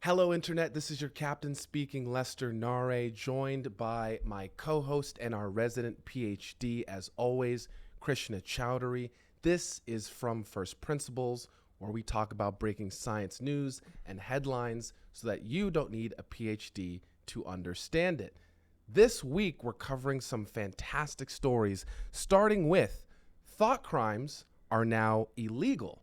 Hello, Internet. This is your captain speaking, Lester Nare, joined by my co-host and our resident PhD, as always, Krishna Chowdhury. This is From First Principles, where we talk about breaking science news and headlines so that you don't need a PhD to understand it. This week, we're covering some fantastic stories, starting with thought crimes are now illegal,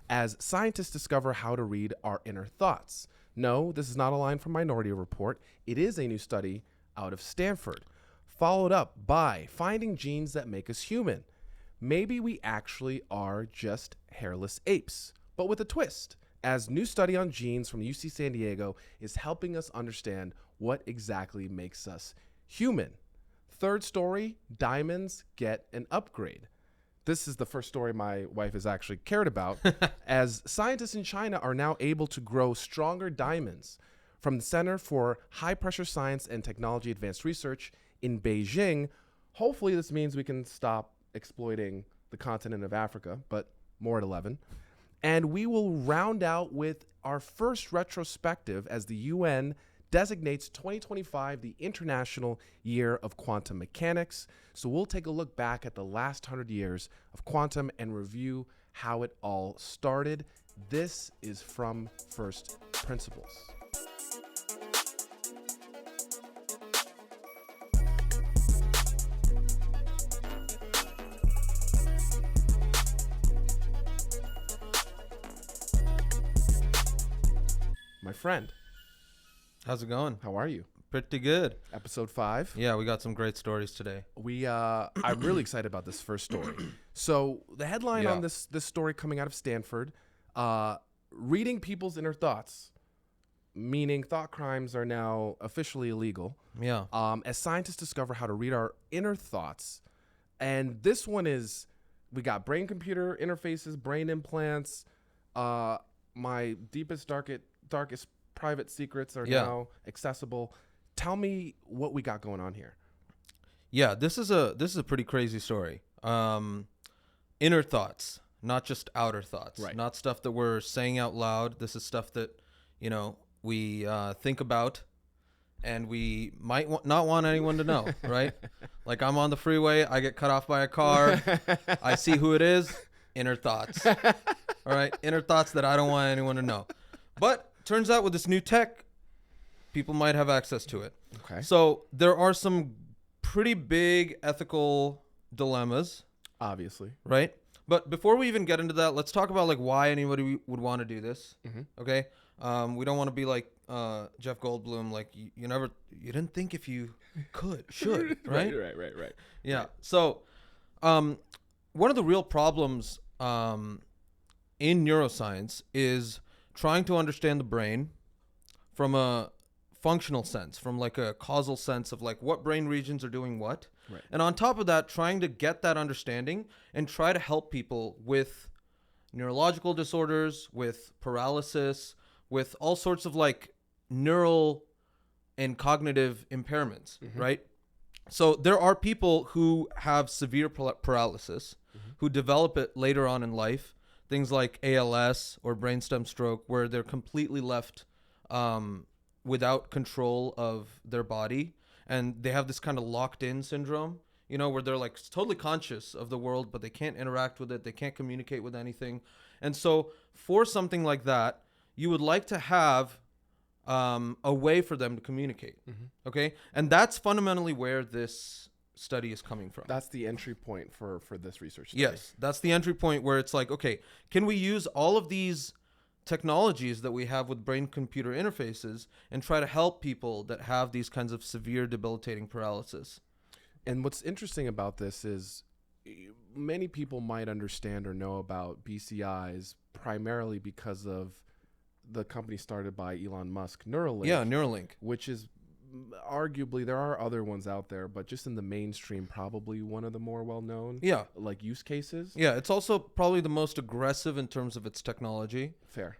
as scientists discover how to read our inner thoughts. No, this is not a line from Minority Report. It is a new study out of Stanford, followed up by finding genes that make us human. Maybe we actually are just hairless apes, but with a twist, as new study on genes from UC San Diego is helping us understand what exactly makes us human. Third story, diamonds get an upgrade. This is the first story my wife has actually cared about, as scientists in China are now able to grow stronger diamonds from the Center for High Pressure Science and Technology Advanced Research in Beijing. Hopefully this means we can stop exploiting the continent of Africa, but more at 11. And we will round out with our first retrospective as the UN designates 2025 the International Year of Quantum Mechanics. So we'll take a look back at the last 100 years of quantum and review how it all started. This is From First Principles. My friend, how's it going? how are you? Pretty good. Episode 5. Yeah, we got some great stories today. I'm really excited about this first story. So the headline on this story coming out of Stanford, reading people's inner thoughts, meaning thought crimes are now officially illegal. Yeah. As scientists discover how to read our inner thoughts. And this one is, we got brain-computer interfaces, brain implants, my deepest, darkest private secrets are now accessible. Tell me what we got going on here. Yeah, this is a pretty crazy story. Inner thoughts, not just outer thoughts. Right. Not stuff that we're saying out loud. This is stuff that, we think about and we might not want anyone to know, right? Like I'm on the freeway, I get cut off by a car, I see who it is, inner thoughts. All right, inner thoughts that I don't want anyone to know. But turns out with this new tech, people might have access to it. Okay. So there are some pretty big ethical dilemmas, Obviously. right? But before we even get into that, let's talk about like why anybody would want to do this. Mm-hmm. Okay. We don't want to be like Jeff Goldblum, like you didn't think if you should, right? Right. Yeah. So one of the real problems in neuroscience is trying to understand the brain from a functional sense, from like a causal sense of like what brain regions are doing what. Right. And on top of that, trying to get that understanding and try to help people with neurological disorders, with paralysis, with all sorts of like neural and cognitive impairments, right? So there are people who have severe paralysis, who develop it later on in life. Things like ALS or brainstem stroke, where they're completely left without control of their body. And they have this kind of locked in syndrome, where they're like totally conscious of the world, but they can't interact with it. They can't communicate with anything. And so for something like that, you would like to have a way for them to communicate. Okay. And that's fundamentally where this study is coming from. That's the entry point for this research study. Yes, that's the entry point where it's like, okay, can we use all of these technologies that we have with brain-computer interfaces and try to help people that have these kinds of severe debilitating paralysis? And what's interesting about this is many people might understand or know about BCIs primarily because of the company started by Elon Musk, Neuralink. Yeah, Neuralink. Which is arguably, there are other ones out there, but just in the mainstream, probably one of the more well-known like use cases. Yeah, it's also probably the most aggressive in terms of its technology. Fair.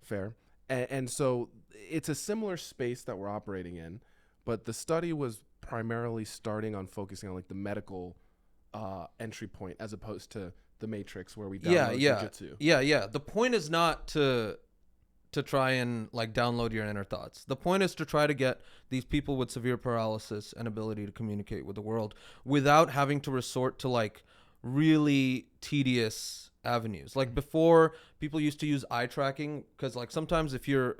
Fair. And so it's a similar space that we're operating in, but the study was primarily starting on focusing on like the medical entry point as opposed to the Matrix where we download jujitsu. Yeah. The point is not to to try and like download your inner thoughts. The point is to try to get these people with severe paralysis an ability to communicate with the world without having to resort to like really tedious avenues. Like before, people used to use eye tracking because like sometimes if you're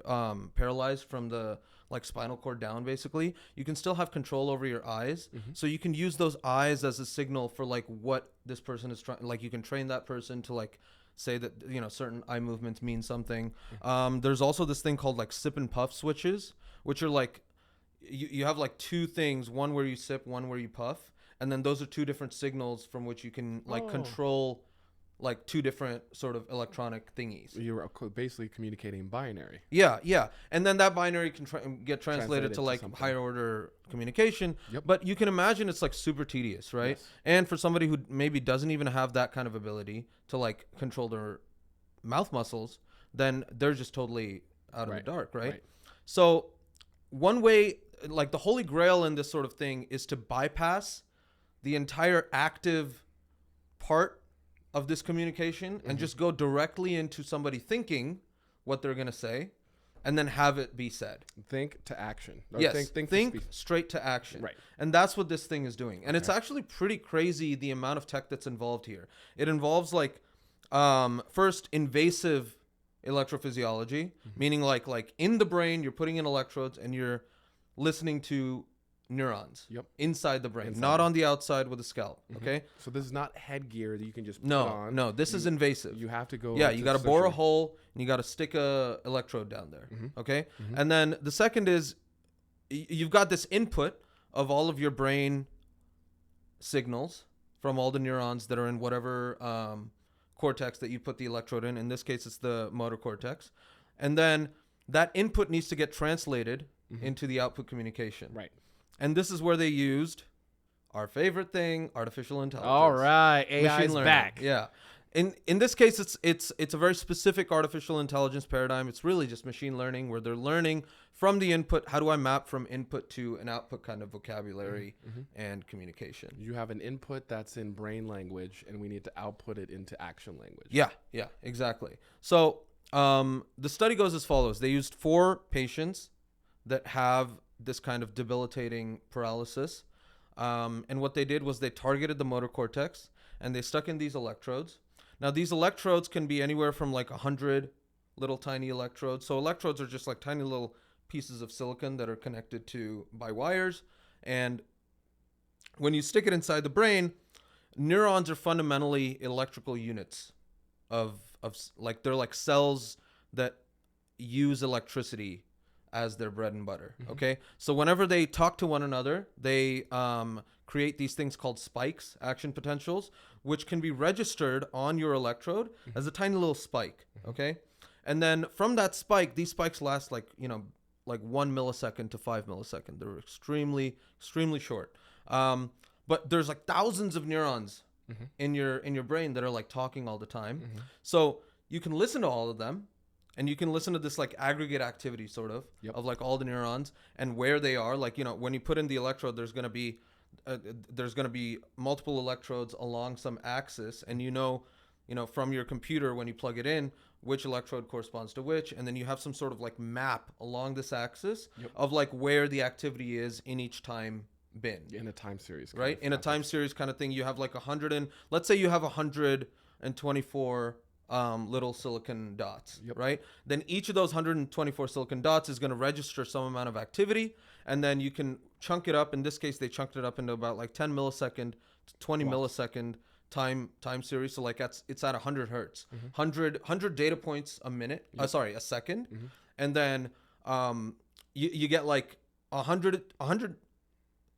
paralyzed from the like spinal cord down, basically, you can still have control over your eyes. So you can use those eyes as a signal for like what this person is trying. Like you can train that person to like say that, you know, certain eye movements mean something. There's also this thing called like sip and puff switches, which are like you have like two things, one where you sip, one where you puff, and then those are two different signals from which you can like control like two different sort of electronic thingies. You're basically communicating binary. Yeah. And then that binary can get translated to like higher order communication. But you can imagine it's like super tedious, right? Yes. And for somebody who maybe doesn't even have that kind of ability to like control their mouth muscles, then they're just totally out of the dark, right? So one way, like the holy grail in this sort of thing is to bypass the entire active part of this communication and just go directly into somebody thinking what they're going to say and then have it be said. Think to action. Or yes, think straight to action. Right. And that's what this thing is doing. And it's actually pretty crazy the amount of tech that's involved here. It involves like first invasive electrophysiology, meaning like in the brain you're putting in electrodes and you're listening to neurons inside the brain, not on the outside with a scalp. Okay, so this is not headgear that you can just put on. No, this is invasive. You have to go. Yeah, you got to bore a hole and you got to stick a electrode down there. Okay, and then the second is you've got this input of all of your brain signals from all the neurons that are in whatever cortex that you put the electrode in. In this case, it's the motor cortex, and then that input needs to get translated into the output communication. Right. And this is where they used our favorite thing, artificial intelligence. All right, AI is back. Yeah. In this case, it's a very specific artificial intelligence paradigm. It's really just machine learning where they're learning from the input. How do I map from input to an output kind of vocabulary and communication? You have an input that's in brain language, and we need to output it into action language. Yeah, exactly. So the study goes as follows. They used 4 patients that have this kind of debilitating paralysis. And what they did was they targeted the motor cortex and they stuck in these electrodes. Now, these electrodes can be anywhere from like 100 little tiny electrodes. So electrodes are just like tiny little pieces of silicon that are connected to by wires. And when you stick it inside the brain, neurons are fundamentally electrical units of like, they're like cells that use electricity as their bread and butter. Okay, so whenever they talk to one another, they create these things called spikes, action potentials, which can be registered on your electrode as a tiny little spike. Okay, and then from that spike, these spikes last like 1 millisecond to 5 milliseconds. They're extremely short. But there's like thousands of neurons in your brain that are like talking all the time. So you can listen to all of them. And you can listen to this like aggregate activity sort of like all the neurons and where they are. Like, you know, when you put in the electrode, there's going to be multiple electrodes along some axis. And you know, from your computer, when you plug it in, which electrode corresponds to which. And then you have some sort of like map along this axis of like where the activity is in each time bin. In a time series. Right? In a time series kind of thing, you have like 100 and let's say you have 124 little silicon dots, right? Then each of those 124 silicon dots is going to register some amount of activity, and then you can chunk it up. In this case, they chunked it up into about like 10 millisecond to 20 millisecond time series. So like it's at 100 hertz, 100 data points a minute. A second, and then you get like 100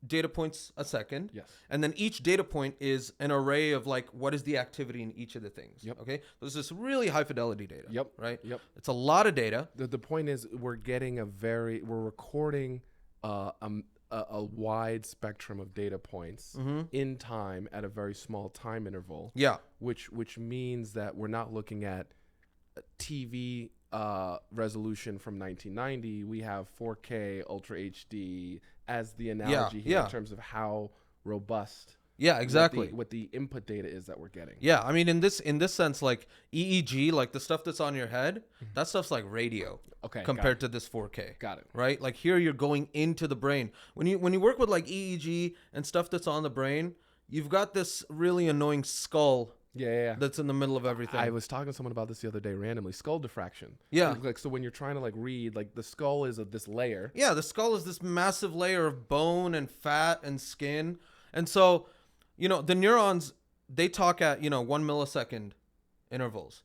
data points a second. Yes. And then each data point is an array of like what is the activity in each of the things. Okay. There's this really high fidelity data. Right. It's a lot of data. The point is we're recording a wide spectrum of data points in time at a very small time interval. Yeah. Which means that we're not looking at TV resolution from 1990. We have 4K Ultra HD as the analogy here in terms of how robust Yeah, exactly. What the input data is that we're getting. Yeah, I mean, in this sense, like EEG, like the stuff that's on your head, that stuff's like radio. Okay. Compared to this 4K. Got it. Right? Like here you're going into the brain. When you work with like EEG and stuff that's on the brain, you've got this really annoying skull Yeah. that's in the middle of everything. I was talking to someone about this the other day randomly. Skull diffraction. Yeah. Like, so when you're trying to like read, like the skull is this layer. Yeah, the skull is this massive layer of bone and fat and skin. And so, the neurons, they talk at, 1 millisecond intervals.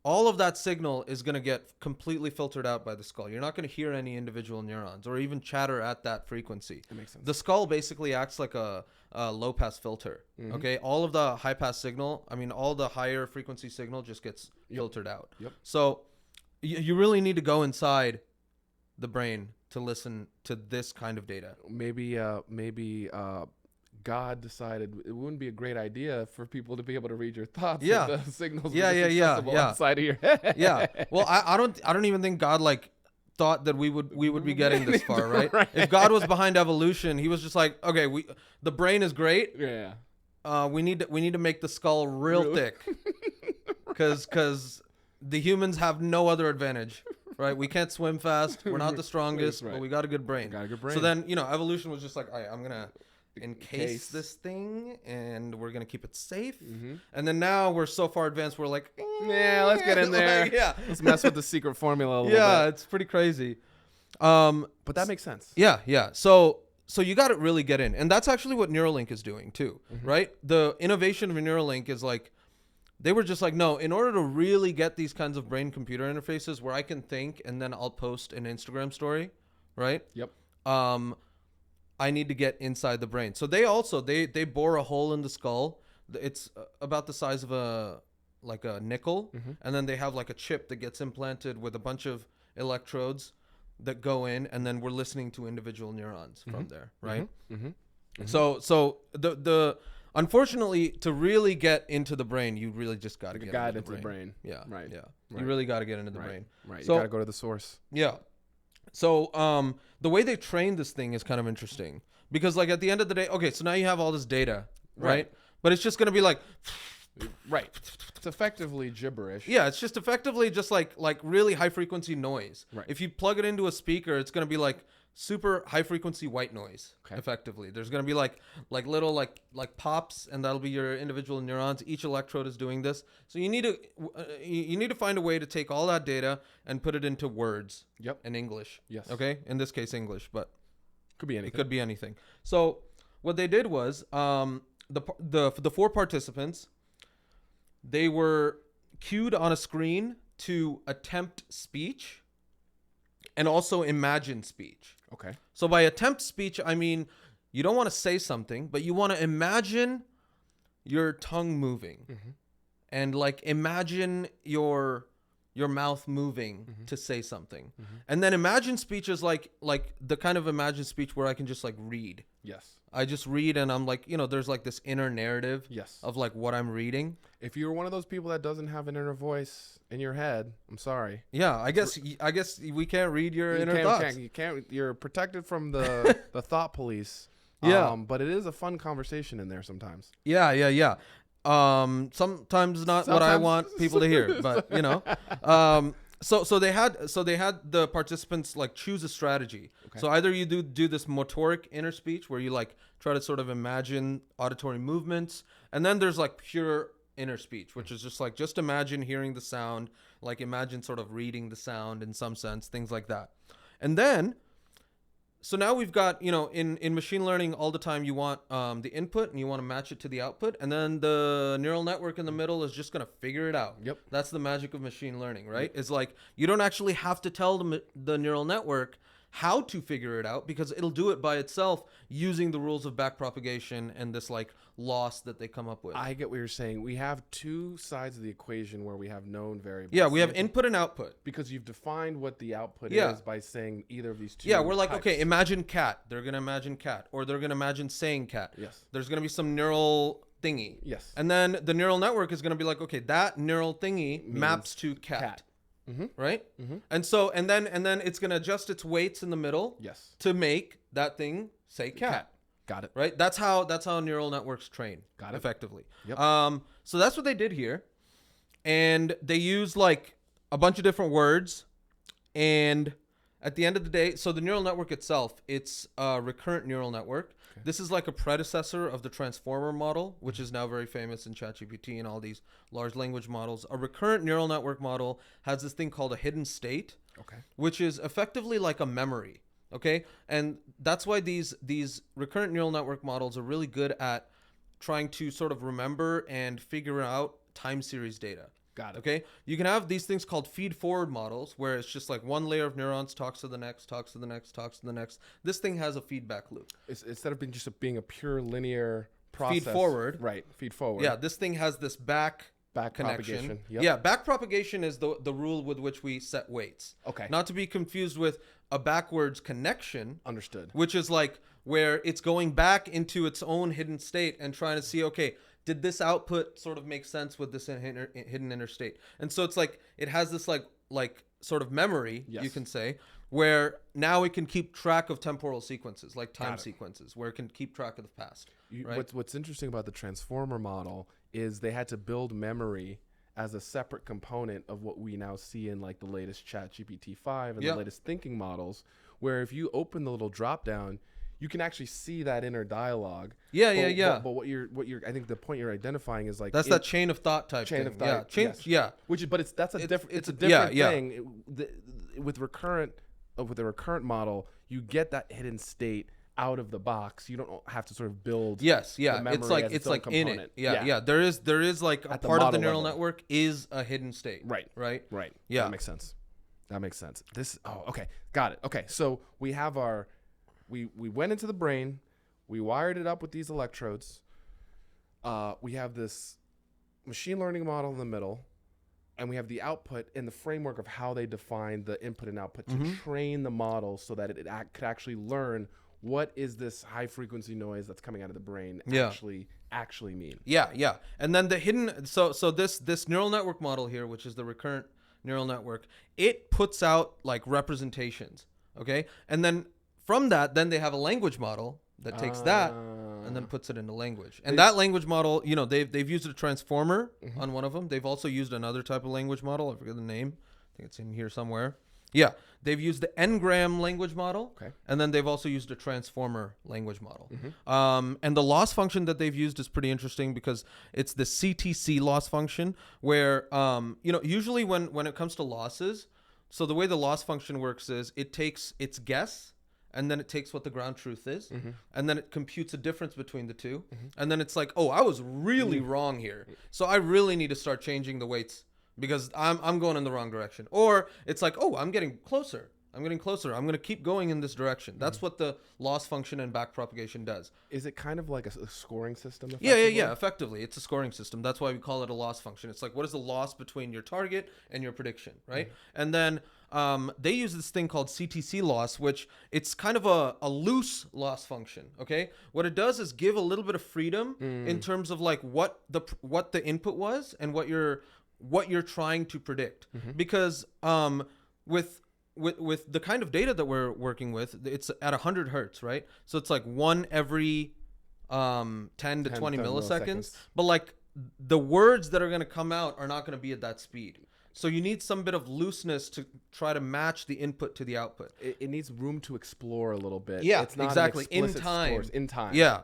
All of that signal is going to get completely filtered out by the skull. You're not going to hear any individual neurons or even chatter at that frequency. That makes sense. The skull basically acts like a low pass filter. Mm-hmm. Okay, all of the high pass signal, all the higher frequency signal just gets filtered out. Yep. So you really need to go inside the brain to listen to this kind of data. Maybe God decided it wouldn't be a great idea for people to be able to read your thoughts. Yeah. If the signals Yeah, were just yeah, accessible yeah. outside of your head. Yeah. Well, I don't even think God thought that we would be getting this far, right? Right. If God was behind evolution, he was just like, okay, the brain is great. Yeah. We need to make the skull real thick, because the humans have no other advantage, right? We can't swim fast. We're not the strongest, Right. but we got a good brain. So then, evolution was just like, all right, I'm gonna encase this thing, and we're gonna keep it safe. Mm-hmm. And then now we're so far advanced, we're like, Yeah, let's get in there. like, yeah, Let's mess with the secret formula a little yeah, bit. it's pretty crazy. But that makes sense. Yeah. So you got to really get in, and that's actually what Neuralink is doing too, Mm-hmm. right? The innovation of Neuralink is like, they were just like, no, in order to really get these kinds of brain-computer interfaces where I can think and then I'll post an Instagram story, right? Yep. I need to get inside the brain. So they bore a hole in the skull. It's about the size of a nickel, Mm-hmm. and then they have like a chip that gets implanted with a bunch of electrodes that go in, and then we're listening to individual neurons from there, right? Mm-hmm. Mm-hmm. So the unfortunately, to really get into the brain, you really just got to get into the brain. Yeah, Right. Yeah, Right. You really got to get into the brain. Right. So- You got to go to the source. Yeah. So the way they train this thing is kind of interesting, because like at the end of the day, okay, so now you have all this data, right? But it's just gonna be like, Right. It's effectively gibberish. yeah, it's just effectively just like really high frequency noise. Right. If you plug it into a speaker, it's gonna be like super high frequency white noise. Okay. Effectively, there's gonna be like little like pops, and that'll be your individual neurons. Each electrode is doing this. So you need to find a way to take all that data and put it into words. Yep. In English. Yes. Okay. In this case, English, but Could be anything. it could be anything. So what they did was the 4 participants, they were cued on a screen to attempt speech and also imagine speech. Okay. So by attempt speech, I mean you don't want to say something, but you want to imagine your tongue moving, and like imagine your mouth moving to say something. And then imagine speech is like the kind of imagine speech where I can just like read. Yes. I just read, and I'm like, there's like this inner narrative Yes. of like what I'm reading. If you're one of those people that doesn't have an inner voice in your head, I'm sorry. Yeah, I guess we can't read your inner thoughts. You can't. You're protected from the thought police. Yeah. But it is a fun conversation in there sometimes. Yeah. Sometimes not what I Sometimes- want people to hear, but So they had the participants like choose a strategy. Okay. So either you do this motoric inner speech where you like try to sort of imagine auditory movements, and then there's like pure inner speech, which is just imagine hearing the sound, like imagine sort of reading the sound in some sense, things like that. And then so now we've got, in machine learning all the time, you want the input and you want to match it to the output. And then the neural network in the middle is just going to figure it out. Yep. That's the magic of machine learning, right? It's like you don't actually have to tell the neural network how to figure it out, because it'll do it by itself using the rules of backpropagation and this like loss that they come up with. I get what you're saying. We have two sides of the equation where we have known variables. Yeah, we have input and output. Because you've defined what the output Yeah. is by saying either of these two. Yeah, we're like, types. okay, imagine cat. They're going to imagine cat, or they're going to imagine saying cat. Yes. There's going to be some neural thingy. Yes. And then the neural network is going to be like, okay, that neural thingy maps to cat. Right? And so and then it's going to adjust its weights in the middle Yes. to make that thing say cat. Got it. Right? That's how neural networks train. Got it. Effectively. Yep. So that's what they did here. And they used like a bunch of different words. And at the end of the day, so the neural network itself, it's a recurrent neural network. Okay. This is like a predecessor of the transformer model, which is now very famous in ChatGPT and all these large language models. A recurrent neural network model has this thing called a hidden state, which is effectively like a memory. Okay. And that's why these recurrent neural network models are really good at trying to sort of remember and figure out time series data. Got it. Okay. You can have these things called feed forward models where it's just like one layer of neurons talks to the next, talks to the next, talks to the next. This thing has a feedback loop. Instead of being a pure linear process. Feed forward. Right. Feed forward. Yeah. This thing has this back connection. Propagation. Yep. Yeah. Back propagation is the rule with which we set weights. Okay. Not to be confused with a backwards connection. Understood. Which is like where it's going back into its own hidden state and trying to see, okay, did this output sort of make sense with this hidden inner state? And so it's like it has this like sort of memory, you can say, where now it can keep track of temporal sequences, like time sequences, where it can keep track of the past. Right? What's interesting about the transformer model is they had to build memory as a separate component of what we now see in like the latest ChatGPT 5 and the latest thinking models, where if you open the little drop down, you can actually see that inner dialogue. Yeah. But what you're I think the point you're identifying is like that's that chain of thought type chain thing. of thought. Yeah. Which is, but it's a different thing. With the recurrent model, you get that hidden state out of the box. You don't have to sort of build. Yes. The memory It's like in it. component. Yeah. There is like a part of the neural network is a hidden state. Right. Yeah. That makes sense. Okay. Got it. Okay. So we have our. We went into the brain, we wired it up with these electrodes. We have this machine learning model in the middle, and we have the output in the framework of how they define the input and output to train the model so that it could actually learn what is this high frequency noise that's coming out of the brain actually mean. Yeah. And then the hidden so this neural network model here, which is the recurrent neural network, it puts out like representations, okay? And then from that, then they have a language model that takes that and then puts it into language. And that language model, they've used a transformer on one of them. They've also used another type of language model. I forget the name. I think it's in here somewhere. Yeah, they've used the n-gram language model, and then they've also used a transformer language model. And the loss function that they've used is pretty interesting because it's the CTC loss function where, usually when it comes to losses, so the way the loss function works is it takes its guess, and then it takes what the ground truth is, and then it computes a difference between the two, and then it's like, oh, I was really wrong here, so I really need to start changing the weights because I'm going in the wrong direction. Or it's like, oh, I'm getting closer. I'm going to keep going in this direction. That's what the loss function and backpropagation does. Is it kind of like a scoring system? Yeah. Effectively, it's a scoring system. That's why we call it a loss function. It's like, what is the loss between your target and your prediction, right? And then they use this thing called CTC loss, which it's kind of a loose loss function. Okay, what it does is give a little bit of freedom in terms of like what the input was and what you're trying to predict, because with the kind of data that we're working with, it's at 100 hertz, right? So it's like one every 10 to 20 milliseconds. But like the words that are going to come out are not going to be at that speed. So you need some bit of looseness to try to match the input to the output. It needs room to explore a little bit. Yeah, it's not exactly. In time. In time. Yeah.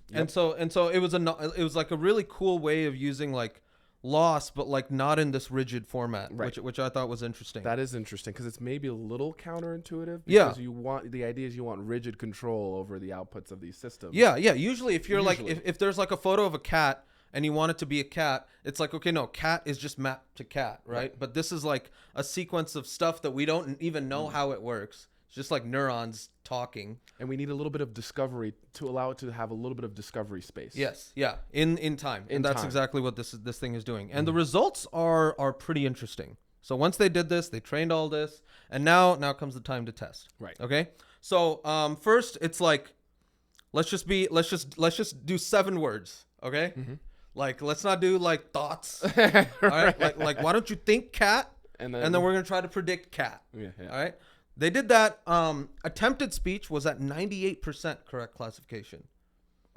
Yep. And so it was like a really cool way of using like loss, but like not in this rigid format, which I thought was interesting. That is interesting because it's maybe a little counterintuitive. Because you want rigid control over the outputs of these systems. Yeah. Usually, if you're like if there's like a photo of a cat and you want it to be a cat, it's like, okay, no, cat is just mapped to cat, right? But this is like a sequence of stuff that we don't even know how it works. It's just like neurons talking. And we need a little bit of discovery to allow it to have a little bit of discovery space. Yes. Yeah. In time. And that's exactly what this thing is doing. And the results are pretty interesting. So once they did this, they trained all this, and now comes the time to test. Right. Okay. So first it's like, let's just do 7 words. Okay. Like, let's not do like thoughts. All right. Like why don't you think cat? And then we're going to try to predict cat. Yeah. All right. They did that. Attempted speech was at 98% correct classification.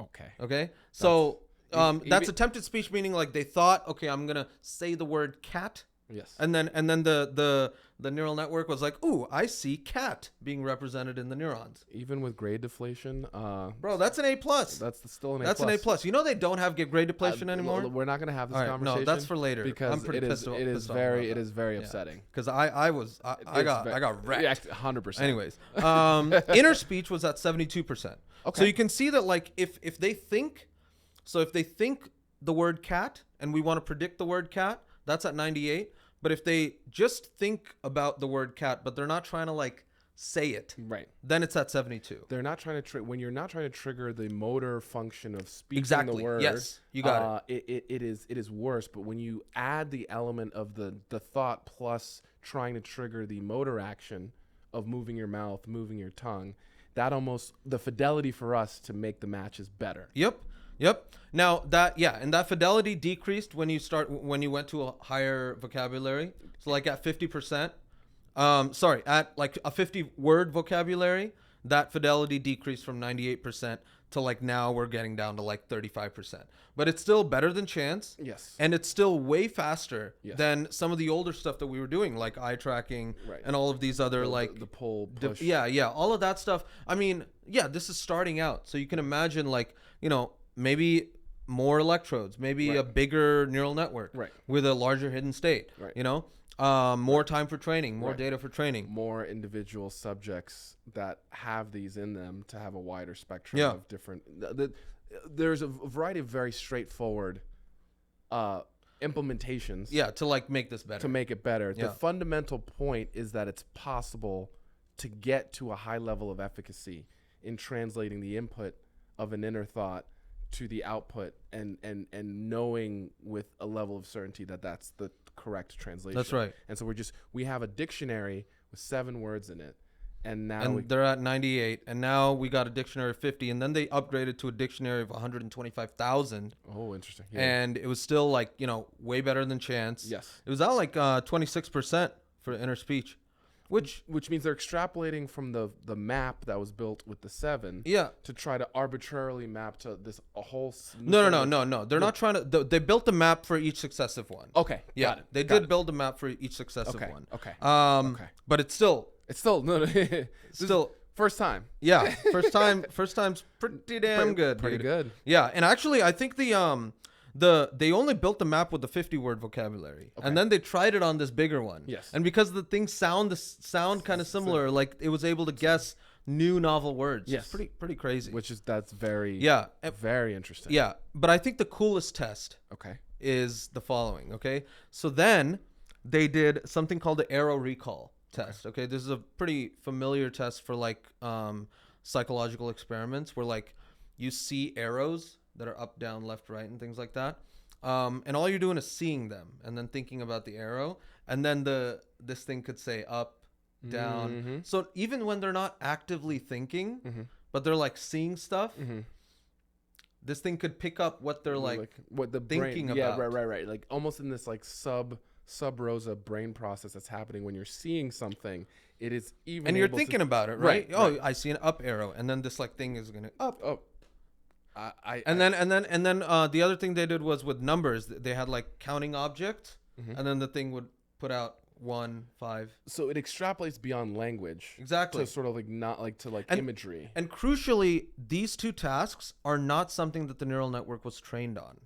Okay. So that's even- attempted speech, meaning like they thought, okay, I'm gonna say the word cat. Yes. And then the neural network was like, ooh, I see cat being represented in the neurons. Even with grade deflation, Bro, that's an A plus. that's still an A+. That's an A plus. You know they don't have grade deflation anymore. We're not going to have this All right, conversation. no, that's for later. Because I'm pretty it is very Yeah. upsetting. Because I got wrecked. Yeah, 100%. Anyways, inner speech was at 72%. Okay. So you can see that like if they think the word cat and we want to predict the word cat, that's at 98. But if they just think about the word cat, but they're not trying to like say it, Right. then it's at 72. They're not trying to when you're not trying to trigger the motor function of speaking Exactly. the word. Yes, you got it is worse. But when you add the element of the thought plus trying to trigger the motor action of moving your mouth, moving your tongue, that almost the fidelity for us to make the match is better. Yep. Now and that fidelity decreased when you went to a higher vocabulary. So like at 50%, at like a 50 word vocabulary, that fidelity decreased from 98% to like now we're getting down to like 35%. But it's still better than chance. Yes. And it's still way faster Yes. than some of the older stuff that we were doing, like eye tracking Right. and all of these other the pull push. all of that stuff. I mean, this is starting out. So you can imagine like, maybe more electrodes, maybe Right. a bigger neural network Right. with a larger hidden state, Right. more time for training, more Right. data for training. More individual subjects that have these in them to have a wider spectrum Yeah. of different. There's a variety of very straightforward implementations. Yeah, to like make this better. To make it better. Yeah. The fundamental point is that it's possible to get to a high level of efficacy in translating the input of an inner thought to the output and knowing with a level of certainty that that's the correct translation. That's right. And so we have a dictionary with 7 words in it. And now they're at 98, and now we got a dictionary of 50, and then they upgraded to a dictionary of 125,000. Oh, interesting. Yeah. And it was still like, way better than chance. Yes. It was at like 26% for inner speech, which means they're extrapolating from the map that was built with the 7 to try to arbitrarily map to this a whole No. They're not trying to. They built the map for each successive one. Okay. Yeah, Got it. they Got did it. build a map for each successive one. Okay. Okay. But it's still No. still First time. Yeah. First time's pretty damn good. Pretty dude. good. Yeah, and actually, I think they only built the map with the 50 word vocabulary, and then they tried it on this bigger one. Yes. And because the things sound kind of similar, like it was able to guess new novel words. Yes. It's pretty crazy. That's very very interesting. Yeah, but I think the coolest test Okay. is the following. Okay, so then they did something called the arrow recall test. Okay, this is a pretty familiar test for like psychological experiments where like you see arrows that are up, down, left, right, and things like that. And all you're doing is seeing them and then thinking about the arrow. And then this thing could say up, down. Mm-hmm. So even when they're not actively thinking, Mm-hmm. but they're like seeing stuff, Mm-hmm. this thing could pick up what they're like what the thinking brain, about. Yeah, right. Like almost in this like sub rosa brain process that's happening when you're seeing something. It is even and you're able thinking to, about it, right? Oh, right. I see an up arrow, and then this like thing is gonna up. Oh. And then the other thing they did was with numbers. They had like counting objects, Mhm. and then the thing would put out 1, 5. So it extrapolates beyond language. Exactly. To sort of like not like to like And- imagery. And crucially, these two tasks are not something that the neural network was trained on.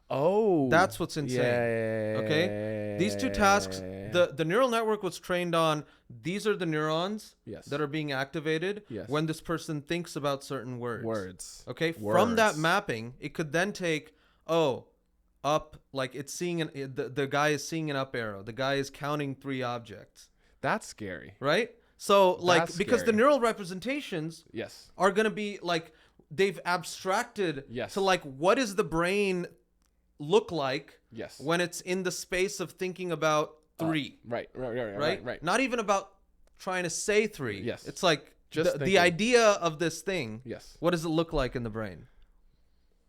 Oh. That's what's insane. Yeah. Okay? These two tasks, the neural network was trained on, these are the neurons Yes. that are being activated Yes. when this person thinks about certain words. Okay? From Words. that mapping, it could then take, up, like it's seeing the guy is seeing an up arrow. The guy is counting 3 objects. That's scary. Right? So like That's because the scary. neural representations Yes. are going to be like they've abstracted Yes. to like what does the brain look like Yes. when it's in the space of thinking about 3, Right. right? Not even about trying to say 3. Yes. It's like Just the thinking. idea of this thing. Yes. What does it look like in the brain?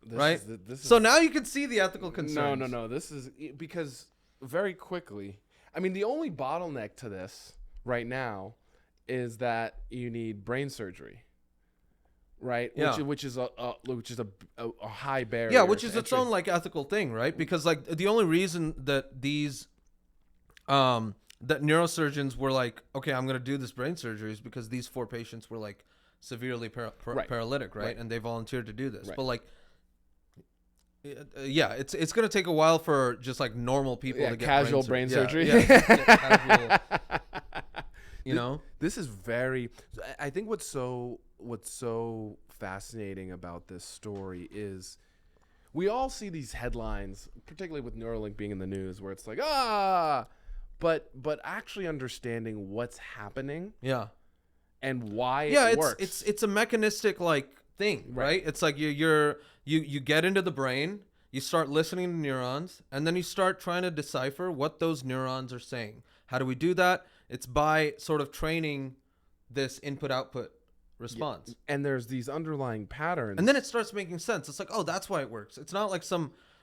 This Right? This So now you can see the ethical concerns. No. This is because very quickly. I mean, the only bottleneck to this right now is that you need brain surgery. right? Yeah. Which is a high barrier. Yeah, which is to its entry. own like ethical thing, right? Because like the only reason that these that neurosurgeons were like, okay, I'm going to do this brain surgery is because these 4 patients were like severely paralytic, right? And they volunteered to do this. Right. But like yeah, it's going to take a while for just like normal people to get casual brain surgery. Casual, you know? This is very. I think what's so fascinating about this story is we all see these headlines, particularly with Neuralink being in the news, where it's like but actually understanding what's happening, and why it works. It's a mechanistic like thing, right? It's like you get into the brain, you start listening to neurons, and then you start trying to decipher what those neurons are saying. How do we do that? It's by sort of training this input-output response. And there's these underlying patterns. And then it starts making sense. It's like, oh, that's why it works. It's not like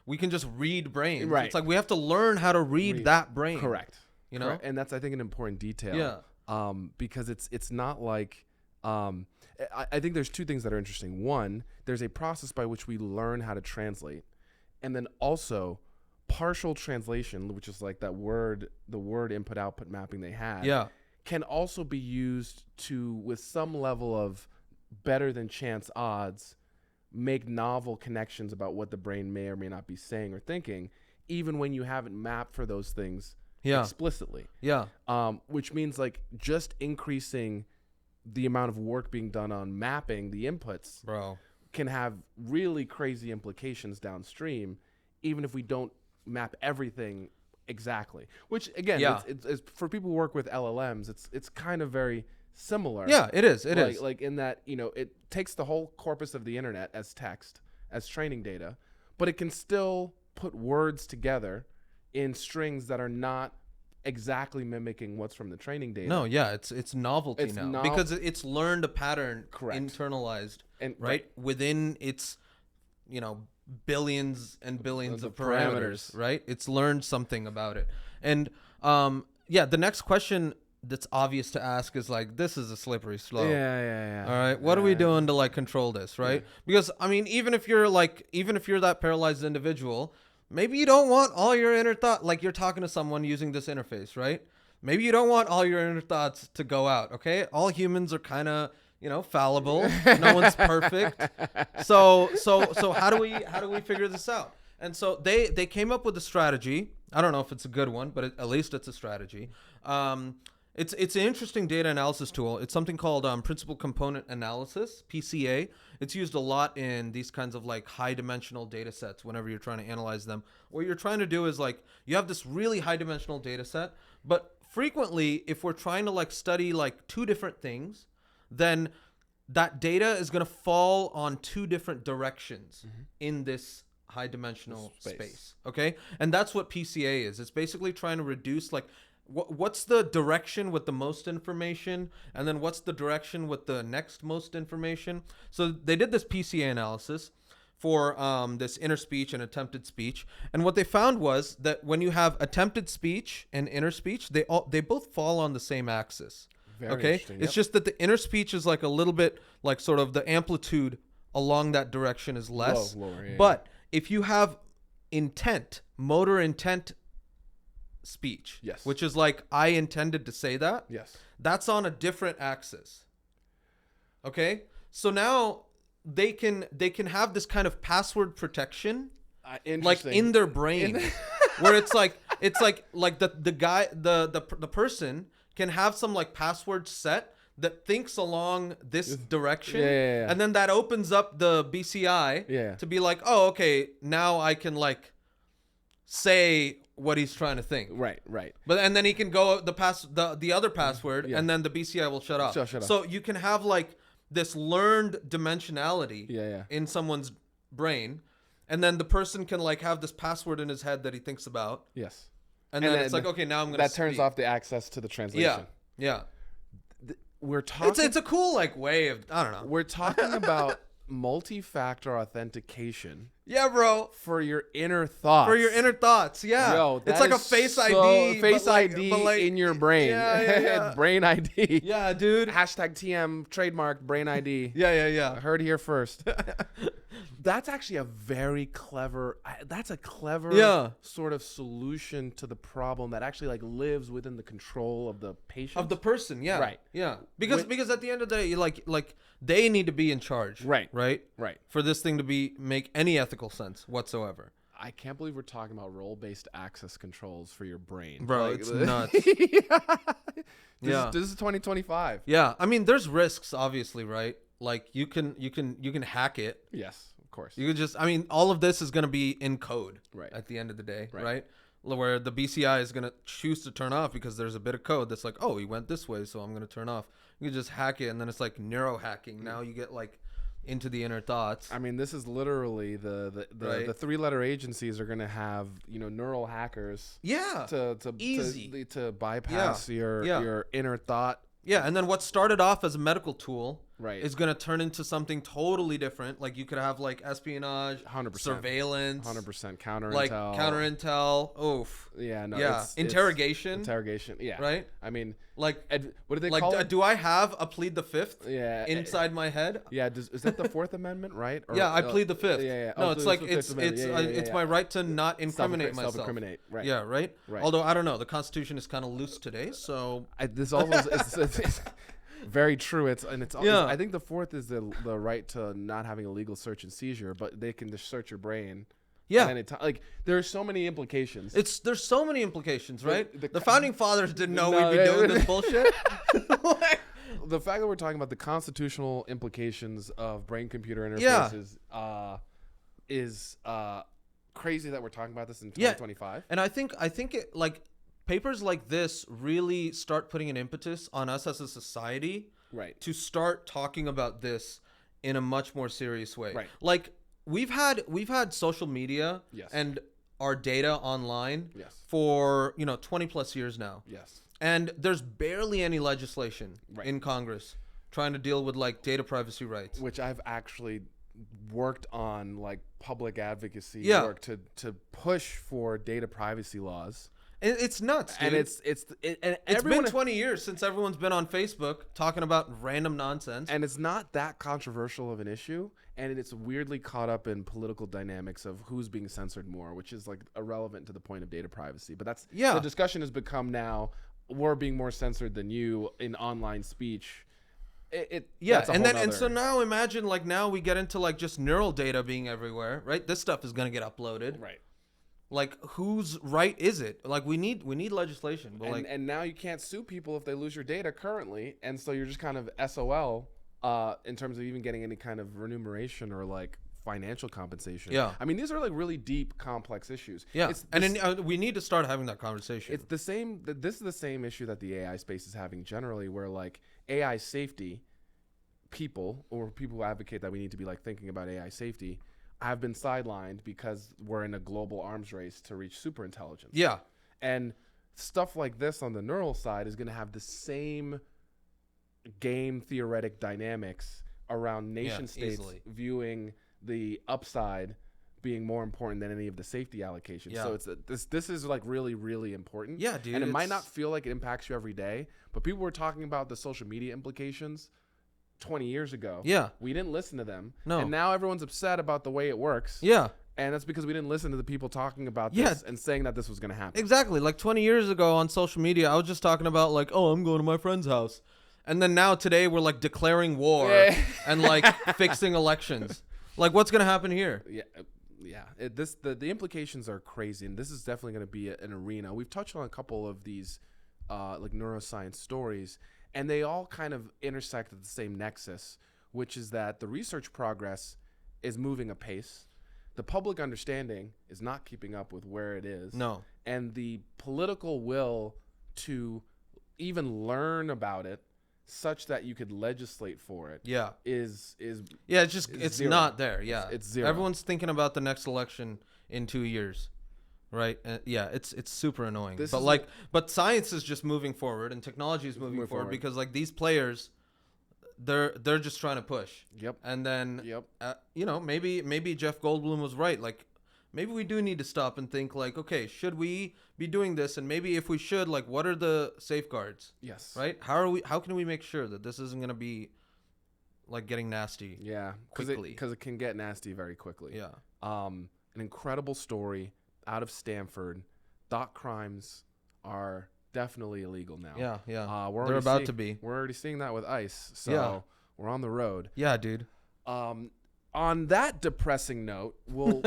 we can just read brains. Right. It's like we have to learn how to read that brain. Correct. You know? Correct. And that's, I think, an important detail. Yeah. Because it's not like I think there's 2 things that are interesting. One, there's a process by which we learn how to translate. And then also partial translation, which is like the word input output mapping they had, can also be used to, with some level of better than chance odds, make novel connections about what the brain may or may not be saying or thinking, even when you haven't mapped for those things explicitly. Which means like just increasing the amount of work being done on mapping the inputs can have really crazy implications downstream, even if we don't map everything exactly. Which again, it's for people who work with LLMs, it's kind of very similar. Yeah, it is. It is like in that, you know, it takes the whole corpus of the internet as text, as training data, but it can still put words together in strings that are not exactly mimicking what's from the training data. No, it's novelty now because it's learned a pattern, internalized, and within its, you know, billions and billions of parameters, right? It's learned something about it. And the next question that's obvious to ask is like, this is a slippery slope. Yeah. All right, what are we doing to like control this, right? Because I mean, even if you're that paralyzed individual, maybe you don't want all your inner thought, like you're talking to someone using this interface, right? Maybe you don't want all your inner thoughts to go out, okay? All humans are kind of, you know, fallible. No one's perfect. So how do we figure this out? And so they came up with a strategy. I don't know if it's a good one, but at least it's a strategy. It's an interesting data analysis tool. It's something called principal component analysis, PCA. It's used a lot in these kinds of like high dimensional data sets whenever you're trying to analyze them. What you're trying to do is like, you have this really high dimensional data set, but frequently if we're trying to like study like 2 different things, then that data is going to fall on 2 different directions in this high dimensional space. Okay. And that's what PCA is. It's basically trying to reduce like, what's the direction with the most information, and then what's the direction with the next most information. So they did this PCA analysis for this inner speech and attempted speech, and what they found was that when you have attempted speech and inner speech, they both fall on the same axis. Very It's just that the inner speech is like a little bit like sort of the amplitude along that direction is less. Lower, but if you have motor intent speech, which is like, I intended to say that, that's on a different axis. Okay, so now they can have this kind of password protection like in their brain where it's like the person can have some like password set that thinks along this direction, and then that opens up the BCI to be like, oh, okay, now I can like say what he's trying to think. Right. But and then he can go the other password, and then the BCI will shut off. Shut off. So you can have like this learned dimensionality in someone's brain, and then the person can like have this password in his head that he thinks about. Yes. And then it's like, okay, now I'm gonna. That turns off the access to the translation. Yeah. We're talking. It's a cool like way of, I don't know. We're talking about multi-factor authentication Yeah, bro. For your inner thoughts. For your inner thoughts. Yeah. Yo, it's that like a is face so- ID. Face but like- ID but like- in your brain. Yeah. Brain ID. Yeah, dude. Hashtag TM trademark brain ID. Yeah. I heard here first. That's actually a very clever. That's a clever Yeah. sort of solution to the problem that actually like lives within the control of the patient. Of the person, yeah. Right. Yeah. Because at the end of the day, you like they need to be in charge. Right. Right? Right. For this thing to make any ethical sense whatsoever. I can't believe we're talking about role-based access controls for your brain. Bro, Like, it's nuts. Yeah. This is 2025. Yeah. I mean, there's risks, obviously, right? Like you can hack it. Yes, of course. You could just, I mean, all of this is going to be in code Right. at the end of the day, Right. right? Where the BCI is going to choose to turn off because there's a bit of code that's like, oh, he went this way, so I'm going to turn off. You can just hack it, and then it's like neuro hacking. Now you get like into the inner thoughts. I mean, this is literally the Right. the three-letter agencies are going to have, neural hackers Yeah. to Easy. to bypass your inner thought. Yeah, and then what started off as a medical tool Right. is going to turn into something totally different. Like you could have like espionage, 100%. surveillance, 100% counter like intel. counter intel. Oof. Yeah, no. Yeah, It's interrogation. interrogation. Yeah. Right? I mean, Like, what do they like call it? do I have a plead the fifth Yeah. inside my head? Yeah. Is that the Fourth Amendment, right? Or, Yeah, I plead the fifth. Yeah. No, Oh, it's so like the it's Fifth Amendment. it's my right to not incriminate myself. Self-incriminate. Right. Yeah, right? Right. Although I don't know, the Constitution is kind of loose today, so This almost it's very true. It's Yeah. I think the fourth is the right to not having a legal search and seizure, but they can just search your brain. yeah. Like there are so many implications. There's so many implications, right? the The founding fathers didn't know No, we'd be doing this bullshit. Like, the fact that we're talking about the constitutional implications of brain-computer Yeah. interfaces is crazy that we're talking about this in 2025. and I think it like papers like this really start putting an impetus on us as a society Right. to start talking about this in a much more serious way. Right. Like we've had social media Yes. and our data online Yes. for 20 plus years now. Yes. And there's barely any legislation Right. in Congress trying to deal with like data privacy rights. Which I've actually worked on, like public advocacy Yeah. work to push for data privacy laws. And it's nuts, dude. And it's It's everyone, been 20 years since everyone's been on Facebook talking about random nonsense. and it's not that controversial of an issue, and it's weirdly caught up in political dynamics of who's being censored more, which is like irrelevant to the point of data privacy. But that's Yeah. the discussion has become now. We're being more censored than you in online speech. Yeah, that's a and whole then and nother- so now imagine like now we get into like just neural data being everywhere, right? This stuff is gonna get uploaded. right. Like whose right is it? Like we need legislation, but And now you can't sue people if they lose your data currently, and so you're just kind of SOL in terms of even getting any kind of remuneration or like financial compensation. Yeah. I mean, these are like really deep, complex issues. yeah, It's and this- then, we need to start having that conversation. it's the same. This is the same issue that the AI space is having generally, where like AI safety people or people who advocate that we need to be like thinking about AI safety have been sidelined because we're in a global arms race to reach superintelligence. Yeah, And stuff like this on the neural side is going to have the same game theoretic dynamics around nation states easily. viewing the upside being more important than any of the safety allocations. Yeah. So this is like really, really important. Yeah, dude, And it might it's- not feel like it impacts you every day, but people were talking about the social media implications 20 years ago. Yeah. We didn't listen to them. No. And now everyone's upset about the way it works. yeah, And that's because we didn't listen to the people talking about Yeah. this and saying that this was going to happen. exactly. Like 20 years ago on social media, I was just talking about like, oh, I'm going to my friend's house, and then now today we're like declaring war Yeah. and like fixing elections. Like, what's gonna happen here? Yeah. The implications are crazy, and this is definitely going to be an arena. We've touched on a couple of these like neuroscience stories, and they all kind of intersect at the same nexus, which is that the research progress is moving apace. The public understanding is not keeping up with where it is. No. And the political will to even learn about it such that you could legislate for it Yeah. is Yeah, it's zero. not there. Yeah, It's zero. Everyone's thinking about the next election in 2 years, right? Yeah, it's super annoying. This But is like, but science is just moving forward and technology is moving forward because like these players, they're just trying to push. Yep. And then Yep. maybe Jeff Goldblum was right. Like maybe we do need to stop and think like, okay, should we be doing this? And maybe if we should, like, what are the safeguards? Yes. Right? How can we make sure that this isn't going to be like getting nasty? Yeah. Quickly. Because it can get nasty very quickly. Yeah. An incredible story out of Stanford. Thought crimes are definitely illegal now. Yeah. Yeah. They're about to be. We're already seeing that with ICE. So Yeah. we're on the road. Yeah, dude. On that depressing note, we'll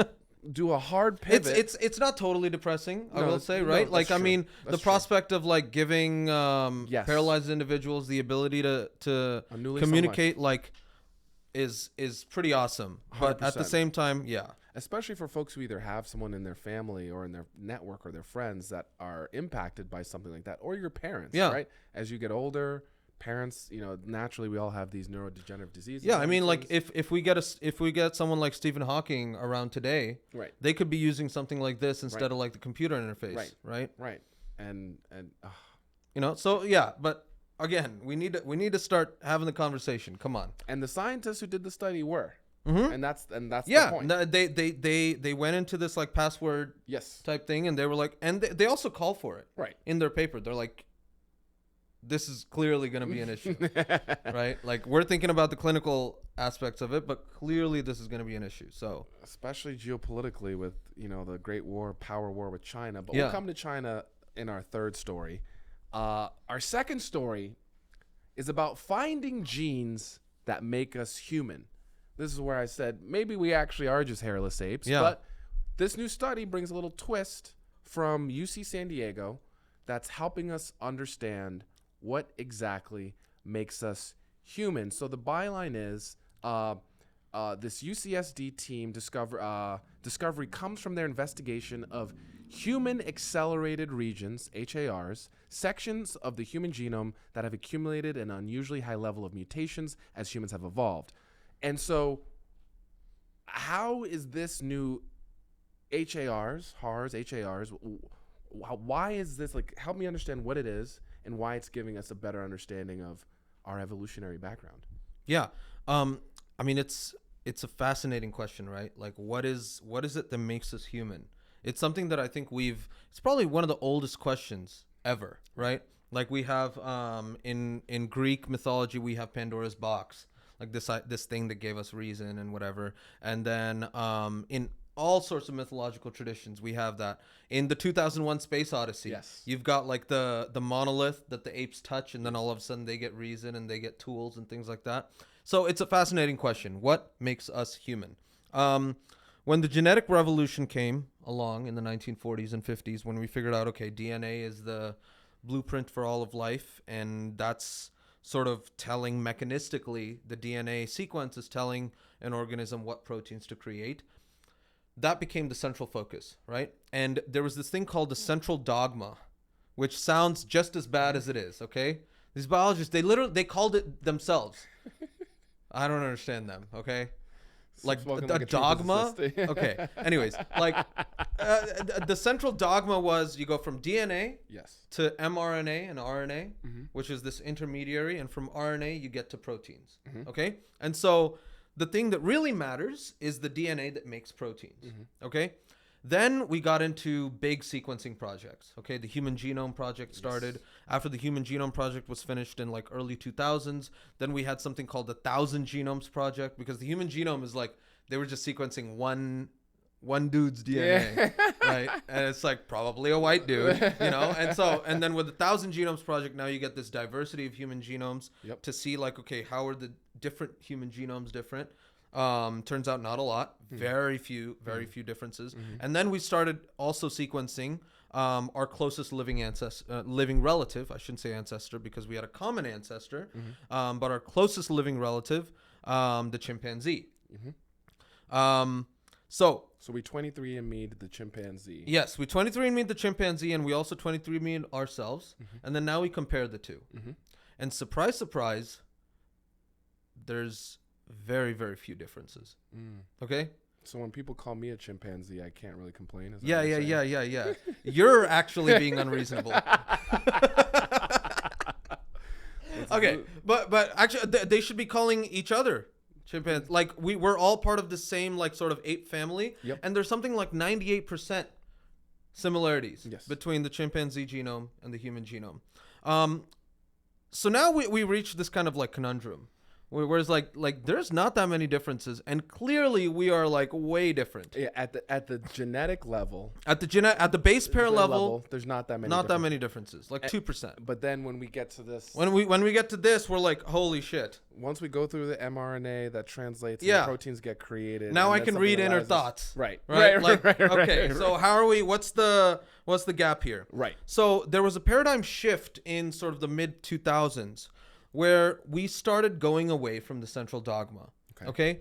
do a hard pivot. It's not totally depressing, I No, will say, no, right? that's Like, I true. mean, That's the true. prospect of like giving Yes. paralyzed individuals the ability to A new lease on communicate like is pretty awesome. But at the 100%. same time, yeah. Especially for folks who either have someone in their family or in their network or their friends that are impacted by something like that, or your parents, Yeah. right? As you get older, parents, naturally we all have these neurodegenerative diseases. Yeah, I and mean, like things. if we get someone like Stephen Hawking around today, Right. they could be using something like this instead Right. of like the computer interface, Right. right? And So yeah, but again, we need to start having the conversation. Come on. and the scientists who did the study were, Mm-hmm. and that's the Yeah, point. no, they went into this like password Yes. type thing, and they were like, and they also call for it Right. in their paper. They're like, this is clearly going to be an issue, right? Like we're thinking about the clinical aspects of it, but clearly this is going to be an issue. So Especially geopolitically with the great power war with China. But Yeah. we'll come to China in our third story. Our second story is about finding genes that make us human. This is where I said maybe we actually are just hairless apes. Yeah. But this new study brings a little twist from UC San Diego that's helping us understand what exactly makes us human. So the byline is this UCSD team discovery comes from their investigation of human accelerated regions, HARs, sections of the human genome that have accumulated an unusually high level of mutations as humans have evolved. And so how is this new HARs, why is this, like, help me understand what it is and why it's giving us a better understanding of our evolutionary background. yeah, I mean it's a fascinating question, right? Like what is it that makes us human? It's something that I think it's probably one of the oldest questions ever, right? Like we have in Greek mythology we have Pandora's box, like this thing that gave us reason and whatever. And then in all sorts of mythological traditions we have that. In the 2001 Space Odyssey, Yes. you've got like the monolith that the apes touch, and then all of a sudden they get reason and they get tools and things like that. So it's a fascinating question. What makes us human? When the genetic revolution came along in the 1940s and 50s, when we figured out, okay, DNA is the blueprint for all of life, and that's sort of telling mechanistically, the DNA sequence is telling an organism what proteins to create. That became the central focus, right? And there was this thing called the central dogma, which sounds just as bad as it is, okay? These biologists, they called it themselves. I don't understand them, okay? Like a dogma? Okay. Anyways, like the central dogma was you go from DNA Yes. to mRNA and RNA, which is this intermediary, and from RNA you get to proteins. Okay? And so the thing that really matters is the DNA that makes proteins. Okay? Then we got into big sequencing projects. Okay, the Human Genome Project started. Yes. After the Human Genome Project was finished in like early 2000s, then we had something called the 1,000 Genomes Project, because the human genome is like they were just sequencing one dude's DNA, right? And it's like probably a white dude, And then with the 1,000 Genomes Project, now you get this diversity of human genomes to see like, okay, how are the different human genomes different? Turns out not a lot, very few differences. And then we started also sequencing our closest living relative. I shouldn't say ancestor because we had a common ancestor, but our closest living relative, the chimpanzee. So we 23andMe'd the chimpanzee. Yes, we 23andMe'd the chimpanzee, and we also 23andMe'd ourselves. And then now we compare the two. And surprise, surprise, there's very, very few differences. Okay? So when people call me a chimpanzee, I can't really complain. Is that Yeah, what you're yeah. saying? You're actually being unreasonable. Okay, but actually, they should be calling each other chimpanzees. Like we're all part of the same like sort of ape family, and there's something like 98% similarities between the chimpanzee genome and the human genome. So now we reach this kind of like conundrum. Whereas like there's not that many differences, and clearly we are like way different. Yeah, at the genetic level, at the base pair level, there's not that many. That many differences, like 2%. But then when we get to this, when we get to this, we're like, holy shit! Once we go through the mRNA that translates, and proteins get created. Now I can read inner thoughts. Right. Okay. So how are we? What's the gap here? Right. So there was a paradigm shift in sort of the mid 2000s. Where we started going away from the central dogma, okay?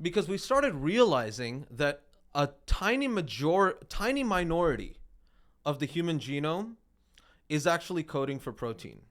Because we started realizing that a tiny minority of the human genome is actually coding for protein.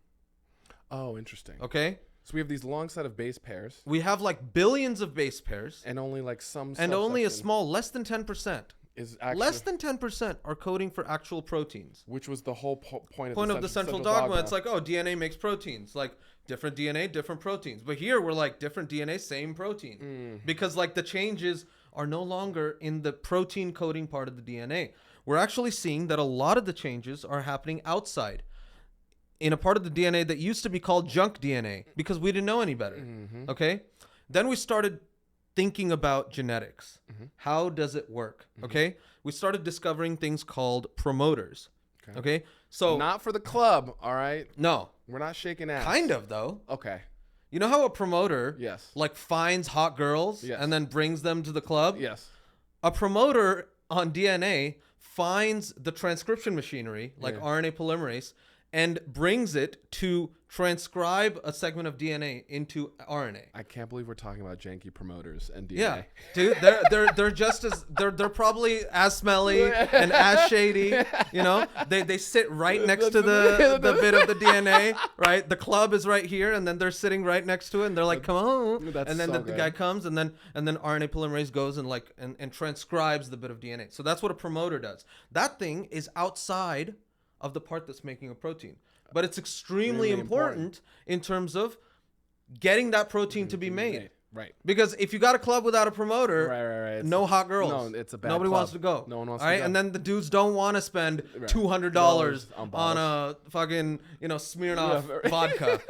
Oh, interesting. Okay? So we have these long set of base pairs. We have like billions of base pairs. And only like some And only a small, less than 10%. Is actually, less than 10% are coding for actual proteins. Which was the whole point of the central dogma. It's like, oh, DNA makes proteins. Like, different DNA, different proteins. But here we're like, different DNA, same protein. Because like the changes are no longer in the protein coding part of the DNA. We're actually seeing that a lot of the changes are happening outside, in a part of the DNA that used to be called junk DNA, because we didn't know any better. Okay? Then we started thinking about genetics. How does it work? Okay? We started discovering things called promoters. Okay? So not for the club, all right? No. We're not shaking ass. Kind of, though. Okay. You know how a promoter like finds hot girls and then brings them to the club? Yes. A promoter on DNA finds the transcription machinery, like RNA polymerase, and brings it to transcribe a segment of DNA into RNA. I can't believe we're talking about janky promoters and DNA. Yeah, dude, they're just as they're probably as smelly and as shady. You know, they sit right next to the bit of the DNA. Right, the club is right here, and then they're sitting right next to it, and they're like, "Come on!" And then the guy comes, and then RNA polymerase goes and transcribes the bit of DNA. So that's what a promoter does. That thing is outside of the part that's making a protein. But it's extremely really important in terms of getting that protein to be made. Right. Because if you got a club without a promoter, right. No hot girls. No, it's a bad Nobody club. wants to go. No one wants all right? to go. And then the dudes don't want to spend $200 on a fucking, Smirnoff vodka.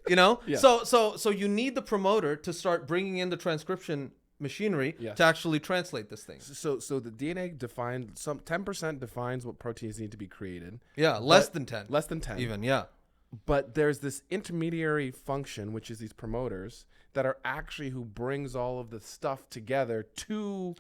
You know? Yeah. So you need the promoter to start bringing in the transcription machinery to actually translate this thing. So the DNA defines 10% defines what proteins need to be created. Yeah, less than 10. Less than 10. Even, yeah. But there's this intermediary function, which is these promoters that are actually who brings all of the stuff together to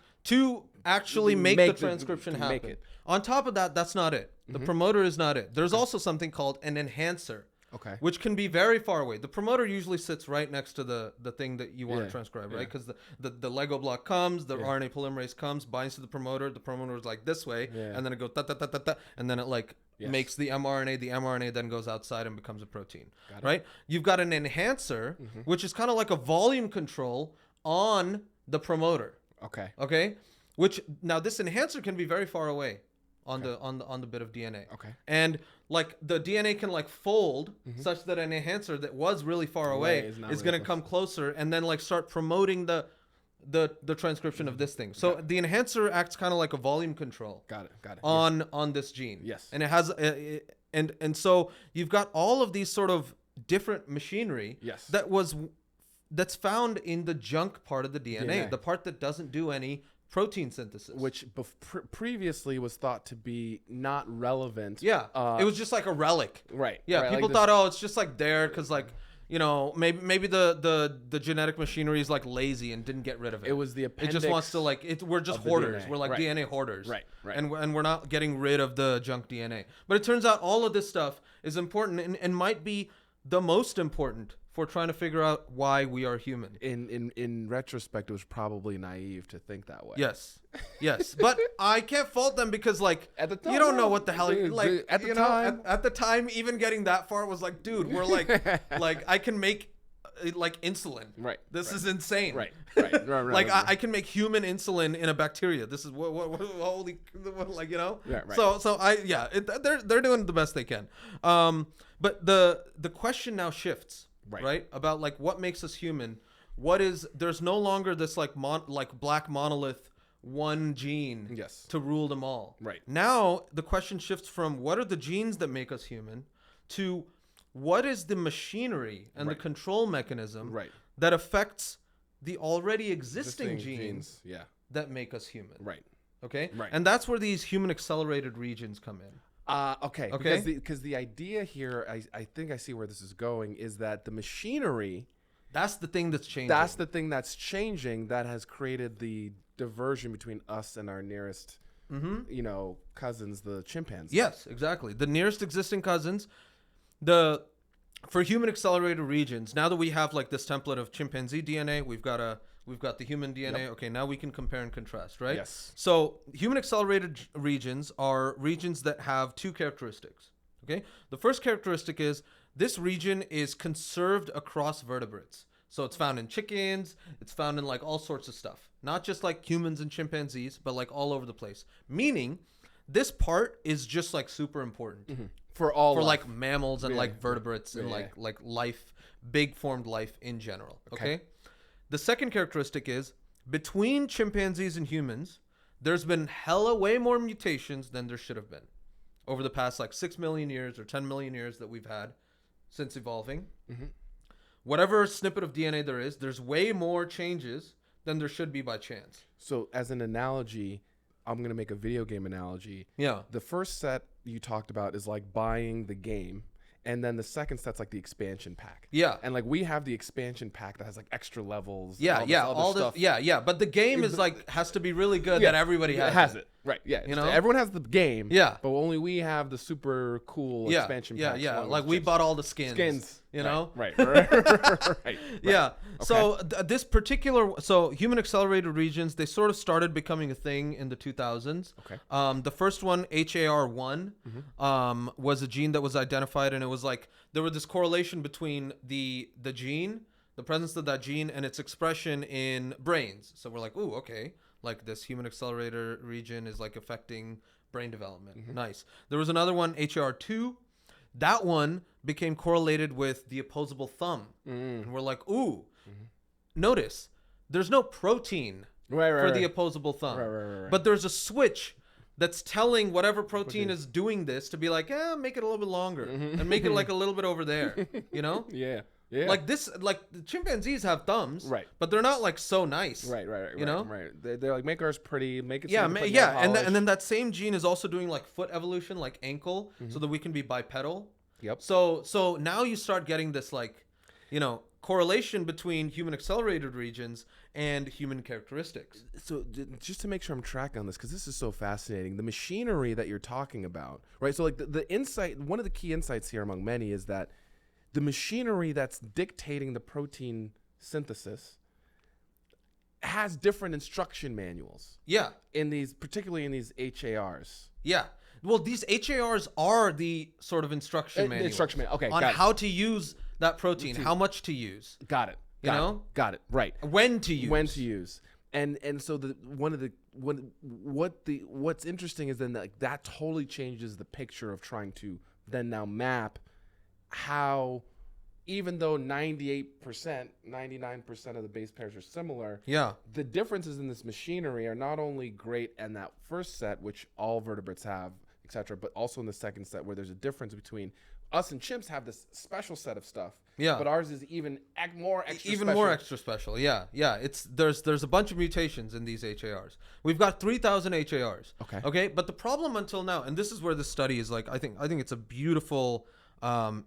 actually make the transcription happen. On top of that, that's not it. The promoter is not it. There's also something called an enhancer. Okay. Which can be very far away. The promoter usually sits right next to the thing that you want to transcribe, right? Because the Lego block comes, the RNA polymerase comes, binds to the promoter is like this way, and then it goes ta-ta-ta-ta-ta, and then it like makes the mRNA. The mRNA then goes outside and becomes a protein, right? You've got an enhancer, which is kind of like a volume control on the promoter. Okay? Which, now this enhancer can be very far away on the bit of DNA. Okay. And like the DNA can like fold such that an enhancer that was really far away is going to come closer and then like start promoting the transcription of this thing. So the enhancer acts kind of like a volume control. Got it. On this gene. Yes. And it has and so you've got all of these sort of different machinery that's found in the junk part of the DNA, the part that doesn't do any protein synthesis, which previously was thought to be not relevant. Yeah, it was just like a relic. Right. Yeah, right, people like thought, oh, it's just like there because like maybe the genetic machinery is like lazy and didn't get rid of it. It was the appendix. It just wants to like we're just hoarders. We're like DNA hoarders. Right. And we're not getting rid of the junk DNA. But it turns out all of this stuff is important and might be the most important for trying to figure out why we are human. In retrospect, it was probably naive to think that way. Yes. But I can't fault them because like at the time, you don't know what the hell like at the time. At the time, even getting that far was like, dude, we're like like I can make like insulin. Right. This is insane. Right. Like I can make human insulin in a bacteria. This is what holy like Right. So they're doing the best they can. But the question now shifts, Right. right? About like what makes us human. There's no longer this like black monolith one gene Yes. to rule them all. Right. Now the question shifts from what are the genes that make us human to what is the machinery and the Right. control mechanism Right. that affects the already existing genes Yeah. that make us human. Right. Okay? Right. And that's where these human accelerated regions come in. Okay. Okay. Because the idea here, I think I see where this is going, is that the machinery, That's the thing that's changing. that's the thing that's changing, that has created the diversion between us and our nearest, cousins, the chimpanzees. Yes, exactly. The nearest existing cousins, for human accelerated regions, now that we have like this template of chimpanzee DNA, we've got the human DNA. Yep. Okay, now we can compare and contrast, right? Yes. So human accelerated regions are regions that have two characteristics. Okay. The first characteristic is this region is conserved across vertebrates. So it's found in chickens, it's found in like all sorts of stuff. Not just like humans and chimpanzees, but like all over the place. Meaning this part is just like super important For all life. like mammals and Yeah. like vertebrates and Yeah. like life, big formed life in general. Okay. Okay. The second characteristic is between chimpanzees and humans, there's been hella way more mutations than there should have been over the past like 6 million years or 10 million years that we've had since evolving. Whatever snippet of DNA there is, there's way more changes than there should be by chance. So as an analogy, I'm going to make a video game analogy. Yeah. The first set you talked about is like buying the game. And then the second set's like the expansion pack. Yeah. And like we have the expansion pack that has like extra levels. Yeah, and yeah, all all this this, stuff. yeah. But the game is like has to be really good that everybody has it. Right. Yeah. You know? Everyone has the game. Yeah. But only we have the super cool Yeah, expansion yeah, pack. yeah. Like we bought all the skins. You know? Right. Yeah. So this particular, human accelerated regions, they sort of started becoming a thing in the 2000s. Okay. The first one, HAR1, was a gene that was identified, and it was like there was this correlation between the gene, the presence of that gene, and its expression in brains. So we're like, ooh, okay, like this human accelerator region is like affecting brain development. Nice. There was another one, HAR2. That one became correlated with the opposable thumb. And we're like, ooh, notice there's no protein for the opposable thumb. Right. But there's a switch that's telling whatever protein is doing this to be like, make it a little bit longer and make it like a little bit over there, you know? Yeah. Yeah. Like this, like the chimpanzees have thumbs, Right. But they're not like so nice. Right. You know? Right. They're like, make ours pretty, make it. Yeah, so we can put yeah, nail and polish. then that same gene is also doing like foot evolution, like ankle, so that we can be bipedal. Yep. So now you start getting this like, correlation between human accelerated regions and human characteristics. So just to make sure I'm tracking on this, because this is so fascinating, the machinery that you're talking about, right? So like the insight, one of the key insights here among many is that the machinery that's dictating the protein synthesis has different instruction manuals Yeah, particularly in these HARs. yeah. Well, these HARs are the sort of instruction manual. Instruction manual. Okay, on got it. how to use that protein, how much to use, Got it. You know? Got it. Right. when to use. When to use. And so what's interesting is then that totally changes the picture of trying to then now map how, even though 98%, 99% of the base pairs are similar, Yeah, the differences in this machinery are not only great in that first set, which all vertebrates have, etc., but also in the second set where there's a difference between us and chimps have this special set of stuff. Yeah. But ours is even more extra even special. more extra special. Yeah. There's a bunch of mutations in these HARs. We've got 3,000 HARs. Okay. But the problem until now, and this is where the study is like, I think it's a beautiful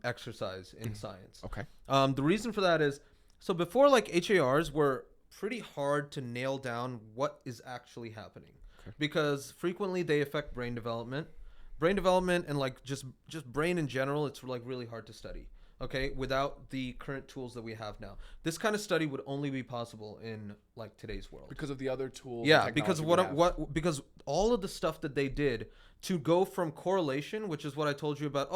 exercise in science. Okay. The reason for that is, so before like HARs were pretty hard to nail down what is actually happening, because frequently they affect brain development and like just brain in general. It's like really hard to study. Okay, without the current tools that we have now, this kind of study would only be possible in like today's world. Because of the other tools. Yeah, and because technology because all of the stuff that they did to go from correlation, which is what I told you about,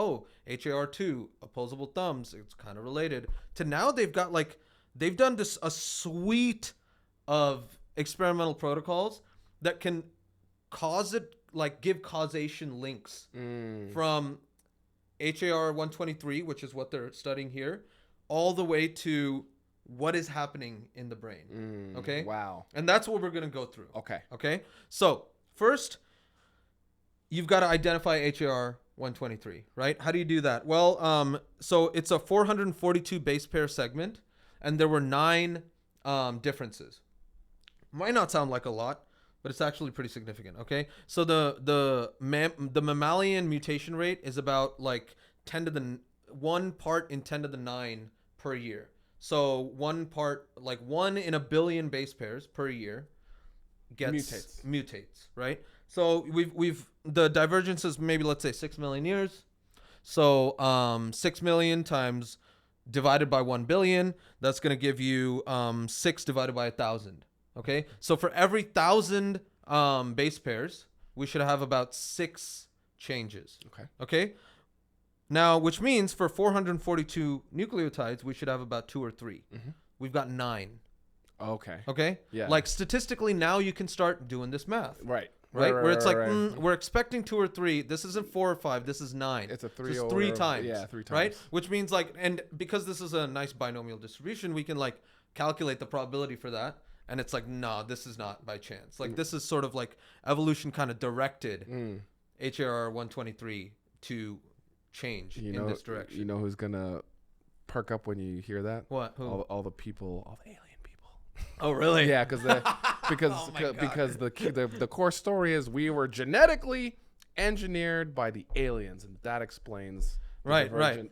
HAR2, opposable thumbs, it's kind of related, to now they've done a suite of experimental protocols that can give causation links from HAR-123, which is what they're studying here, all the way to what is happening in the brain. Okay? Wow. And that's what we're going to go through. Okay. Okay? So, first, you've got to identify HAR-123, right? How do you do that? Well, so it's a 442 base pair segment, and there were 9 differences. Might not sound like a lot, but it's actually pretty significant. Okay, so the mammalian mutation rate is about like 1 part in 10 to the 9 per year. So 1 part, like 1 in a billion base pairs per year, mutates, right? So we've the divergence is maybe, let's say, 6 million years. So 6 million times divided by 1 billion, that's going to give you 6 divided by 1,000. Okay, so for every 1,000 base pairs, we should have about 6 changes. Okay. Now, which means for 442 nucleotides, we should have about 2 or 3. We've got 9. Okay. Yeah. Like statistically, now you can start doing this math. Right. Where it's like we're expecting 2 or 3. This isn't 4 or 5. This is 9. It's a 3 so over 3 times. Yeah, 3 times. Right. Which means like, and because this is a nice binomial distribution, we can like calculate the probability for that. And it's like, no, this is not by chance. Like this is sort of like evolution kind of directed HAR-123 to change in this direction. You know who's gonna perk up when you hear that? What? Who? All the people, all the alien people. Oh, really? Yeah, because the core story is we were genetically engineered by the aliens, and that explains divergence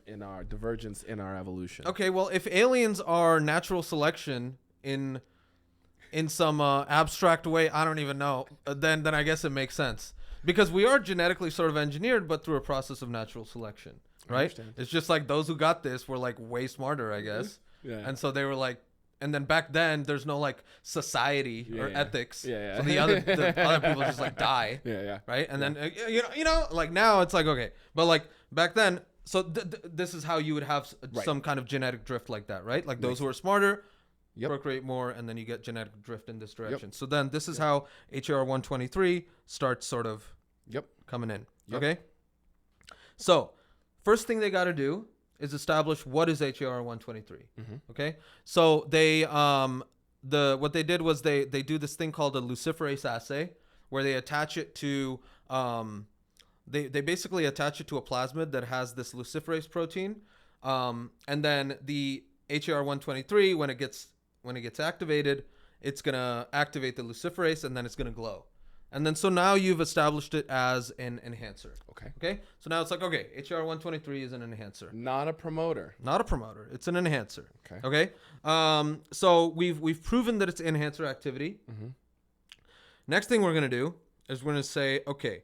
in our evolution. Okay, well, if aliens are natural selection in some abstract way, I don't even know, then I guess it makes sense. Because we are genetically sort of engineered, but through a process of natural selection, right? It's just like those who got this were like way smarter, I guess. Yeah. And so they were like, and then back then there's no like society or ethics. Yeah. So the other people just like die. Yeah. Right. And then, you know, like now it's like, okay, but like back then, so this is how you would have some kind of genetic drift like that, right? Like those who are smarter, procreate more, and then you get genetic drift in this direction. So then this is how HAR-123 starts sort of coming in. Okay. So first thing they got to do is establish what is HAR-123. Okay. So they what they did was they do this thing called a luciferase assay, where they attach it to they basically attach it to a plasmid that has this luciferase protein, and then the HAR-123 when it gets activated, it's going to activate the luciferase, and then it's going to glow. And then so now you've established it as an enhancer. Okay. So now it's like, okay, HAR-123 is an enhancer. Not a promoter. It's an enhancer. Okay. So we've proven that it's enhancer activity. Next thing we're going to do is we're going to say, okay,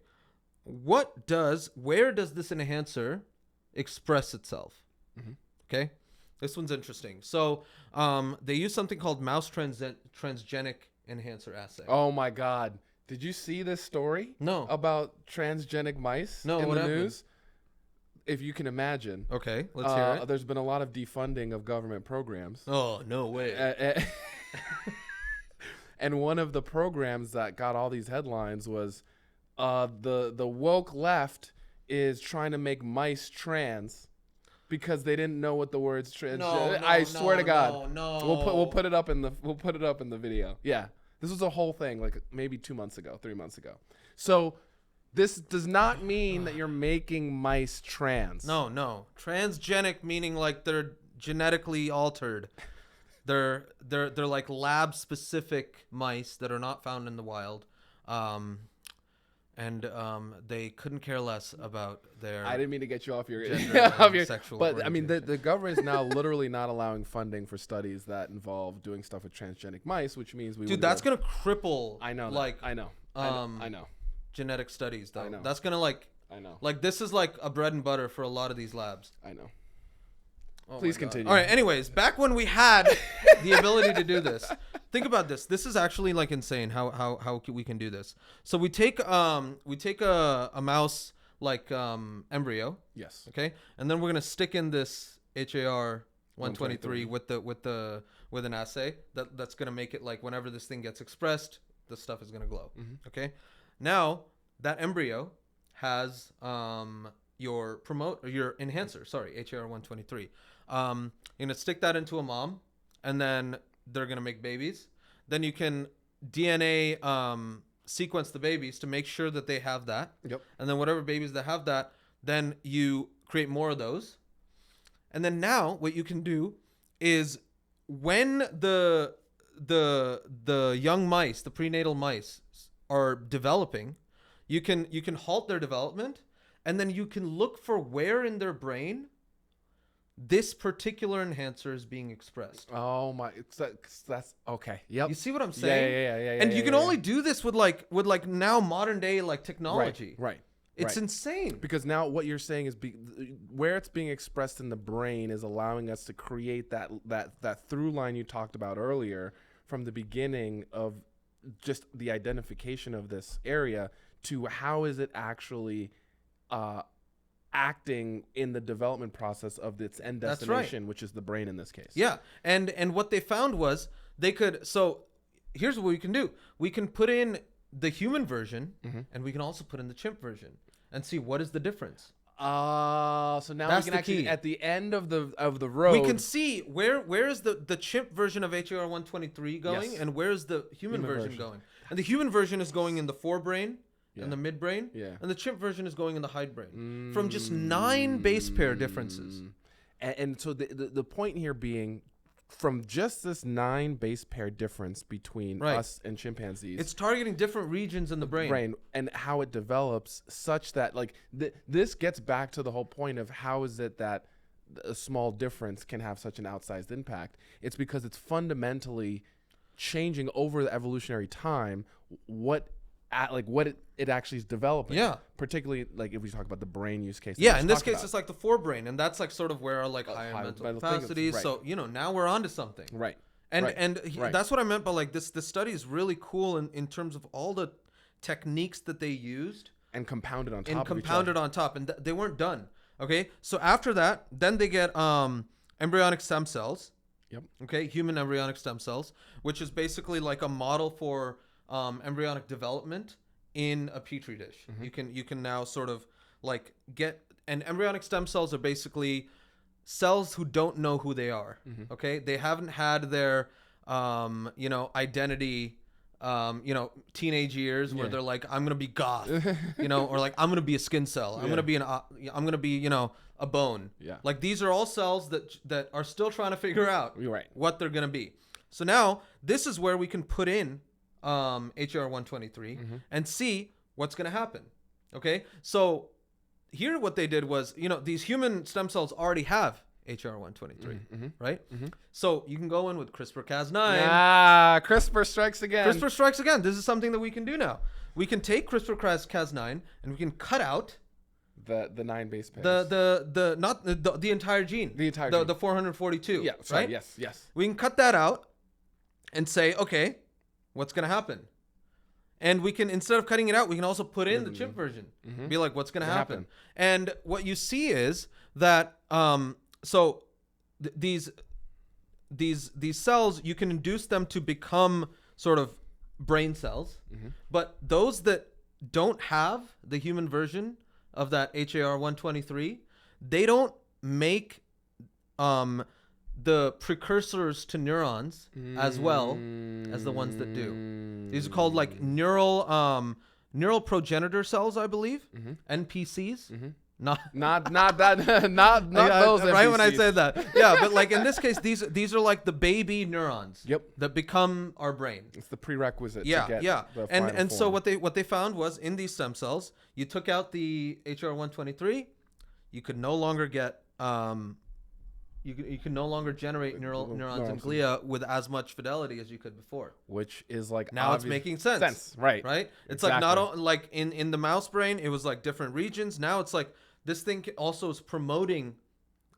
where does this enhancer express itself? Okay. This one's interesting. So they use something called mouse transgenic enhancer assay. Oh my God. Did you see this story? No. About transgenic mice in the news? If you can imagine. Okay, let's hear it. There's been a lot of defunding of government programs. Oh, no way. And one of the programs that got all these headlines was the woke left is trying to make mice trans because they didn't know what the words trans. I swear to God. No. We'll put it up in the video. Yeah. This was a whole thing like maybe 3 months ago. So this does not mean that you're making mice trans. No. Transgenic meaning like they're genetically altered. They're like lab specific mice that are not found in the wild. And they couldn't care less about their. I didn't mean to get you off your sexual. But I mean, the government is now literally not allowing funding for studies that involve doing stuff with transgenic mice, which means that's gonna cripple. I know. I know. Genetic studies, though. I know. That's gonna like. I know. Like this is like a bread and butter for a lot of these labs. I know. Oh Please continue. All right. Anyways, back when we had the ability to do this, think about this. This is actually like insane how we can do this. So we take a mouse like embryo. Yes. Okay. And then we're gonna stick in this HAR-123 with an assay that's gonna make it like whenever this thing gets expressed, the stuff is gonna glow. Okay. Now that embryo has your enhancer, sorry, HAR-123. You're gonna stick that into a mom, and then they're gonna make babies. Then you can DNA sequence the babies to make sure that they have that. Yep. And then whatever babies that have that, then you create more of those. And then now what you can do is when the young mice, the prenatal mice, are developing, you can halt their development, and then you can look for where in their brain this particular enhancer is being expressed. Oh my, that's okay. Yep. You see what I'm saying? Yeah. And you can only do this with like now modern day like technology. Right. It's insane. Because now what you're saying is where it's being expressed in the brain is allowing us to create that through line you talked about earlier from the beginning of just the identification of this area to how is it actually acting in the development process of its end destination, which is the brain in this case. Yeah. And what they found was they could, so here's what we can do. We can put in the human version and we can also put in the chimp version and see what is the difference. So now That's we can the actually key. at the end of the road We can see where is the chimp version of HAR-123 going, Yes. and where is the human version going. And the human version is going in the forebrain and the midbrain, and the chimp version is going in the hindbrain from just 9 base pair differences. And so the point here being from just this 9 base pair difference between us and chimpanzees, it's targeting different regions in the brain and how it develops such that like this gets back to the whole point of how is it that a small difference can have such an outsized impact. It's because it's fundamentally changing over the evolutionary time what it actually is developing. Yeah. Particularly like if we talk about the brain use case. Yeah, in this case, it's like the forebrain, and that's like sort of where our like higher mental mental capacities. right. So now we're onto something. Right. And that's what I meant by like this study is really cool in terms of all the techniques that they used And compounded on top and of each compounded on top, and they weren't done. Okay, so after that, then they get embryonic stem cells. Yep. Okay, human embryonic stem cells, which is basically like a model for embryonic development in a petri dish. You can now sort of like get, and embryonic stem cells are basically cells who don't know who they are. Okay, they haven't had their identity teenage years where they're like, I'm gonna be goth, or like I'm gonna be a skin cell, I'm gonna be a bone. Yeah. Like these are all cells that are still trying to figure out Right. what they're gonna be. So now this is where we can put in HAR-123 and see what's gonna happen. Okay, so here what they did was, these human stem cells already have HAR-123, right? So you can go in with CRISPR-Cas9. CRISPR strikes again. CRISPR strikes again. This is something that we can do now. We can take CRISPR-Cas9 and we can cut out the 9 base pairs. the entire gene. The entire gene. The 442. Yeah, sorry, right? Yes. We can cut that out and say, okay, what's going to happen? And we can, instead of cutting it out, we can also put in the chimp version. Be like, what's going to happen? And what you see is that these cells, you can induce them to become sort of brain cells, but those that don't have the human version of that HAR-123, they don't make the precursors to neurons as well as the ones that do. These are called like neural progenitor cells, I believe, NPCs. Not Not that. Not those. right NPCs. when I said that. Yeah, but like in this case, these are like the baby neurons. That become our brain. It's the prerequisite. Yeah, to get yeah. The And so form. what they found was in these stem cells, you took out the HAR-123, you could no longer get you can no longer generate neurons and glia with as much fidelity as you could before. Which is like Now it's making sense. Right. It's like not only like in the mouse brain, it was like different regions. Now it's like this thing also is promoting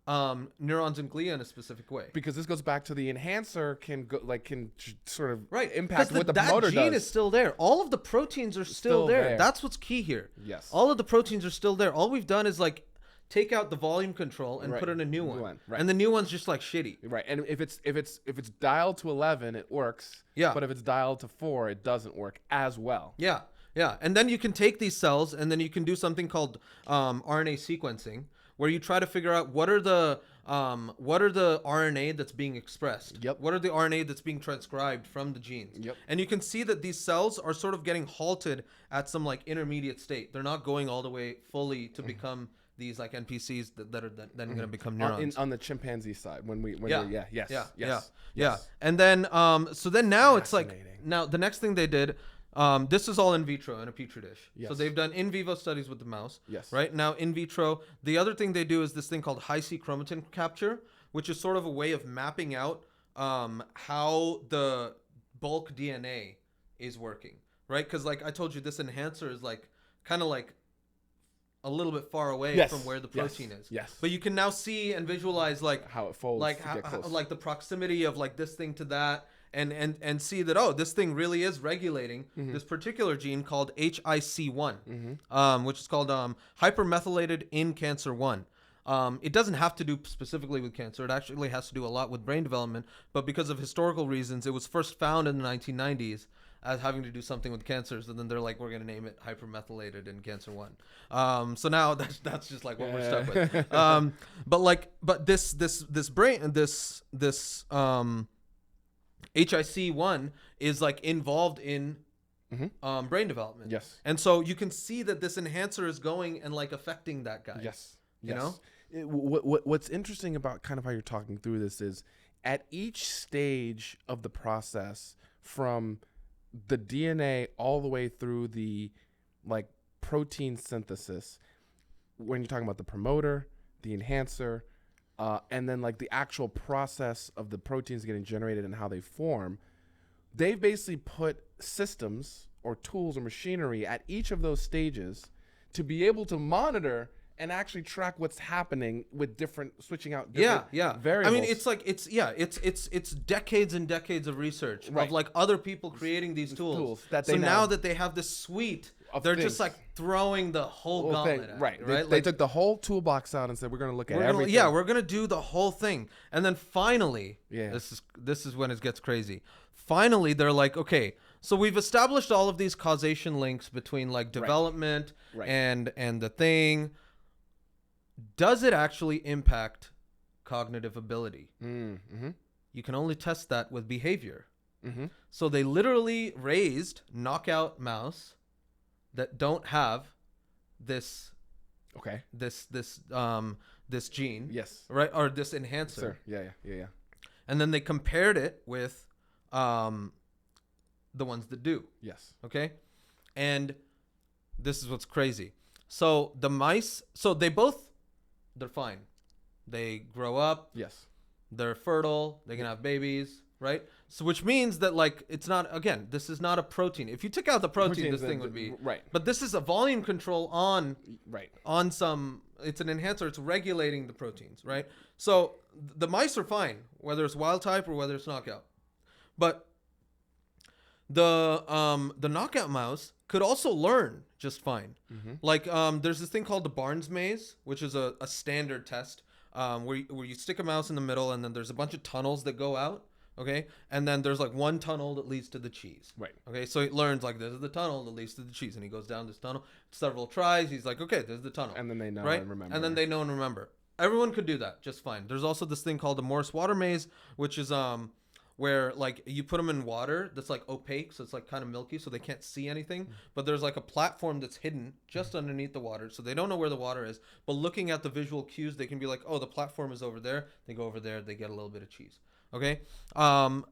neurons and glia in a specific way. Because this goes back to the enhancer can sort of Right. impact what the promoter that gene does. is still there. All of the proteins are still there. there. That's what's key here. Yes. All of the proteins are still there. All we've done is like take out the volume control and put in a new one. Right. And the new one's just like shitty. Right. And if it's dialed to 11, it works. Yeah. But if it's dialed to 4, it doesn't work as well. Yeah. Yeah, and then you can take these cells and then you can do something called RNA sequencing, where you try to figure out what are the RNA that's being expressed. Yep. What are the RNA that's being transcribed from the genes. Yep. And you can see that these cells are sort of getting halted at some like intermediate state. They're not going all the way fully to become these like NPCs that are then going to become neurons. On the chimpanzee side, Yeah. And then so then now it's like Fascinating. now the next thing they did. This is all in vitro in a petri dish. Yes. So they've done in vivo studies with the mouse. Yes. Right now in vitro, the other thing they do is this thing called high-C chromatin capture, which is sort of a way of mapping out how the bulk DNA is working. Right? Because like I told you, this enhancer is like kind of like a little bit far away from where the protein is. Yes. But you can now see and visualize like how it folds, like to get how, close. like the proximity of like this thing to that. And see that, oh, this thing really is regulating this particular gene called HIC1, which is called hypermethylated in cancer 1. It doesn't have to do specifically with cancer. It actually has to do a lot with brain development. But because of historical reasons, it was first found in the 1990s as having to do something with cancers. And then they're like, we're going to name it hypermethylated in cancer 1. So now that's just like what we're stuck with. But this brain, this HIC1 is like involved in brain development. Yes. And so you can see that this enhancer is going and like affecting that guy. Yes. You know? What's interesting about kind of how you're talking through this is at each stage of the process, from the DNA all the way through the like protein synthesis, when you're talking about the promoter, the enhancer, and then like the actual process of the proteins getting generated and how they form, they've basically put systems or tools or machinery at each of those stages to be able to monitor and actually track what's happening with different switching out different variables. I mean, it's like it's decades and decades of research of like other people creating these tools that so now that they have this suite, they're things. just like throwing the whole gauntlet at it, right? They took the whole toolbox out and said, we're going to look at everything. We're going to do the whole thing. And then finally, this is when it gets crazy. Finally, they're like, okay, so we've established all of these causation links between like development and the thing. Does it actually impact cognitive ability? Mm-hmm. You can only test that with behavior. Mm-hmm. So they literally raised knockout mouse that don't have this this gene, right, or this enhancer. Yeah. And then they compared it with the ones that do. Yes. Okay. And this is what's crazy. So the mice, they're fine. They grow up. Yes. They're fertile. They can have babies, right? So which means that like it's not, again, this is not a protein. If you took out the protein, this thing would be right. But this is a volume control on some. It's an enhancer. It's regulating the proteins, right? So the mice are fine, whether it's wild type or whether it's knockout. But the knockout mouse could also learn just fine. Mm-hmm. Like there's this thing called the Barnes maze, which is a standard test where you stick a mouse in the middle and then there's a bunch of tunnels that go out. Okay. And then there's like one tunnel that leads to the cheese. Right. Okay. So it learns like this is the tunnel that leads to the cheese. And he goes down this tunnel several tries. He's like, okay, this is the tunnel. And then they know and remember. And then they know and remember. Everyone could do that just fine. There's also this thing called the Morse water maze, which is where like you put them in water that's like opaque, so it's like kind of milky, so they can't see anything. But there's like a platform that's hidden just underneath the water, so they don't know where the water is. But looking at the visual cues, they can be like, oh, the platform is over there. They go over there, they get a little bit of cheese. Okay,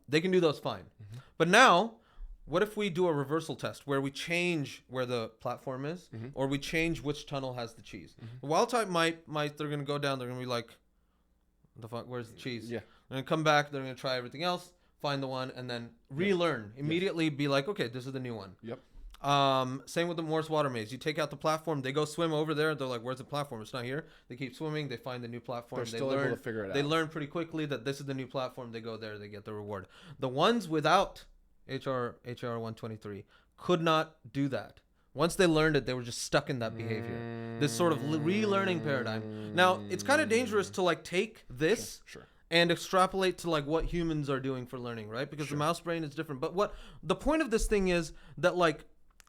they can do those fine. Mm-hmm. But now, what if we do a reversal test where we change where the platform is, or we change which tunnel has the cheese? The wild type might they're gonna go down. They're gonna be like, the fuck, where's the cheese? Yeah. They're gonna come back. They're gonna try everything else, find the one, and then relearn immediately. Be like, okay, this is the new one. Yep. Same with the Morse water maze. You take out the platform. They go swim over there. They're like, where's the platform? It's not here. They keep swimming. They find the new platform. They're still able to figure it out. They learn pretty quickly that this is the new platform. They go there. They get the reward. The ones without HR 123 could not do that. Once they learned it, they were just stuck in that behavior. This sort of relearning paradigm. Now, it's kind of dangerous to like take this and extrapolate to like what humans are doing for learning, right? Because the mouse brain is different. But what the point of this thing is that like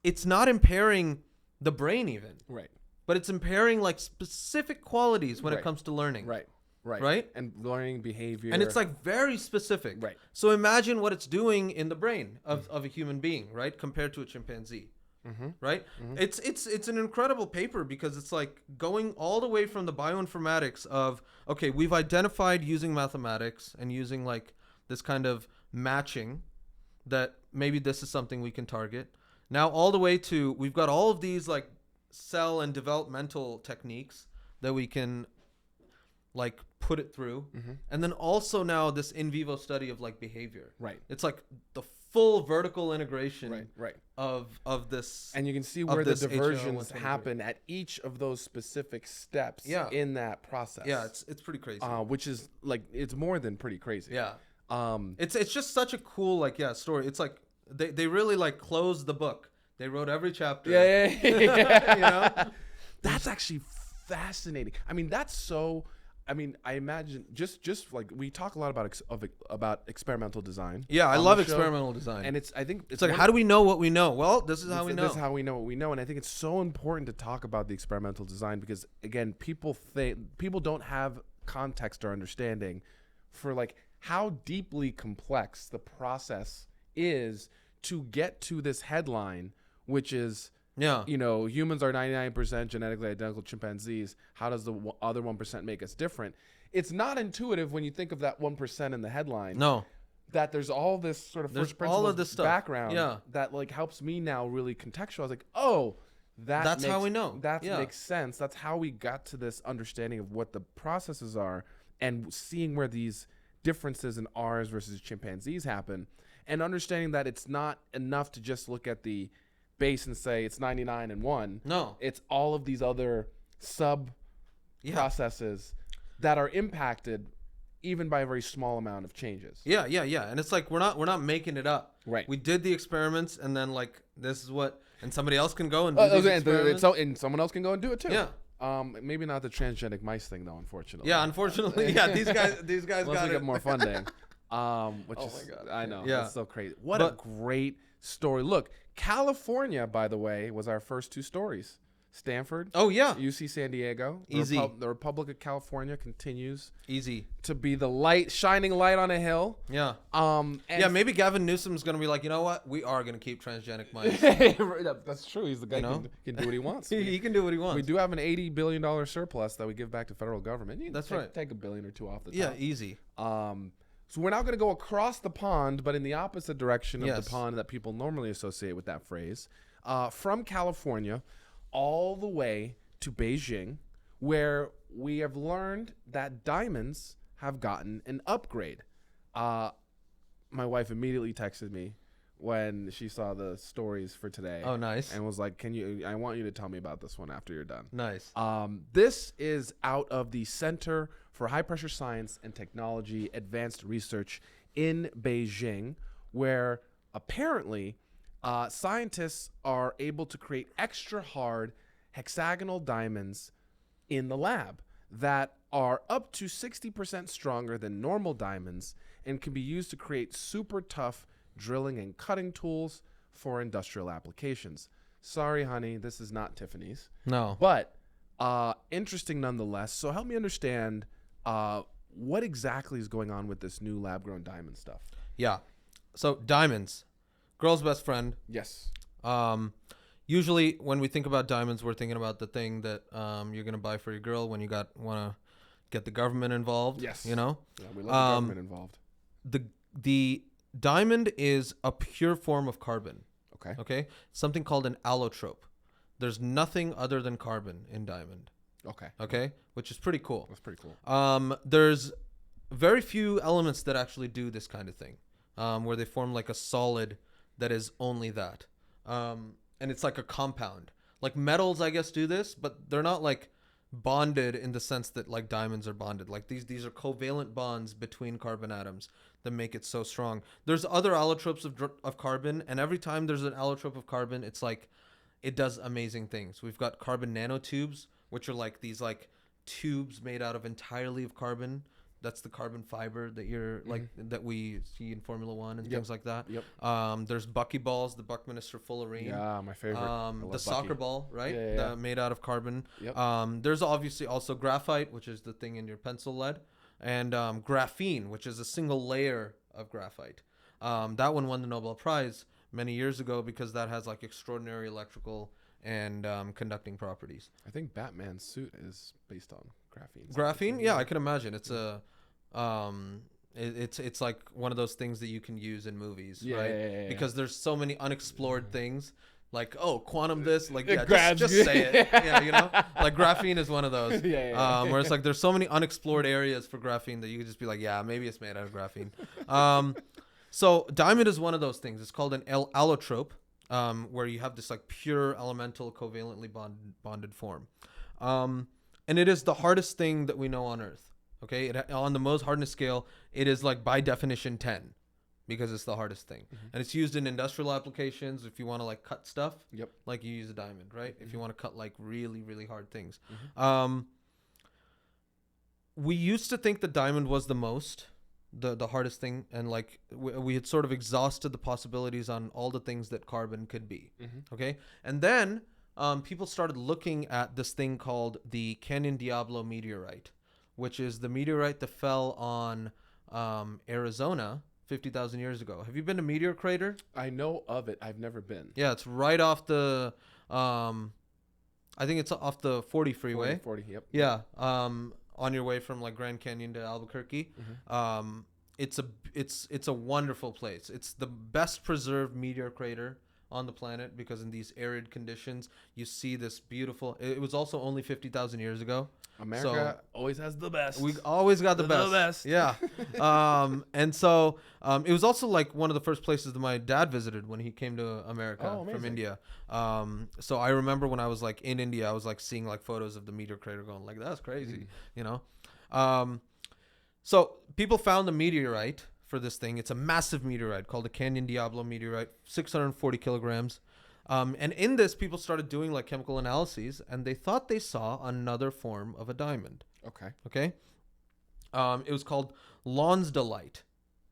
it's not impairing the brain even, Right. but it's impairing like specific qualities when it Right. comes to learning. Right. Right. Right? And learning behavior. And it's like very specific. Right. So imagine what it's doing in the brain of a human being, right? Compared to a chimpanzee. Mm-hmm. Right? Mhm. It's an incredible paper because it's like going all the way from the bioinformatics of, okay, we've identified using mathematics and using like this kind of matching that maybe this is something we can target. Now all the way to, we've got all of these like cell and developmental techniques that we can like put it through. Mm-hmm. And then also now this in vivo study of like behavior. Right. It's like the full vertical integration Right. Right. of this. And you can see of where the this diversions HAR-123. happen at each of those specific steps Yeah. in that process. Yeah, it's pretty crazy. Which is like, it's more than pretty crazy. Yeah. Um, It's just such a cool like story. It's like they really like closed the book. They wrote every chapter. yeah. You know? That's actually fascinating. I mean, that's so. I mean, I imagine just like we talk a lot about experimental design. Yeah, I on love the show, experimental design. and I think it's like, how do we know what we know? Well, this is how we know. This is how we know what we know, and I think it's so important to talk about the experimental design because again, people don't have context or understanding for like how deeply complex the process is to get to this headline, which is. Yeah. You know, humans are 99% genetically identical chimpanzees. How does the other 1% make us different? It's not intuitive when you think of that 1% in the headline. No. That there's all this sort of There's first principles all of this stuff. background Yeah. that like helps me now really contextualize. Like, oh, that's how we know. That Yeah. makes sense. That's how we got to this understanding of what the processes are and seeing where these differences in ours versus chimpanzees happen, and understanding that it's not enough to just look at the base and say it's 99 and 1. No. It's all of these other sub processes that are impacted even by a very small amount of changes. Yeah. And it's like we're not making it up. Right. We did the experiments, and then like this is what, and somebody else can go and do these experiments. And someone else can go and do it too. Yeah. Maybe not the transgenic mice thing though, unfortunately. Yeah, unfortunately, yeah. These guys Unless got we get it. more funding. Which Oh is, my God. I know. Yeah. It's so crazy. What a great story. Look, California, by the way, was our first two stories. Stanford. Oh yeah. UC San Diego. Easy. The Republic of California continues Easy. to be the shining light on a hill. Yeah. And Yeah, maybe Gavin Newsom's gonna be like, you know what? We are gonna keep transgenic mice. That's true. He's the guy who can do what he wants. He can do what he wants. We do have an $80 billion surplus that we give back to federal government. You can That's take, right. Take $1 billion or $2 billion off the top. Yeah, easy. So we're now going to go across the pond, but in the opposite direction of Yes. the pond that people normally associate with that phrase, from California all the way to Beijing, where we have learned that diamonds have gotten an upgrade. My wife immediately texted me when she saw the stories for today. Oh, nice. And was like, I want you to tell me about this one after you're done. Nice. This is out of the Center for High Pressure Science and Technology Advanced Research in Beijing, where apparently scientists are able to create extra hard hexagonal diamonds in the lab that are up to 60% stronger than normal diamonds and can be used to create super tough drilling and cutting tools for industrial applications. Sorry, honey, this is not Tiffany's. No. But interesting nonetheless. So help me understand what exactly is going on with this new lab-grown diamond stuff. Yeah. So diamonds, girl's best friend. Yes. Usually when we think about diamonds, we're thinking about the thing that you're gonna buy for your girl when you want to get the government involved. Yes. You know. Yeah, we love the government involved. The diamond is a pure form of carbon. Okay. Okay. Something called an allotrope. There's nothing other than carbon in diamond. Okay. Okay. Which is pretty cool. That's pretty cool. There's very few elements that actually do this kind of thing, where they form like a solid that is only that. And it's like a compound. Like metals, I guess, do this, but they're not like bonded in the sense that like diamonds are bonded. Like these are covalent bonds between carbon atoms that make it so strong. There's other allotropes of carbon, and every time there's an allotrope of carbon, it's like it does amazing things. We've got carbon nanotubes, which are like these like tubes made out of entirely of carbon that's the carbon fiber that you're like that we see in Formula One and things like that. Yep. There's buckyballs, the Buckminster fullerene. Yeah, my favorite. The soccer ball, right? Yeah. Made out of carbon. Yep. There's obviously also graphite, which is the thing in your pencil lead, and graphene, which is a single layer of graphite. That one won the Nobel Prize many years ago because that has like extraordinary electrical and conducting properties. I think Batman's suit is based on graphene. Graphene, yeah, I can imagine. It's a it's like one of those things that you can use in movies, right? Yeah. Because there's so many unexplored things. Like, oh, quantum this, like, It yeah, grabs just say it. Yeah, you know? Like, graphene is one of those. Where it's like, there's so many unexplored areas for graphene that you could just be like, yeah, maybe it's made out of graphene. So diamond is one of those things. It's called an allotrope, where you have this, like, pure elemental covalently bonded form. And it is the hardest thing that we know on Earth. Okay? On the Mohs hardness scale, it is, like, by definition 10. Because it's the hardest thing. And it's used in industrial applications. If you want to like cut stuff, like you use a diamond, right? If you want to cut like really, really hard things. We used to think the diamond was the hardest thing. And like we had sort of exhausted the possibilities on all the things that carbon could be. Okay. And then people started looking at this thing called the Canyon Diablo meteorite, which is the meteorite that fell on Arizona 50,000 years ago. Have you been to Meteor Crater? I know of it. I've never been. Yeah, it's right off the I think it's off the 40 freeway. 40, yep. Yeah, on your way from like Grand Canyon to Albuquerque. It's a wonderful place. It's the best preserved meteor crater on the planet because in these arid conditions you see this beautiful. It was also only 50,000 years ago. America always has the best. We always got the best. Yeah. And so it was also like one of the first places that my dad visited when he came to America from India. So I remember when I was like in India, I was like seeing like photos of the meteor crater going like, that's crazy, you know? So people found the meteorite for this thing. It's a massive meteorite called the Canyon Diablo meteorite, 640 kilograms. And in this, people started doing like chemical analyses, and they thought they saw another form of a diamond. Okay. It was called Lonsdaleite.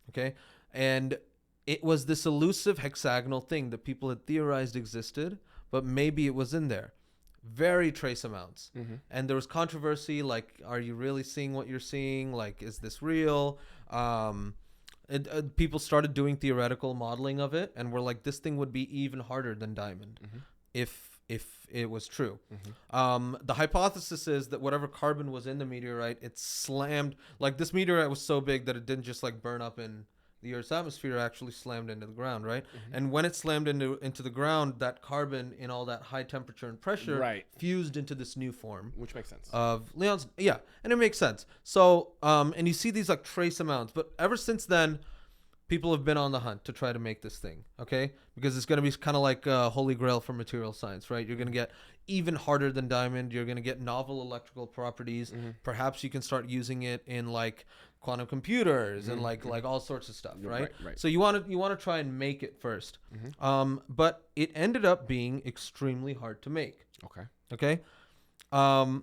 Okay. And it was this elusive hexagonal thing that people had theorized existed, but maybe it was in there. Very trace amounts. And there was controversy, like, are you really seeing what you're seeing? Like, is this real? People started doing theoretical modeling of it and were like, this thing would be even harder than diamond if it was true. The hypothesis is that whatever carbon was in the meteorite, it slammed, like this meteorite was so big that it didn't just like burn up in the Earth's atmosphere, actually slammed into the ground, right? And when it slammed into the ground, that carbon in all that high temperature and pressure fused into this new form. Which makes sense. Of Leon's, yeah, and it makes sense. So, and you see these like trace amounts, but ever since then, people have been on the hunt to try to make this thing, okay? Because it's going to be kind of like holy grail for material science, right? You're going to get even harder than diamond. You're going to get novel electrical properties. Perhaps you can start using it in like quantum computers and like all sorts of stuff, right? So you want to try and make it first. But it ended up being extremely hard to make. Okay. The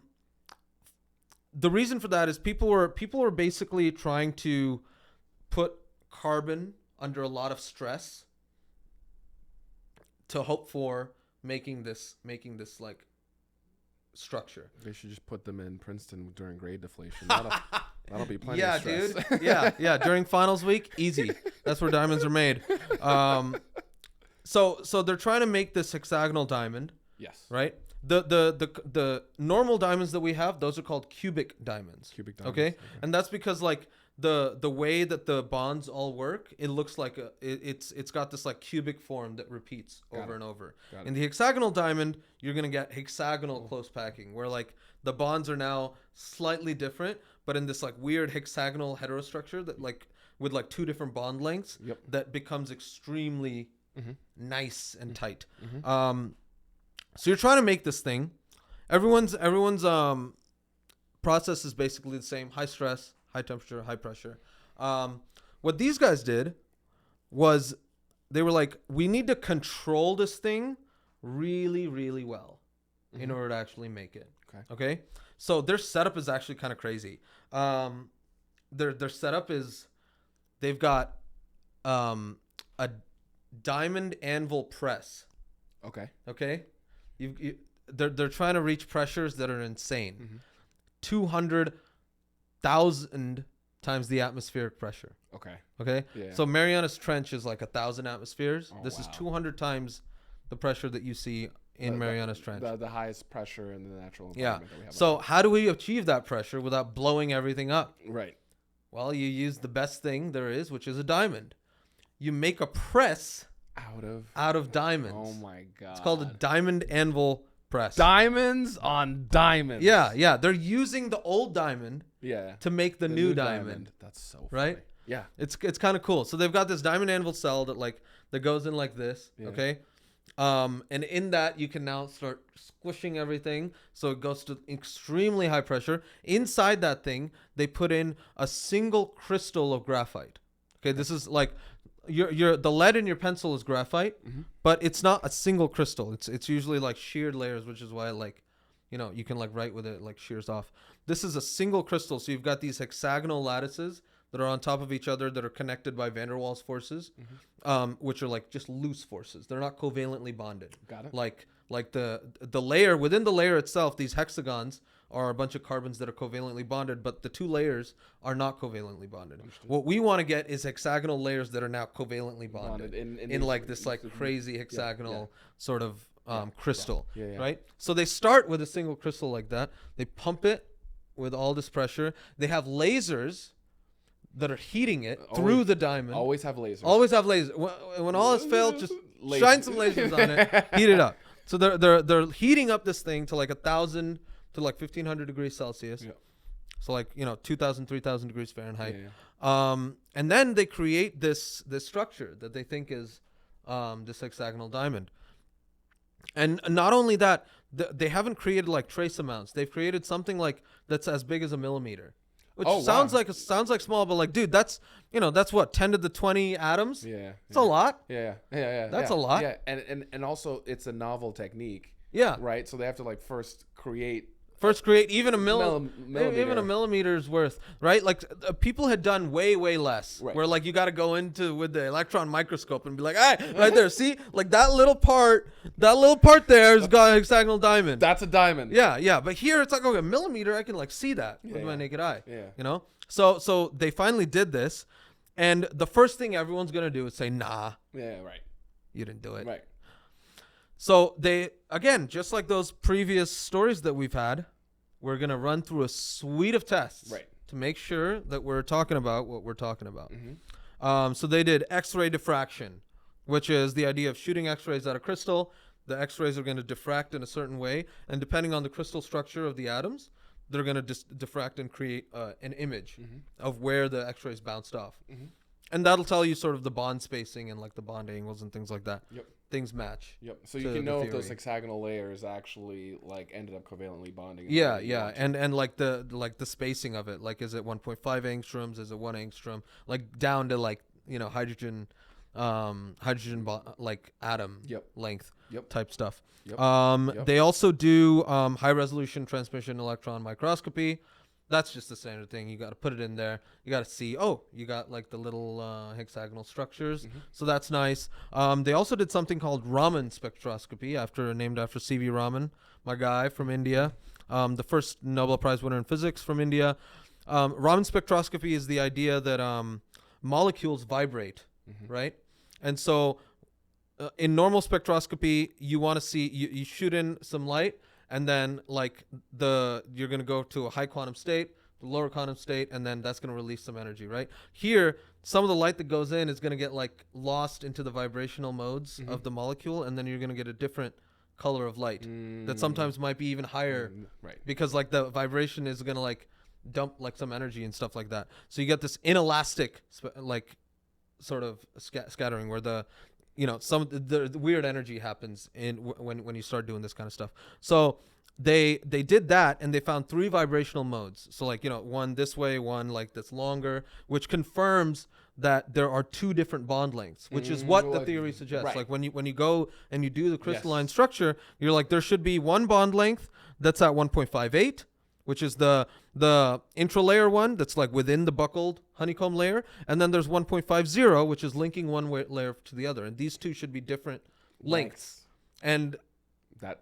reason for that is people were basically trying to put carbon under a lot of stress to hope for making this like structure. They should just put them in Princeton during grade deflation. That'll be plenty of stress. Dude. Yeah. During finals week, easy. That's where diamonds are made. So they're trying to make this hexagonal diamond. Yes. Right? The normal diamonds that we have, those are called cubic diamonds. Okay? And that's because like the way that the bonds all work, it looks like it's got this like cubic form that repeats over and over. In the hexagonal diamond, you're gonna get hexagonal close packing, where like the bonds are now slightly different, but in this like weird hexagonal heterostructure that like with like two different bond lengths, that becomes extremely nice and tight. So you're trying to make this thing. Everyone's process is basically the same: high stress, high temperature, high pressure. What these guys did was they were like, we need to control this thing really, really well in order to actually make it. Okay. So their setup is actually kind of crazy. their setup is they've got a diamond anvil press. Okay. They're trying to reach pressures that are insane. Mm-hmm. 200,000 times the atmospheric pressure. Okay. Yeah. So Marianas Trench is like 1,000 atmospheres. Oh, This is wow. 200 times the pressure that you see in Marianas Trench. The highest pressure in the natural Yeah. environment that we have. So how do we achieve that pressure without blowing everything up? Right. Well, you use the best thing there is, which is a diamond. You make a press out of diamonds. Oh my god. It's called a diamond anvil press. Diamonds on diamonds. Yeah. They're using the old diamond Yeah. to make the new diamond. That's so funny. Right? Yeah. It's kind of cool. So they've got this diamond anvil cell that goes in like this. Yeah. Okay. And in that you can now start squishing everything. So it goes to extremely high pressure. Inside that thing, they put in a single crystal of graphite. Okay. This is like the lead in your pencil is graphite, but it's not a single crystal. It's usually like sheared layers, which is why you can like write with it like shears off. This is a single crystal. So you've got these hexagonal lattices that are on top of each other that are connected by van der Waals forces, which are like just loose forces. They're not covalently bonded. Got it. Like the layer within the layer itself, these hexagons are a bunch of carbons that are covalently bonded, but the two layers are not covalently bonded. What we want to get is hexagonal layers that are now covalently bonded in like this like crazy hexagonal sort of crystal, right? So they start with a single crystal like that. They pump it with all this pressure. They have lasers that are heating it through the diamond. Always have lasers. Always have lasers. When all has failed, just shine some lasers on it, heat it up. So they're heating up this thing to like 1,000 to like 1,500 degrees Celsius. Yeah. So like 2,000, 3,000 degrees Fahrenheit. And then they create this structure that they think is this hexagonal diamond. And not only that, they haven't created like trace amounts. They've created something like that's as big as a millimeter. Which sounds like small, but like, dude, that's what, 10 to the 20 atoms. Yeah, it's a lot. Yeah. That's a lot. Yeah, and also it's a novel technique. Yeah. Right. So they have to like first create even a millimeter. Even a millimeter's worth, right? Like people had done way less. Right. Where like you got to go into with the electron microscope and be like, hey, right there, see, like that little part there has got a hexagonal diamond. That's a diamond. Yeah. But here it's like, okay, a millimeter, I can like see that with my naked eye. Yeah. So they finally did this, and the first thing everyone's gonna do is say, nah. Yeah. Right. You didn't do it. Right. So they, again, just like those previous stories that we've had, we're going to run through a suite of tests to make sure that we're talking about what we're talking about. So they did X-ray diffraction, which is the idea of shooting X-rays at a crystal. The X-rays are going to diffract in a certain way, and depending on the crystal structure of the atoms, they're going to diffract and create an image of where the X-rays bounced off. And that'll tell you sort of the bond spacing and like the bond angles and things like that. Yep. Things match. Yep. So you can know if those hexagonal layers actually like ended up covalently bonding. Yeah. And like the spacing of it, like is it 1.5 angstroms? Is it 1 angstrom? Like down to like hydrogen like atom length type stuff. They also do high resolution transmission electron microscopy. That's just the standard thing. You got to put it in there. You got to see, you got like the little hexagonal structures. So that's nice. They also did something called Raman spectroscopy, named after C.V. Raman, my guy from India, the first Nobel Prize winner in physics from India. Raman spectroscopy is the idea that molecules vibrate, right? And so in normal spectroscopy, you want to see, you shoot in some light, and then like you're going to go to a high quantum state, the lower quantum state, and then that's going to release some energy, right? Here, some of the light that goes in is going to get like lost into the vibrational modes of the molecule, and then you're going to get a different color of light that sometimes might be even higher, right? Because like the vibration is going to like dump like some energy and stuff like that. So you get this inelastic like sort of scattering where the the weird energy happens when you start doing this kind of stuff. So they did that, and they found 3 vibrational modes. So like one this way, one like that's longer, which confirms that there are 2 different bond lengths, which is what the theory suggests. Right. Like when you go and you do the crystalline structure, you're like there should be one bond length that's at 1.58, which is the intralayer one that's like within the buckled honeycomb layer, and then there's 1.50, which is linking one layer to the other, and these two should be different lengths. And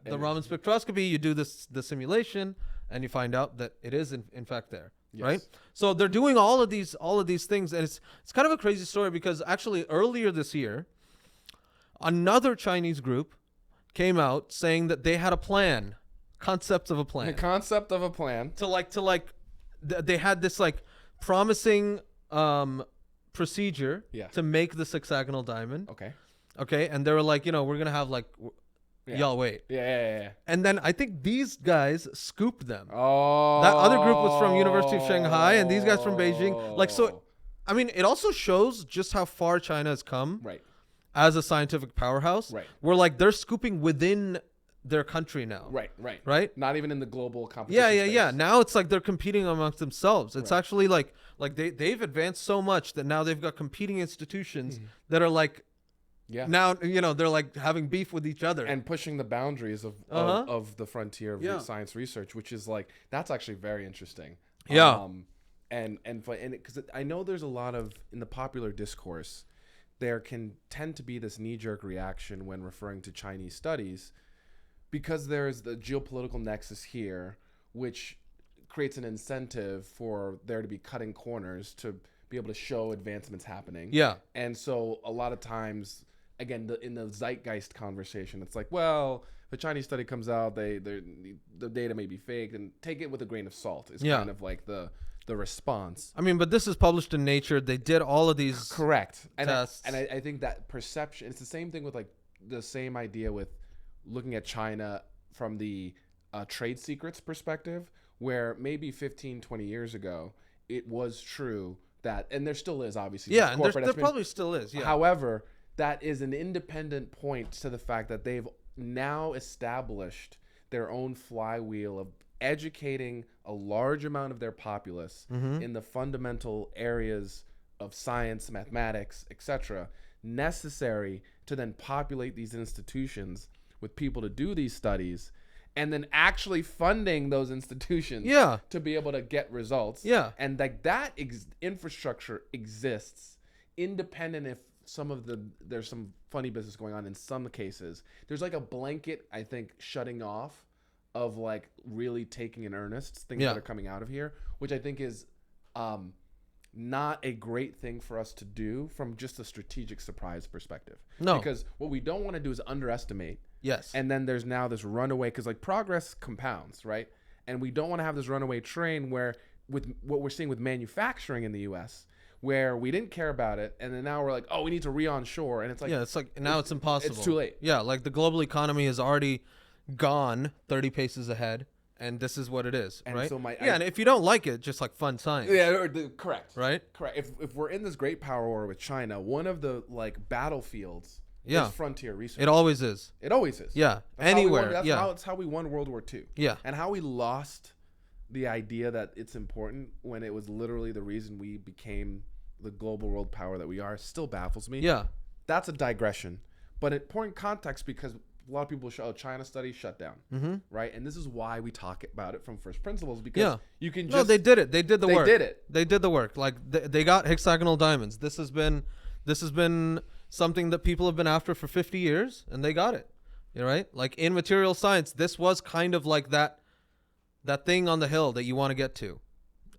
the Raman spectroscopy, you do the simulation, and you find out that it is in fact there. Yes. Right. So they're doing all of these things, and it's kind of a crazy story because actually earlier this year, another Chinese group came out saying that they had a plan, concept of a plan. The concept of a plan They had this like promising procedure to make this hexagonal diamond. Okay, and they were like, we're gonna have like. Y'all wait. Yeah. And then I think these guys scooped them. Oh. That other group was from University of Shanghai, and these guys from Beijing. Like, so, I mean, it also shows just how far China has come as a scientific powerhouse. Right. Where, like, they're scooping within their country now. Right. Not even in the global competition Yeah. Now it's like they're competing amongst themselves. It's actually like they've advanced so much that now they've got competing institutions that are like, now, they're like having beef with each other. And pushing the boundaries of the frontier of science research, which is like, that's actually very interesting. Yeah. And because I know there's a lot of, in the popular discourse, there can tend to be this knee-jerk reaction when referring to Chinese studies because there's the geopolitical nexus here, which creates an incentive for there to be cutting corners to be able to show advancements happening. Yeah. And so a lot of times, again, in the zeitgeist conversation, it's like, well, if a Chinese study comes out, the data may be faked, and take it with a grain of salt is kind of like the response. I mean, but this is published in Nature. They did all of these tests. And I think that perception, it's the same thing with like the same idea with looking at China from the trade secrets perspective, where maybe 15, 20 years ago, it was true that, and there still is obviously. Yeah, and there probably still is. Yeah. However, that is an independent point to the fact that they've now established their own flywheel of educating a large amount of their populace in the fundamental areas of science, mathematics, etc., necessary to then populate these institutions with people to do these studies, and then actually funding those institutions to be able to get results. Yeah. And like that infrastructure exists independent if there's some funny business going on in some cases. There's like a blanket, I think, shutting off of like really taking in earnest things that are coming out of here, which I think is not a great thing for us to do from just a strategic surprise perspective. No. Because what we don't want to do is underestimate. Yes. And then there's now this runaway, because like progress compounds, right? And we don't want to have this runaway train where with what we're seeing with manufacturing in the U.S., where we didn't care about it, and then now we're like, oh, we need to re-onshore, and it's like, it's like now it's impossible. It's too late. Yeah, like the global economy has already gone 30 paces ahead, and this is what it is, and right? So and if you don't like it, just like fun science. Yeah, correct. Right? Correct. If we're in this great power war with China, one of the like battlefields is frontier research. It always is. It always is. Yeah. That's Anywhere. That's how we won World War II. Yeah. And how we lost the idea that it's important when it was literally the reason we became the global world power that we are still baffles me. Yeah. That's a digression. But important context, because a lot of people show China studies shut down, right? And this is why we talk about it from first principles, because you can just... No, they did it. They did the work. They did it. They did the work. Like they got hexagonal diamonds. This has been something that people have been after for 50 years, and they got it. You know, right? Like in material science, this was kind of like that thing on the hill that you want to get to,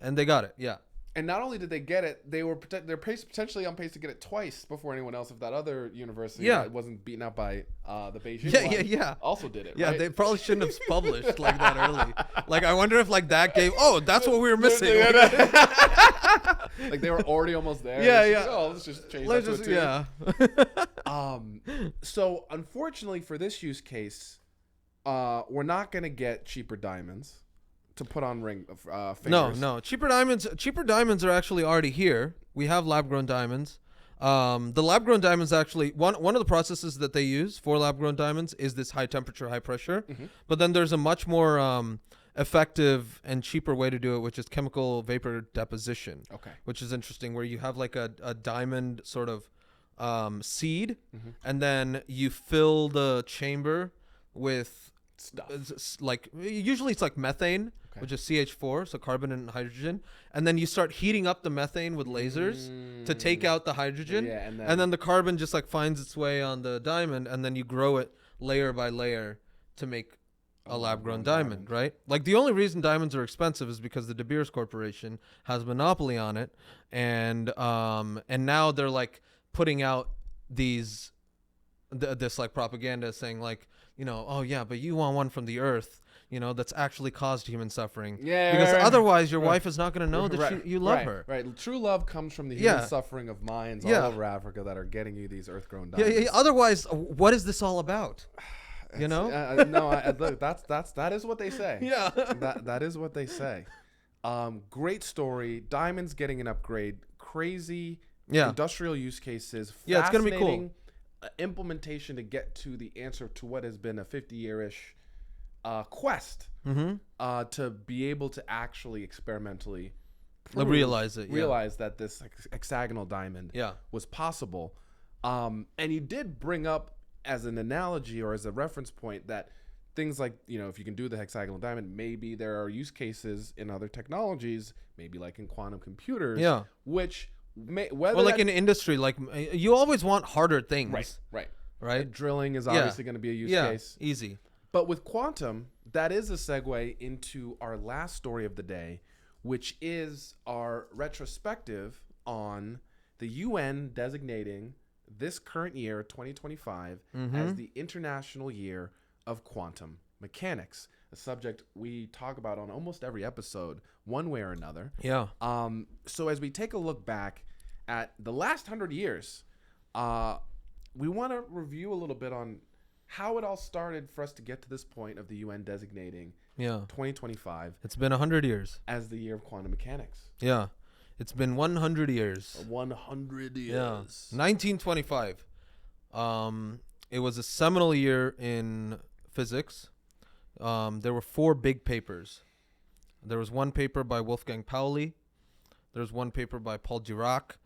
and they got it. Yeah. And not only did they get it, they're potentially on pace to get it twice before anyone else. If that other university that wasn't beaten out by the Beijing also did it. Yeah, right? They probably shouldn't have published like that early. Like I wonder if like that gave. Oh, that's what we were missing. Like they were already almost there. Yeah. Like, oh, let's just change that to a 2. So unfortunately for this use case, we're not gonna get cheaper diamonds to put on fingers. No. Cheaper diamonds are actually already here. We have lab-grown diamonds. The lab-grown diamonds actually, one of the processes that they use for lab-grown diamonds is this high temperature, high pressure. But then there's a much more effective and cheaper way to do it, which is chemical vapor deposition. Okay. Which is interesting, where you have like a diamond sort of seed, and then you fill the chamber with stuff. Like usually it's like methane, which is CH4, so carbon and hydrogen, and then you start heating up the methane with lasers to take out the hydrogen, and then the carbon just like finds its way on the diamond, and then you grow it layer by layer to make a lab-grown diamond, right? Like the only reason diamonds are expensive is because the De Beers Corporation has a monopoly on it, and now they're like putting out this like propaganda saying like, you know, oh yeah, but you want one from the earth, you know, that's actually caused human suffering. Yeah, because otherwise your wife is not going to know that you love her. Right. True love comes from the human suffering of minds all over Africa that are getting you these earth-grown diamonds. Yeah. Otherwise, what is this all about? You know? Look, that is what they say. Yeah. that is what they say. Great story. Diamonds getting an upgrade. Crazy industrial use cases. Yeah, it's gonna be cool. Implementation to get to the answer to what has been a 50-year-ish quest to be able to actually experimentally realize that this hexagonal diamond was possible. And you did bring up as an analogy or as a reference point that things like, you know, if you can do the hexagonal diamond, maybe there are use cases in other technologies, maybe like in quantum computers, which like in industry, like you always want harder things, right? Drilling is obviously going to be a use case, easy. But with quantum, that is a segue into our last story of the day, which is our retrospective on the UN designating this current year, 2025, as the International Year of Quantum Mechanics, a subject we talk about on almost every episode, one way or another. Yeah. So as we take a look back at the last 100 years, we want to review a little bit on how it all started for us to get to this point of the UN designating 2025. It's been 100 years as the year of quantum mechanics. Yeah. It's been 100 years. 100 years. Yeah. 1925. It was a seminal year in physics. There were 4 big papers. There was one paper by Wolfgang Pauli. There's one paper by Paul Dirac.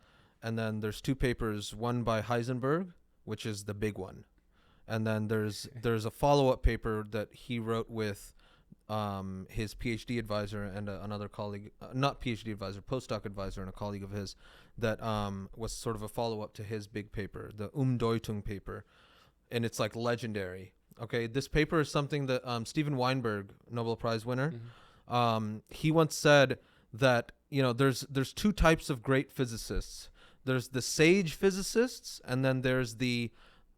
And then there's 2 papers, one by Heisenberg, which is the big one. And then there's a follow-up paper that he wrote with his PhD advisor and another colleague, not PhD advisor, postdoc advisor and a colleague of his that was sort of a follow-up to his big paper, the Umdeutung paper. And it's like legendary. Okay, this paper is something that Steven Weinberg, Nobel Prize winner, he once said that, you know, there's 2 types of great physicists. There's the sage physicists, and then there's the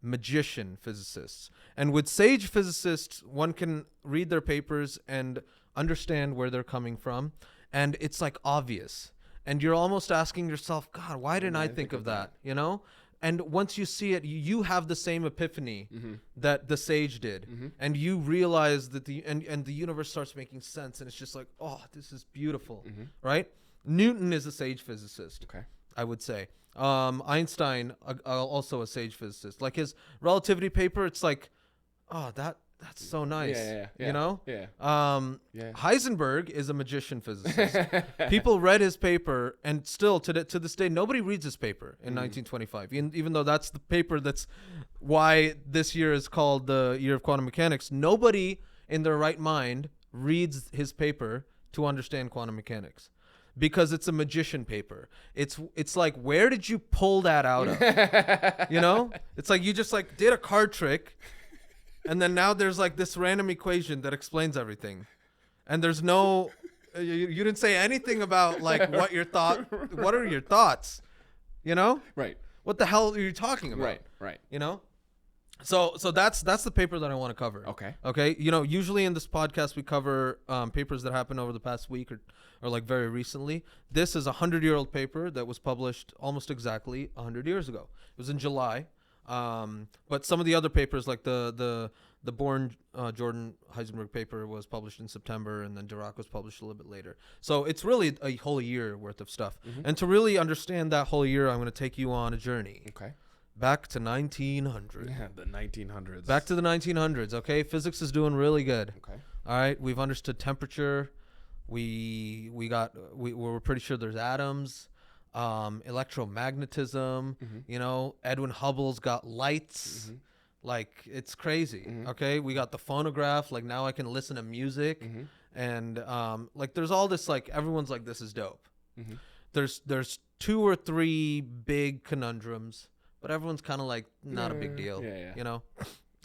magician physicists. And with sage physicists, one can read their papers and understand where they're coming from, and it's like obvious. And you're almost asking yourself, God, why didn't I think of that? You know? And once you see it, you have the same epiphany that the sage did. And you realize that the universe starts making sense, and it's just like, oh, this is beautiful. Right? Newton is a sage physicist, I would say. Einstein, also a sage physicist. Like his relativity paper, it's like, oh, that's so nice. You know? Heisenberg is a magician physicist. People read his paper, and still to this day, nobody reads his paper in 1925. Even though that's the paper that's why this year is called the Year of Quantum Mechanics, nobody in their right mind reads his paper to understand quantum mechanics. Because it's a magician paper. It's like, where did you pull that out of? You know? It's like you just like did a card trick, and then now there's like this random equation that explains everything. And there's no you didn't say anything about like what are your thoughts? You know? Right. What the hell are you talking about? Right. You know? So that's the paper that I want to cover. Okay. You know, usually in this podcast we cover papers that happened over the past week or like very recently. This is a 100-year-old paper that was published almost exactly 100 years ago. It was in July. But some of the other papers, like the Born Jordan Heisenberg paper, was published in September, and then Dirac was published a little bit later. So it's really a whole year worth of stuff. And to really understand that whole year, I'm going to take you on a journey. Okay. Back to 1900. Yeah, the 1900s. Back to the 1900s. Okay, physics is doing really good. Okay. All right, we've understood temperature. We're pretty sure there's atoms, electromagnetism. You know, Edwin Hubble's got lights. Like, it's crazy. Mhm. Okay, we got the phonograph. Like, now I can listen to music, Mhm. and like, there's all this. Like, everyone's like, this is dope. Mhm. There's 2 or 3 big conundrums, but everyone's kind of like, not a big deal. Yeah. You know,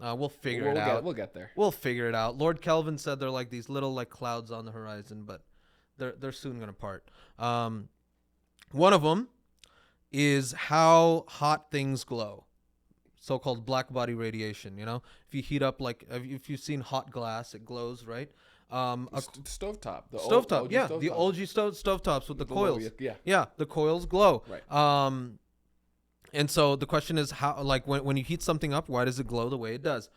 we'll figure it out. We'll get there. We'll figure it out. Lord Kelvin said they're like these little like clouds on the horizon, but they're soon gonna part. One of them is how hot things glow, so-called black body radiation. You know, if you heat up, like, if you've seen hot glass, it glows, right? Stovetop. The Stovetop, OG yeah, stovetop. the OG stovetops with the coils. Yeah. Yeah, the coils glow. Right. And so the question is, how, like, when you heat something up, why does it glow the way it does?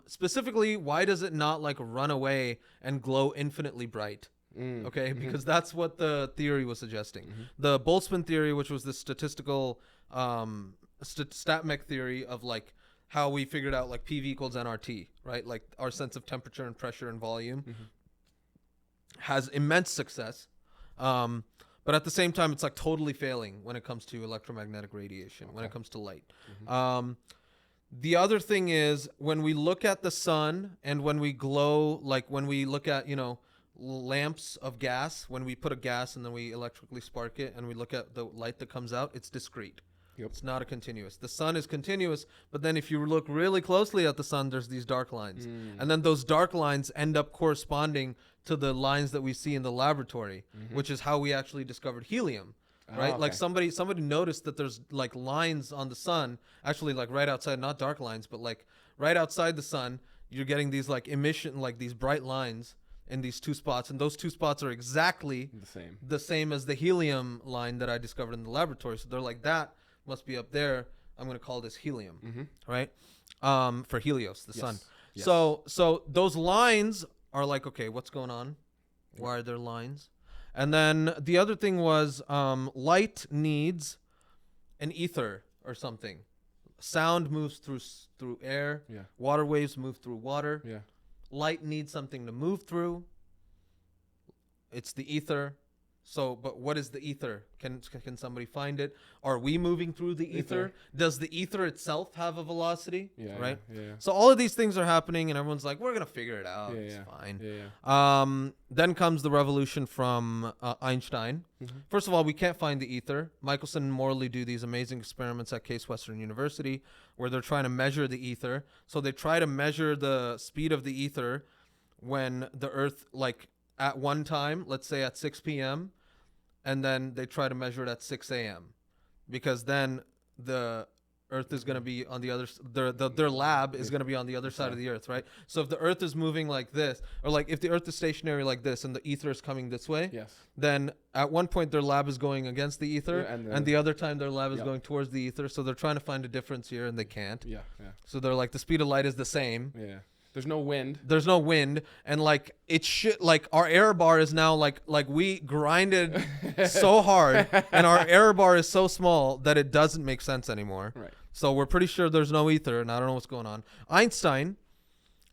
Specifically, why does it not like run away and glow infinitely bright? Okay, because that's what the theory was suggesting. The Boltzmann theory, which was the statistical StatMech theory of like how we figured out like PV equals nRT, right? Like our sense of temperature and pressure and volume has immense success. But at the same time, it's like totally failing when it comes to electromagnetic radiation, when it comes to light. The other thing is, when we look at the sun and when we glow, like when we look at, you know, lamps of gas, when we put a gas and then we electrically spark it and we look at the light that comes out, it's discrete. Yep. It's not a continuous. The sun is continuous, but then if you look really closely at the sun, there's these dark lines. And then those dark lines end up corresponding to the lines that we see in the laboratory, which is how we actually discovered helium. Right? Like somebody noticed that there's like lines on the sun, actually like right outside, not dark lines, but like right outside the sun, you're getting these like emission, like these bright lines in these 2 spots, and those 2 spots are exactly the same as the helium line that I discovered in the laboratory. So they're like, that must be up there. I'm going to call this helium, right? For Helios, the sun. Yes. So those lines are like, okay, what's going on? Why are there lines? And then the other thing was light needs an ether or something. Sound moves through air. Yeah. Water waves move through water. Yeah. Light needs something to move through. It's the ether. So, but what is the ether? Can somebody find it? Are we moving through the ether? Does the ether itself have a velocity? Yeah. Right? Yeah. So all of these things are happening, and everyone's like, we're going to figure it out. It's fine. Yeah. Then comes the revolution from Einstein. First of all, we can't find the ether. Michelson and Morley do these amazing experiments at Case Western University where they're trying to measure the ether. So they try to measure the speed of the ether when the Earth, like at one time, let's say at 6 p.m., and then they try to measure it at 6 a.m. because then the Earth is going to be on the other, their lab is going to be on the other side of the Earth, right? So if the Earth is moving like this, or like if the Earth is stationary like this and the ether is coming this way, then at one point their lab is going against the ether, and the other time their lab is going towards the ether. So they're trying to find a difference here, and they can't. So they're like, the speed of light is the same. There's no wind. And like it should, like our error bar is now like we grinded so hard, and our error bar is so small that it doesn't make sense anymore. Right. So we're pretty sure there's no ether, and I don't know what's going on. Einstein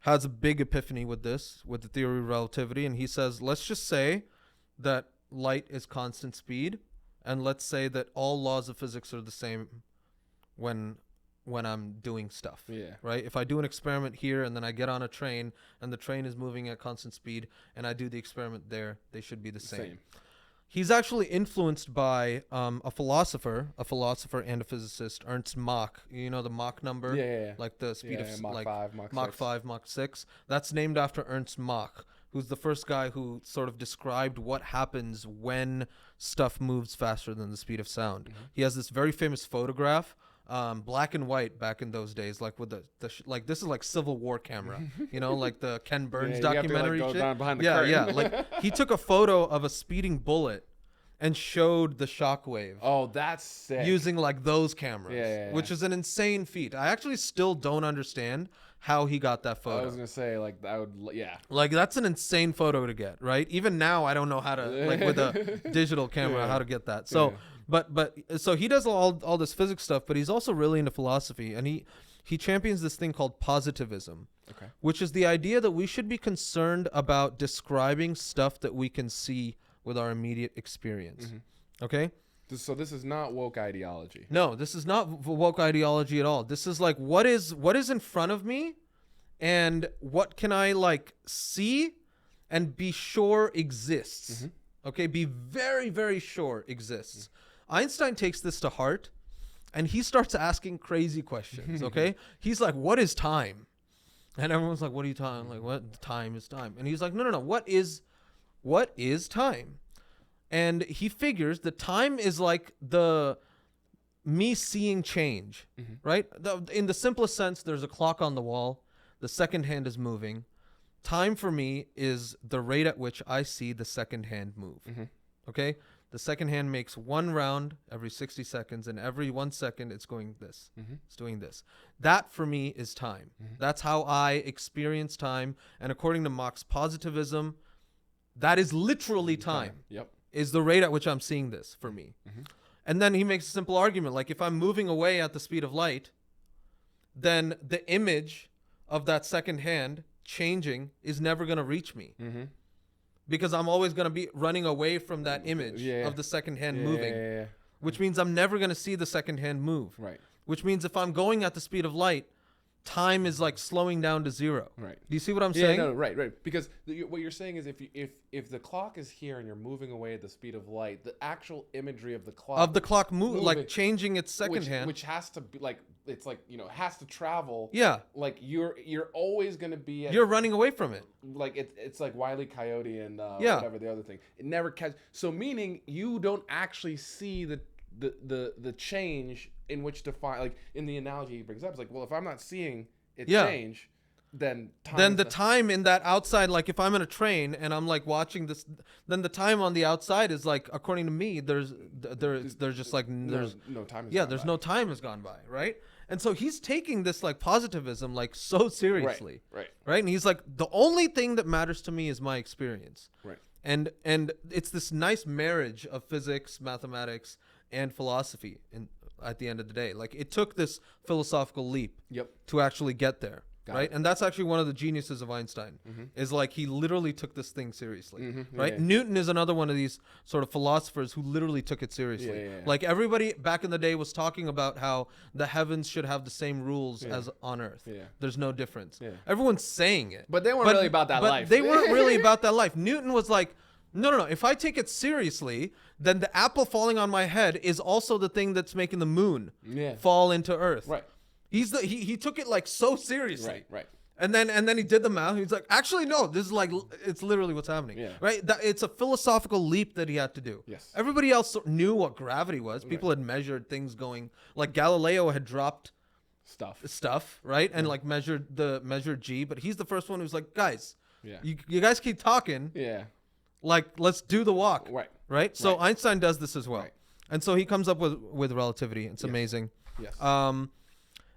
has a big epiphany with this, with the theory of relativity, and he says, let's just say that light is constant speed, and let's say that all laws of physics are the same when I'm doing stuff. Right? If I do an experiment here and then I get on a train and the train is moving at constant speed and I do the experiment there, they should be the same. He's actually influenced by a philosopher and a physicist, Ernst Mach. You know the Mach number? Like the speed of Mach like 5, Mach 5, Mach 6. That's named after Ernst Mach, who's the first guy who sort of described what happens when stuff moves faster than the speed of sound. He has this very famous photograph, black and white back in those days, like with like this is like Civil War camera, you know, like the Ken Burns documentary. You have to, like, go down behind the curtain. Like he took a photo of a speeding bullet and showed the shockwave. Oh, that's sick. Using like those cameras, which is an insane feat. I actually still don't understand how he got that photo. I was gonna say, like, I would, like that's an insane photo to get, right? Even now, I don't know how to, like with a digital camera, how to get that. So. But so he does all this physics stuff, but he's also really into philosophy, and he champions this thing called positivism, which is the idea that we should be concerned about describing stuff that we can see with our immediate experience. Okay? So this is not woke ideology. No, this is not woke ideology at all. This is like what is in front of me, and what can I like see and be sure exists. Okay, be very, very sure exists. Einstein takes this to heart, and he starts asking crazy questions. Okay, he's like, what is time? And everyone's like, what are you talking? Like, what? Time is time. And he's like, no. What is time? And he figures that time is like me seeing change, right? In the simplest sense, there's a clock on the wall. The second hand is moving. Time for me is the rate at which I see the second hand move. Okay? The second hand makes one round every 60 seconds, and every 1 second it's going this. It's doing this. That for me is time. That's how I experience time. And according to Mach's positivism, that is literally time. Yep. Is the rate at which I'm seeing this for me. And then he makes a simple argument. Like if I'm moving away at the speed of light, then the image of that second hand changing is never going to reach me. Because I'm always going to be running away from that image of the second hand moving, which means I'm never going to see the second hand move. Right. Which means if I'm going at the speed of light, time is like slowing down to zero. Right. Do you see what I'm saying? No, right. Because what you're saying is if the clock is here and you're moving away at the speed of light, the actual imagery of the clock moving, like changing its second hand, which has to be like it's like has to travel. Yeah. Like you're always going to be you're running away from it. Like it's like Wile E. Coyote and whatever the other thing. It never catches. So meaning you don't actually see the change in which to find, like in the analogy he brings up, it's like, well, if I'm not seeing it change, then the time in that outside, like if I'm in a train and I'm like watching this, then the time on the outside is like, according to me, there's just like there's no time. There's no time has gone by, right? And so he's taking this like positivism like so seriously, right? And he's like, the only thing that matters to me is my experience, right? And it's this nice marriage of physics, mathematics, and philosophy at the end of the day. Like it took this philosophical leap to actually get there. Right. And that's actually one of the geniuses of Einstein is like he literally took this thing seriously. Right. Newton is another one of these sort of philosophers who literally took it seriously. Like everybody back in the day was talking about how the heavens should have the same rules as on Earth. There's no difference. Everyone's saying it. But they weren't really about that life. They weren't really about that life. Newton was like, no. If I take it seriously, then the apple falling on my head is also the thing that's making the moon fall into Earth. Right. He took it like so seriously. Right. And then he did the math. He's like, actually, no, this is like, it's literally what's happening. Right. It's a philosophical leap that he had to do. Yes. Everybody else knew what gravity was. People had measured things going, like Galileo had dropped stuff, right? And like measured G, but he's the first one who's like, guys, you guys keep talking. Yeah. Like, let's do the walk. Right. So Einstein does this as well. Right. And so he comes up with relativity. It's amazing. Yes.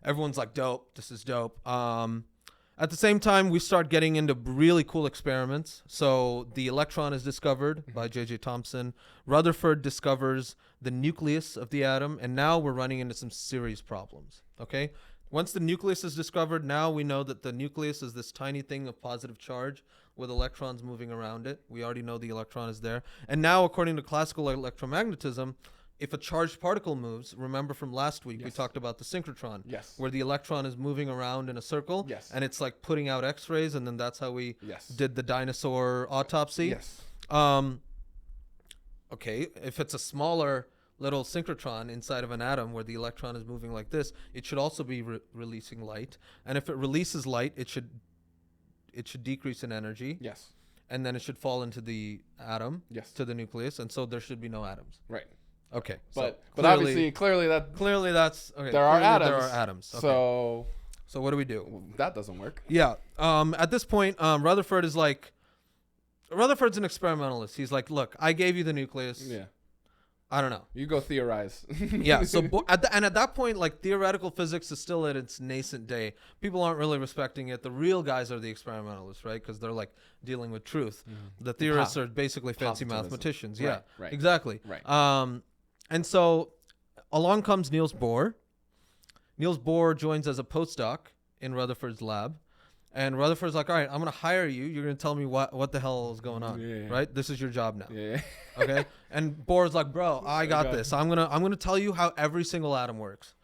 Everyone's like, dope. This is dope. At the same time, we start getting into really cool experiments. So the electron is discovered by J.J. Thomson. Rutherford discovers the nucleus of the atom. And now we're running into some serious problems. Okay. Once the nucleus is discovered, now we know that the nucleus is this tiny thing of positive charge with electrons moving around it. We already know the electron is there. And now, according to classical electromagnetism, if a charged particle moves, remember from last week, we talked about the synchrotron, Yes. where the electron is moving around in a circle, Yes. and it's like putting out X-rays, and then that's how we did the dinosaur autopsy. Yes. Okay, if it's a smaller little synchrotron inside of an atom where the electron is moving like this, it should also be releasing light. And if it releases light, it should decrease in energy. Yes. And then it should fall into the atom, to the nucleus, and so there should be no atoms. Right. Okay, but obviously, clearly that's okay. There are atoms. Okay. So what do we do? That doesn't work. Yeah. At this point, Rutherford's an experimentalist. He's like, look, I gave you the nucleus. Yeah. I don't know. You go theorize. Yeah. So at that point, like theoretical physics is still at its nascent day. People aren't really respecting it. The real guys are the experimentalists, right? Because they're like dealing with truth. The theorists are basically fancy mathematicians. Right, Yeah. right. Exactly. Right. And so along comes Niels Bohr. Niels Bohr joins as a postdoc in Rutherford's lab. And Rutherford's like, all right, I'm going to hire you. You're going to tell me what the hell is going on, right? This is your job now. Yeah. Okay. And Bohr's like, bro, I got this. I'm going to tell you how every single atom works.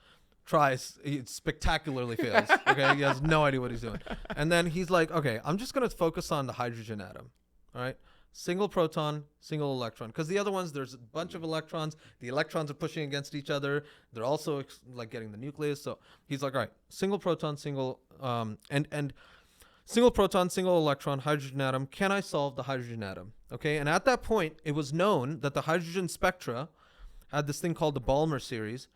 Tries, he spectacularly fails. Okay. He has no idea what he's doing. And then he's like, okay, I'm just going to focus on the hydrogen atom. All right. Single proton, single electron. Because the other ones, there's a bunch of electrons. The electrons are pushing against each other. They're also like getting the nucleus. So he's like, all right, single proton, single, and single proton, single electron, hydrogen atom. Can I solve the hydrogen atom? Okay. And at that point, it was known that the hydrogen spectra had this thing called the Balmer series.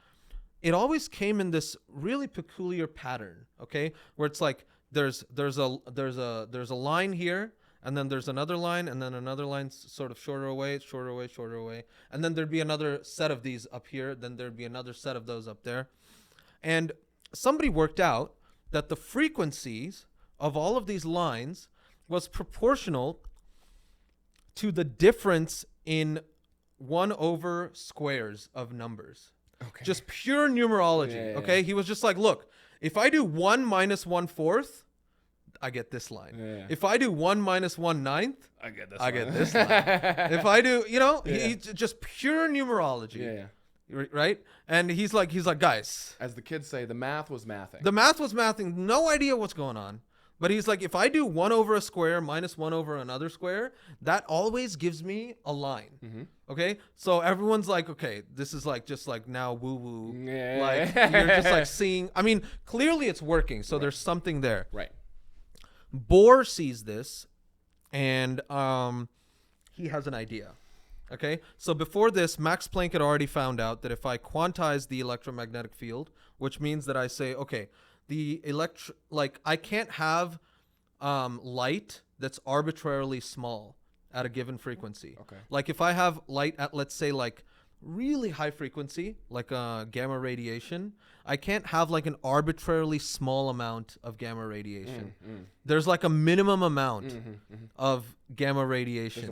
It always came in this really peculiar pattern. Okay. Where it's like, there's a line here. And then there's another line, and then another line sort of shorter away. And then there'd be another set of these up here. Then there'd be another set of those up there. And somebody worked out that the frequencies of all of these lines was proportional to the difference in 1 / squares of numbers. Okay. Just pure numerology, okay? Yeah. He was just like, look, if I do 1 minus 1/4, I get this line. Yeah. If I do 1 minus 1/9, I get this. I get this line. If I do, he's just pure numerology. Yeah. Right? And he's like, guys. As the kids say, the math was mathing. The math was mathing. No idea what's going on. But he's like, if I do 1 over a square minus 1 over another square, that always gives me a line. Mm-hmm. Okay? So everyone's like, okay, this is like just like now woo-woo. Yeah. Like you're just like seeing. I mean, clearly it's working. So there's something there. Right. Bohr sees this, and he has an idea. Okay, so before this, Max Planck had already found out that if I quantize the electromagnetic field, which means that I say, okay, I can't have light that's arbitrarily small at a given frequency. Okay. Like if I have light at, let's say, like really high frequency, like gamma radiation, I can't have like an arbitrarily small amount of gamma radiation. There's like a minimum amount of gamma radiation.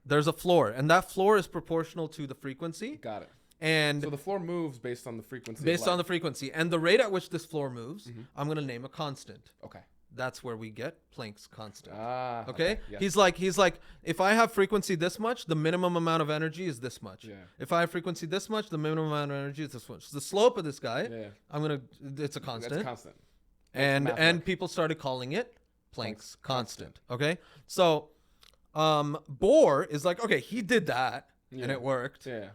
There's a floor. And that floor is proportional to the frequency. Got it. And so the floor moves based on the frequency. Based on the frequency. And the rate at which this floor moves, I'm going to name a constant. Okay. That's where we get Planck's constant. Okay. Yes. He's like, if I have frequency this much, the minimum amount of energy is this much. Yeah. If I have frequency this much, the minimum amount of energy is this much. So the slope of this guy, it's a constant. That's constant. And people started calling it Planck's constant. Okay. So Bohr is like, okay, he did that and it worked. Yeah.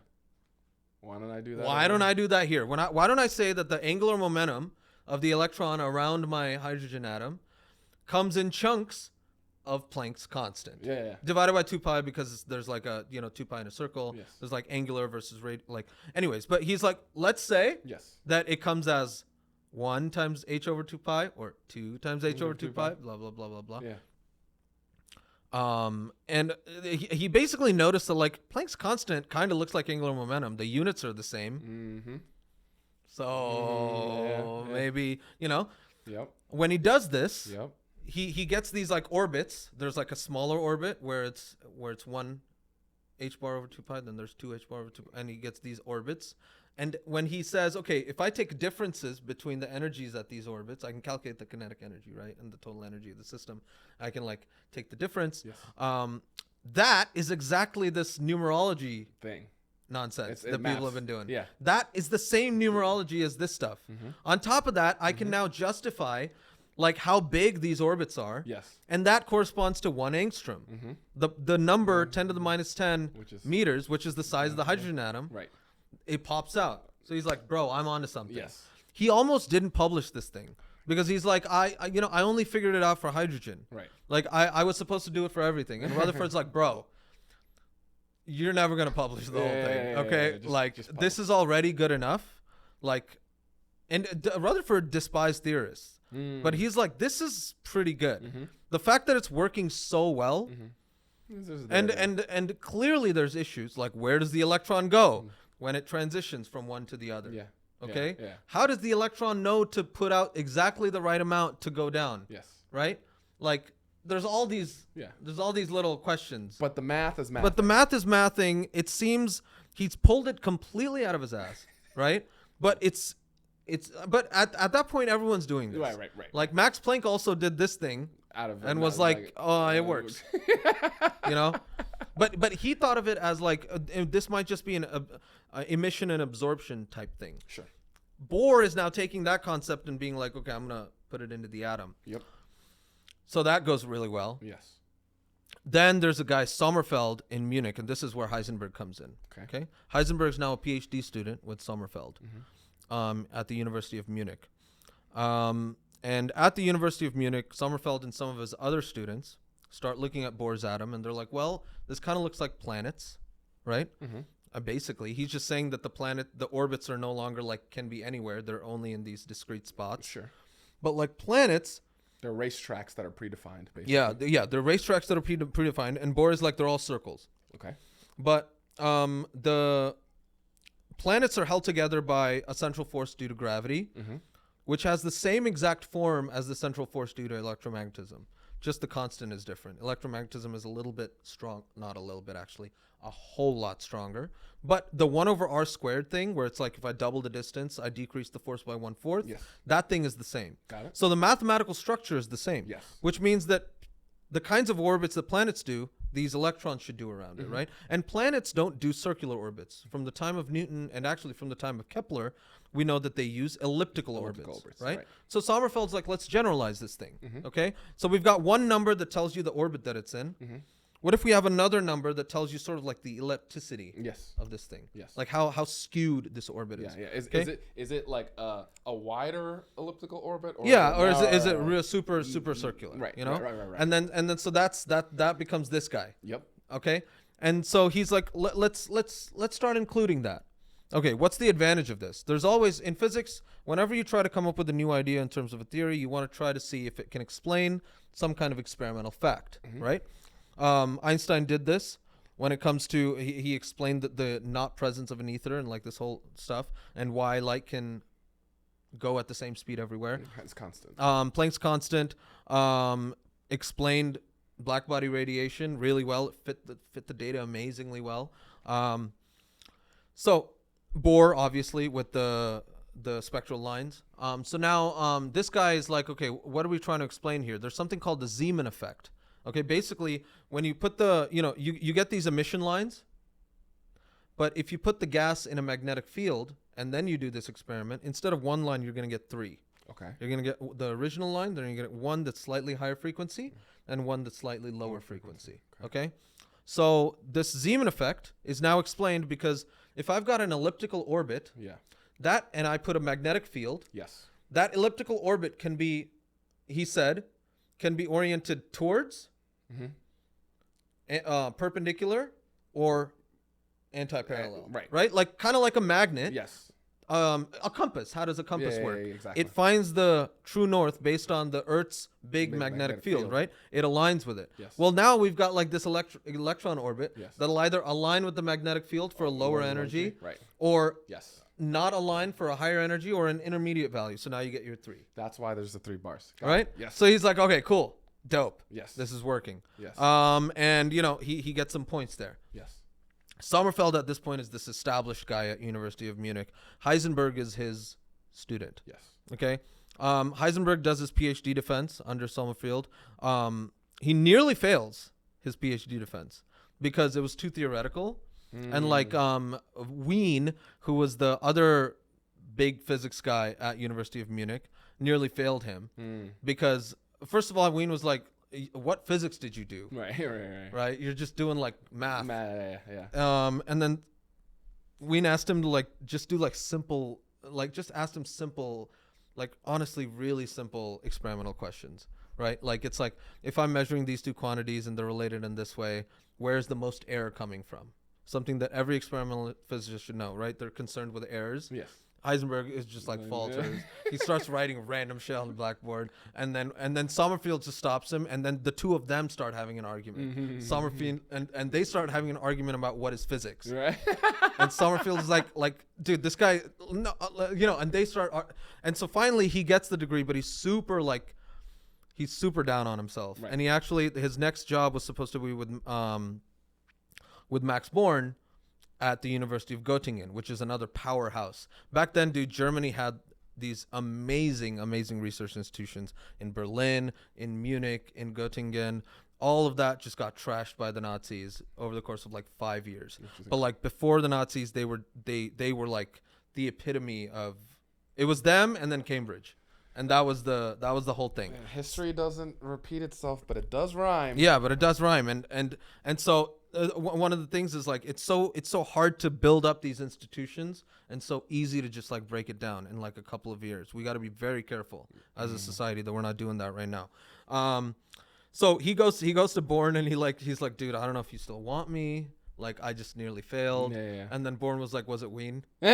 Why don't I do that? Why don't I do that here? Why don't I say that the angular momentum of the electron around my hydrogen atom comes in chunks of Planck's constant. Yeah. Divided by 2 pi because there's like a, 2 pi in a circle. Yes. There's like angular versus rate. Anyways, but he's like, let's say that it comes as 1 times h over 2 pi or 2 times h over 2 pi, blah, blah, blah, blah, blah. Yeah. And he basically noticed that like Planck's constant kind of looks like angular momentum. The units are the same. Mm-hmm. So maybe, Yep. when he does this, Yep. he gets these like orbits. There's like a smaller orbit where it's 1 h bar over 2 pi, then there's 2 h bar over 2 pi, and he gets these orbits. And when he says, okay, if I take differences between the energies at these orbits, I can calculate the kinetic energy, right? And the total energy of the system. I can like take the difference. Yes. That is exactly this numerology Thing. nonsense It that maps. people have been doing. Yeah. That is the same numerology as this stuff. On top of that, I can now justify like how big these orbits are. Yes. And that corresponds to 1 angstrom. The number 10 to the minus 10 meters, which is the size of the hydrogen atom. Right. It pops out. So he's like, bro, I'm onto something. Yes. He almost didn't publish this thing because he's like, I only figured it out for hydrogen. Right. Like I was supposed to do it for everything. And Rutherford's like, bro, you're never going to publish the whole thing. Okay. Just this is already good enough. Like, and Rutherford despised theorists, but he's like, this is pretty good. The fact that it's working so well, and clearly there's issues like where does the electron go when it transitions from one to the other? Yeah. Okay. Yeah. How does the electron know to put out exactly the right amount to go down? Yes. Right. Like there's all these little questions. But the math is mathing. But the math is mathing. It seems he's pulled it completely out of his ass, right? But it's it's but at that point everyone's doing this. Right. Like Max Planck also did this thing Out of and was like, oh, it works. You know, but he thought of it as like this might just be an emission and absorption type thing. Sure. Bohr is now taking that concept and being like, okay, I'm gonna put it into the atom. Yep. So that goes really well. Yes. Then there's a guy, Sommerfeld, in Munich, and this is where Heisenberg comes in. Okay. Heisenberg's now a PhD student with Sommerfeld at the University of Munich. And at the University of Munich, Sommerfeld and some of his other students start looking at Bohr's atom, and they're like, well, this kind of looks like planets, right? Basically, he's just saying that the orbits are no longer like can be anywhere. They're only in these discrete spots. Sure. But like planets... They're racetracks that are predefined, basically. Yeah, they're racetracks that are predefined, and Bohr is like they're all circles. Okay. But the planets are held together by a central force due to gravity, which has the same exact form as the central force due to electromagnetism. Just the constant is different. Electromagnetism is a little bit strong, not a little bit actually, a whole lot stronger. But the 1/r² thing, where it's like if I double the distance, I decrease the force by 1/4. Yes. That thing is the same. Got it. So the mathematical structure is the same. Yes. Which means that the kinds of orbits that planets do, these electrons should do around it, right? And planets don't do circular orbits. From the time of Newton, and actually from the time of Kepler, we know that they use elliptical orbits, right? So Sommerfeld's like, let's generalize this thing, okay? So we've got one number that tells you the orbit that it's in. What if we have another number that tells you sort of like the ellipticity of this thing? Yes. Like how skewed this orbit is. Yeah. Is it like a wider elliptical orbit? Or or is it real super circular? Right. You know. Right. And then so that becomes this guy. Yep. Okay. And so he's like, let's start including that. Okay, what's the advantage of this? There's always, in physics, whenever you try to come up with a new idea in terms of a theory, you want to try to see if it can explain some kind of experimental fact, right? Einstein did this when it comes to, he explained the not presence of an ether and like this whole stuff, and why light can go at the same speed everywhere. It's constant. Planck's constant explained blackbody radiation really well. It fit the data amazingly well. So Bohr, obviously, with the spectral lines. So now this guy is like, okay, what are we trying to explain here? There's something called the Zeeman effect. Okay, basically, when you put you get these emission lines, but if you put the gas in a magnetic field and then you do this experiment, instead of one line, you're going to get three. Okay. You're going to get the original line, then you're going to get one that's slightly higher frequency and one that's slightly lower frequency. Okay? So this Zeeman effect is now explained because if I've got an elliptical orbit, and I put a magnetic field, that elliptical orbit can be, he said, can be oriented towards, perpendicular, or anti-parallel. Right? Like kind of like a magnet. Yes. A compass. How does a compass work? Exactly. It finds the true north based on the Earth's big magnetic field, right? It aligns with it. Yes. Well, now we've got like this electron orbit that'll either align with the magnetic field for a lower energy, or not align for a higher energy, or an intermediate value. So now you get your three. That's why there's the 3 bars. Right? Yes. So he's like, okay, cool. Dope. Yes. This is working. Yes. And he gets some points there. Yes. Sommerfeld at this point is this established guy at University of Munich. Heisenberg is his student. Yes. Okay. Heisenberg does his PhD defense under Sommerfeld. He nearly fails his PhD defense because it was too theoretical. And like Wien, who was the other big physics guy at University of Munich, nearly failed him because, first of all, Wien was like, what physics did you do? Right. You're just doing like math. And then Wien asked him to like just do like simple, like just asked him simple, like honestly really simple experimental questions, right? Like it's like, if I'm measuring these two quantities and they're related in this way, where's the most error coming from? Something that every experimental physicist should know, right? They're concerned with errors. Yes. Heisenberg is just like falters. He starts writing random shit on the blackboard, and then Sommerfeld just stops him, and then the two of them start having an argument. Sommerfeld and they start having an argument about what is physics. Right. And Sommerfeld is like, dude, this guy, no, and they start, and so finally he gets the degree, but he's super down on himself, and he actually, his next job was supposed to be with Max Born at the University of Göttingen, which is another powerhouse. Back then, dude, Germany had these amazing research institutions in Berlin, in Munich, in Göttingen. All of that just got trashed by the Nazis over the course of like 5 years. But like before the Nazis, they were like the epitome of, it was them and then Cambridge, and that was the whole thing. Man, history doesn't repeat itself, but it does rhyme. Yeah, but it does rhyme, and so one of the things is like it's so hard to build up these institutions and so easy to just like break it down in like a couple of years. We got to be very careful as a society that we're not doing that right now. So he goes to Bourne and he's like, dude, I don't know if you still want me. Like, I just nearly failed. Yeah. And then Bourne was like, was it Wien? He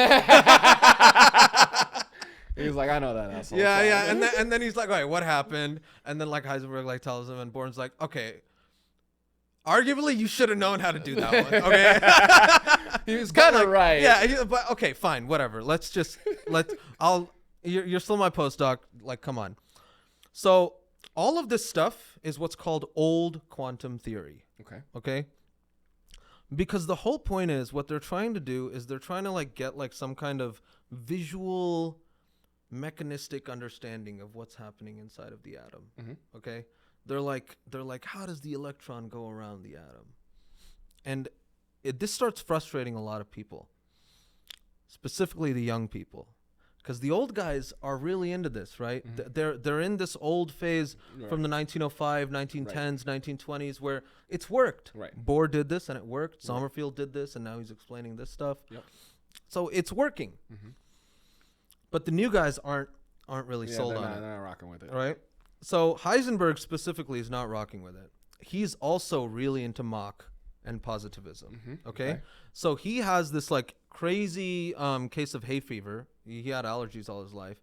was like, I know that asshole. Yeah. And then he's like, all right, what happened? And then like Heisenberg like tells him, and Bourne's like, okay, arguably you should have known how to do that one. Okay. He was kind of right. Yeah, but okay, fine, whatever. You're still my postdoc. Like, come on. So all of this stuff is what's called old quantum theory. Okay. Because the whole point is what they're trying to do is they're trying to like get like some kind of visual mechanistic understanding of what's happening inside of the atom. Okay. They're like, how does the electron go around the atom? And this starts frustrating a lot of people, specifically the young people. Because the old guys are really into this, right? They're in this old phase from the 1905, 1910s, 1920s where it's worked. Right. Bohr did this and it worked. Sommerfeld did this and now he's explaining this stuff. Yep. So it's working. But the new guys aren't really sold on it. They're not rocking with it. Right? So Heisenberg specifically is not rocking with it. He's also really into Mach and positivism. Okay? So he has this like crazy case of hay fever. He had allergies all his life.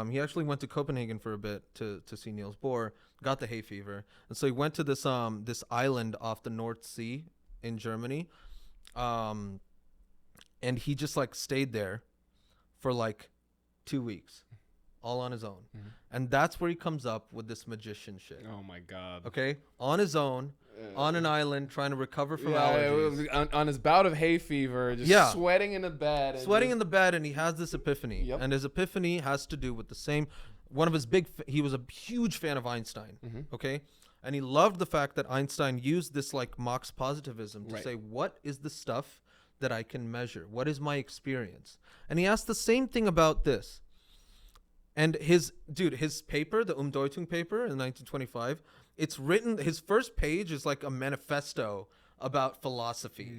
He actually went to Copenhagen for a bit to see Niels Bohr, got the hay fever. And so he went to this island off the North Sea in Germany. And he just like stayed there for like 2 weeks, all on his own. And that's where he comes up with this magician shit. Oh my God. Okay? On his own, on an island, trying to recover from allergies. On his bout of hay fever, just sweating in the bed. In the bed, and he has this epiphany. And his epiphany has to do with the same, one of his he was a huge fan of Einstein, okay? And he loved the fact that Einstein used this like Mach's positivism to say, what is the stuff that I can measure? What is my experience? And he asked the same thing about this. And his paper, the Umdeutung paper in 1925, it's written, his first page is like a manifesto about philosophy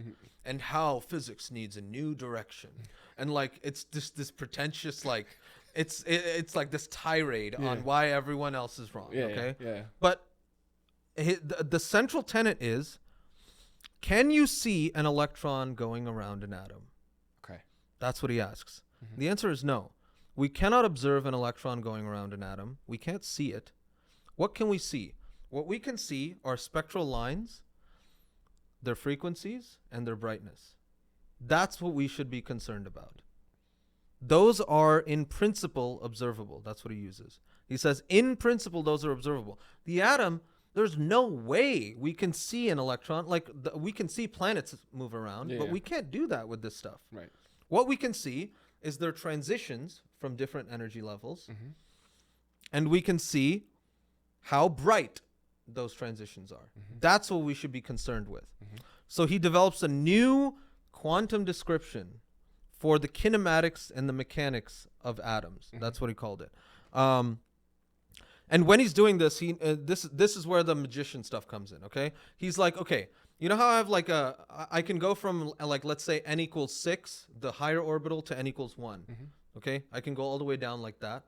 and how physics needs a new direction. And like, it's just this pretentious, like, it's like this tirade on why everyone else is wrong. Yeah. But the central tenet is, can you see an electron going around an atom? Okay. That's what he asks. The answer is no. We cannot observe an electron going around an atom. We can't see it. What can we see? What we can see are spectral lines, their frequencies, and their brightness. That's what we should be concerned about. Those are, in principle, observable. That's what he uses. He says, in principle, those are observable. The atom, there's no way we can see an electron. Like, we can see planets move around, but we can't do that with this stuff. Right. What we can see is their transitions from different energy levels. And we can see how bright those transitions are. That's what we should be concerned with. So he develops a new quantum description for the kinematics and the mechanics of atoms. That's what he called it. And when he's doing this, this is where the magician stuff comes in, okay? He's like, okay, you know how I have like I can go from like, let's say n equals 6, the higher orbital, to n equals 1. Okay? I can go all the way down like that.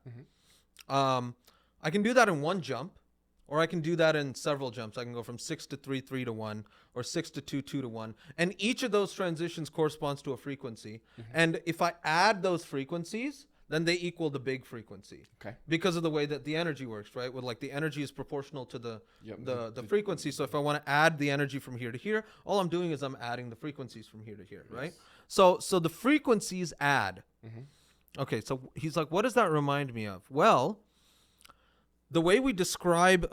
I can do that in one jump, or I can do that in several jumps. I can go from 6 to 3, 3 to 1, or 6 to 2, 2 to 1. And each of those transitions corresponds to a frequency. And if I add those frequencies, then they equal the big frequency. Okay. Because of the way that the energy works, right? With like the energy is proportional to the frequency. So if I want to add the energy from here to here, all I'm doing is I'm adding the frequencies from here to here, right? So the frequencies add. Okay, so he's like, what does that remind me of? Well, the way we describe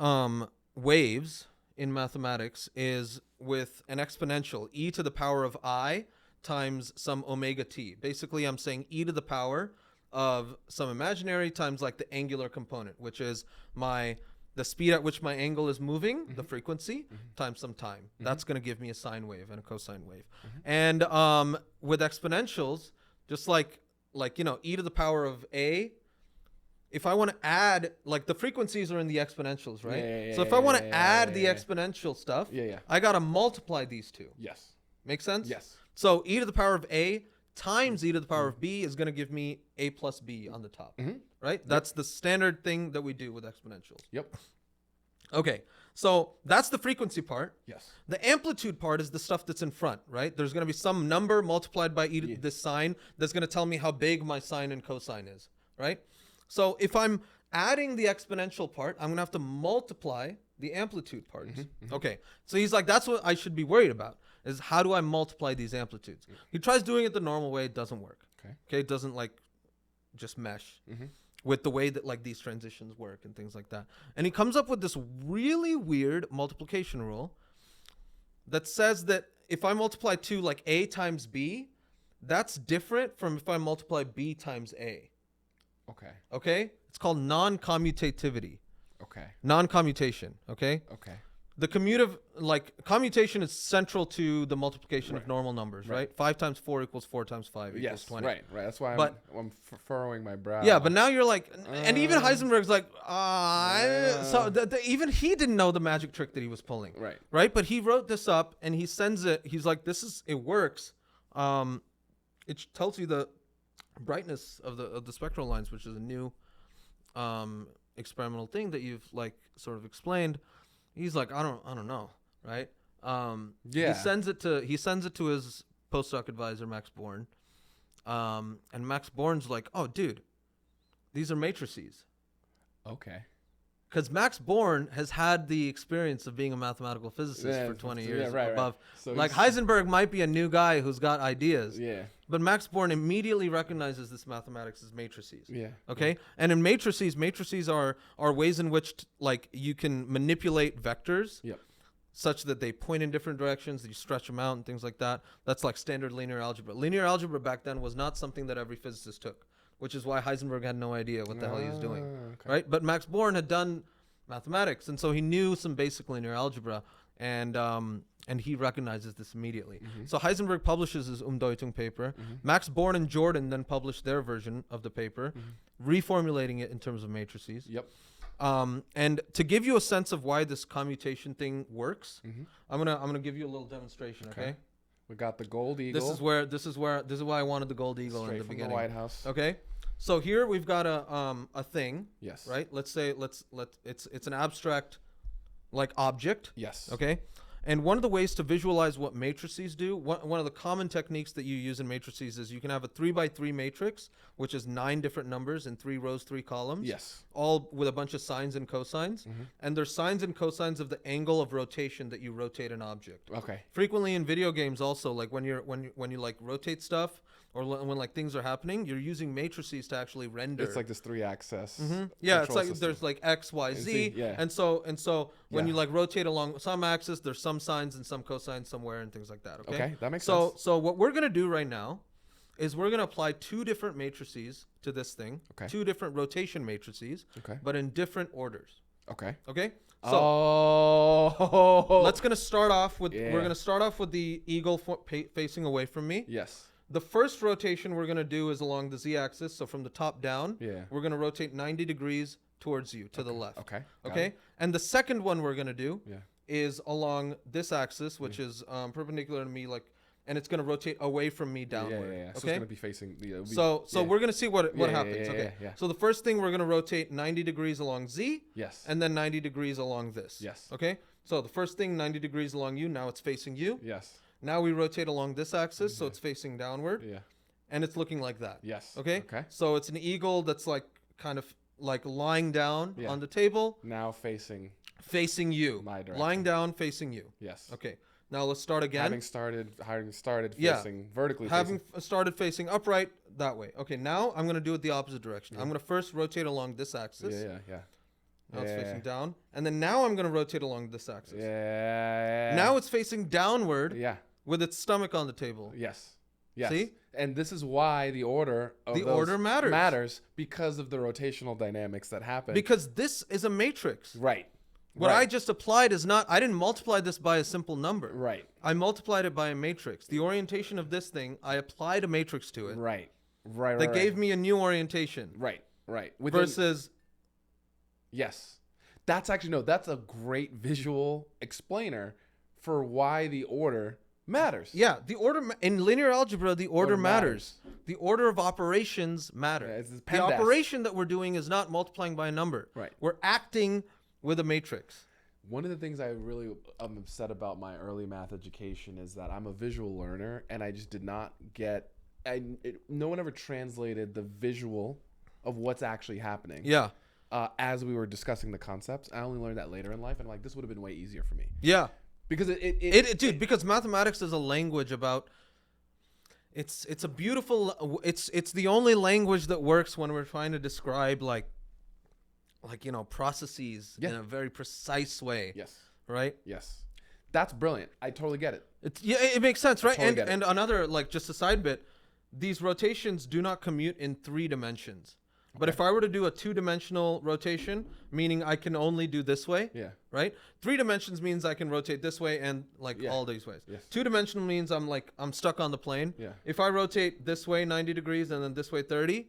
waves in mathematics is with an exponential, e to the power of I times some omega t. Basically, I'm saying e to the power of some imaginary times like the angular component, which is the speed at which my angle is moving, the frequency, times some time. That's going to give me a sine wave and a cosine wave. And with exponentials, just like e to the power of a, if I want to add, like the frequencies are in the exponentials, right? So if I want to add the exponential stuff, I got to multiply these two. Yes. Make sense? Yes. So e to the power of a times e to the power of b is going to give me a plus b on the top, right? That's the standard thing that we do with exponentials. Yep. Okay, so that's the frequency part. Yes. The amplitude part is the stuff that's in front, right? There's going to be some number multiplied by e to this sign that's going to tell me how big my sine and cosine is, right? So if I'm adding the exponential part, I'm going to have to multiply the amplitude parts. Okay, so he's like, that's what I should be worried about, is how do I multiply these amplitudes? He tries doing it the normal way. It doesn't work. Okay, it doesn't like just mesh with the way that like these transitions work and things like that. And he comes up with this really weird multiplication rule that says that if I multiply 2 like a times b, that's different from if I multiply b times a. Okay? It's called non-commutativity. Non-commutation, okay? The commutative, like commutation is central to the multiplication of normal numbers, right? 5 times 4 equals 4 times 5 equals 20. Right. That's why I'm furrowing my brow. Yeah, but now you're like, and even Heisenberg's like, so even he didn't know the magic trick that he was pulling. Right? But he wrote this up and he sends it. He's like, it works. It tells you the brightness of the spectral lines, which is a new experimental thing that you've like sort of explained. He's like, I don't know, right? He sends it to his postdoc advisor Max Born, and Max Born's like, oh, dude, these are matrices. Because Max Born has had the experience of being a mathematical physicist for 20 years above. So like Heisenberg might be a new guy who's got ideas. But Max Born immediately recognizes this mathematics as matrices. Okay? And in matrices are ways in which like you can manipulate vectors such that they point in different directions, that you stretch them out and things like that. That's like standard linear algebra. Linear algebra back then was not something that every physicist took, which is why Heisenberg had no idea what the hell he was doing, right? But Max Born had done mathematics, and so he knew some basic linear algebra, and he recognizes this immediately. So Heisenberg publishes his Umdeutung paper. Max Born and Jordan then published their version of the paper, reformulating it in terms of matrices. And to give you a sense of why this commutation thing works, I'm gonna give you a little demonstration, okay? We got the gold eagle. This is why I wanted the gold eagle in the beginning. The White House. Okay. So here we've got a thing. Yes. Right? Let's say it's an abstract like object. Yes. Okay. And one of the ways to visualize what matrices do, one of the common techniques that you use in matrices is you can have a 3x3 matrix, which is 9 different numbers in 3 rows, 3 columns. Yes. All with a bunch of sines and cosines. And there's sines and cosines of the angle of rotation that you rotate an object. Frequently in video games also, like when you like rotate stuff, or when like things are happening, you're using matrices to actually render. It's like this 3-axis. Yeah, it's like there's like X, Y, Z, and so when you like rotate along some axis, there's some sines and some cosines somewhere and things like that. Okay, that makes sense. So what we're gonna do right now is we're gonna apply 2 different matrices to this thing. 2 different rotation matrices. But in different orders. Okay. So we're gonna start off with the eagle facing away from me. Yes. The first rotation we're going to do is along the z-axis. So from the top down, we're going to rotate 90 degrees towards you, to the left. Okay. And the second one we're going to do is along this axis, which is perpendicular to me, like, and it's going to rotate away from me downward. So it's going to be facing. So we're going to see what happens. So the first thing, we're going to rotate 90 degrees along z. Yes. And then 90 degrees along this. Yes. Okay. So the first thing, 90 degrees along you. Now it's facing you. Yes. Now we rotate along this axis, so it's facing downward. And it's looking like that. Yes. Okay? So it's an eagle that's like kind of like lying down on the table. Now facing you. My direction. Lying down, facing you. Yes. Okay. Now let's start again. Having started facing vertically. Started facing upright that way. Okay, now I'm going to do it the opposite direction. I'm going to first rotate along this axis. Now it's facing down. And then now I'm going to rotate along this axis. Now it's facing downward with its stomach on the table. Yes. Yes. See? And this is why the order of The those order matters. because of the rotational dynamics that happen. Because this is a matrix. Right. What right. I just applied is not, I didn't multiply this by a simple number. Right. I multiplied it by a matrix. The orientation of this thing, I applied a matrix to it. Right. That gave me a new orientation. Right. Versus. Yes. That's a great visual explainer for why the order matters. Yeah, the order in linear algebra, the order matters. The order of operations matter. Yeah, it's the operation that we're doing is not multiplying by a number. Right. We're acting with a matrix. One of the things I really am upset about my early math education is that I'm a visual learner, and I just did not get. No one ever translated the visual of what's actually happening. Yeah. As we were discussing the concepts, I only learned that later in life, and like this would have been way easier for me. Yeah. Because because mathematics is a language about. It's a beautiful. It's the only language that works when we're trying to describe like processes in a very precise way. Yes. Right. Yes. That's brilliant. I totally get it. It makes sense, right? Totally And another just a side bit, these rotations do not commute in 3 dimensions. But if I were to do a 2-dimensional rotation, meaning I can only do this way, right? 3 dimensions means I can rotate this way and all these ways. Yes. 2-dimensional means I'm stuck on the plane. Yeah. If I rotate this way 90 degrees and then this way 30,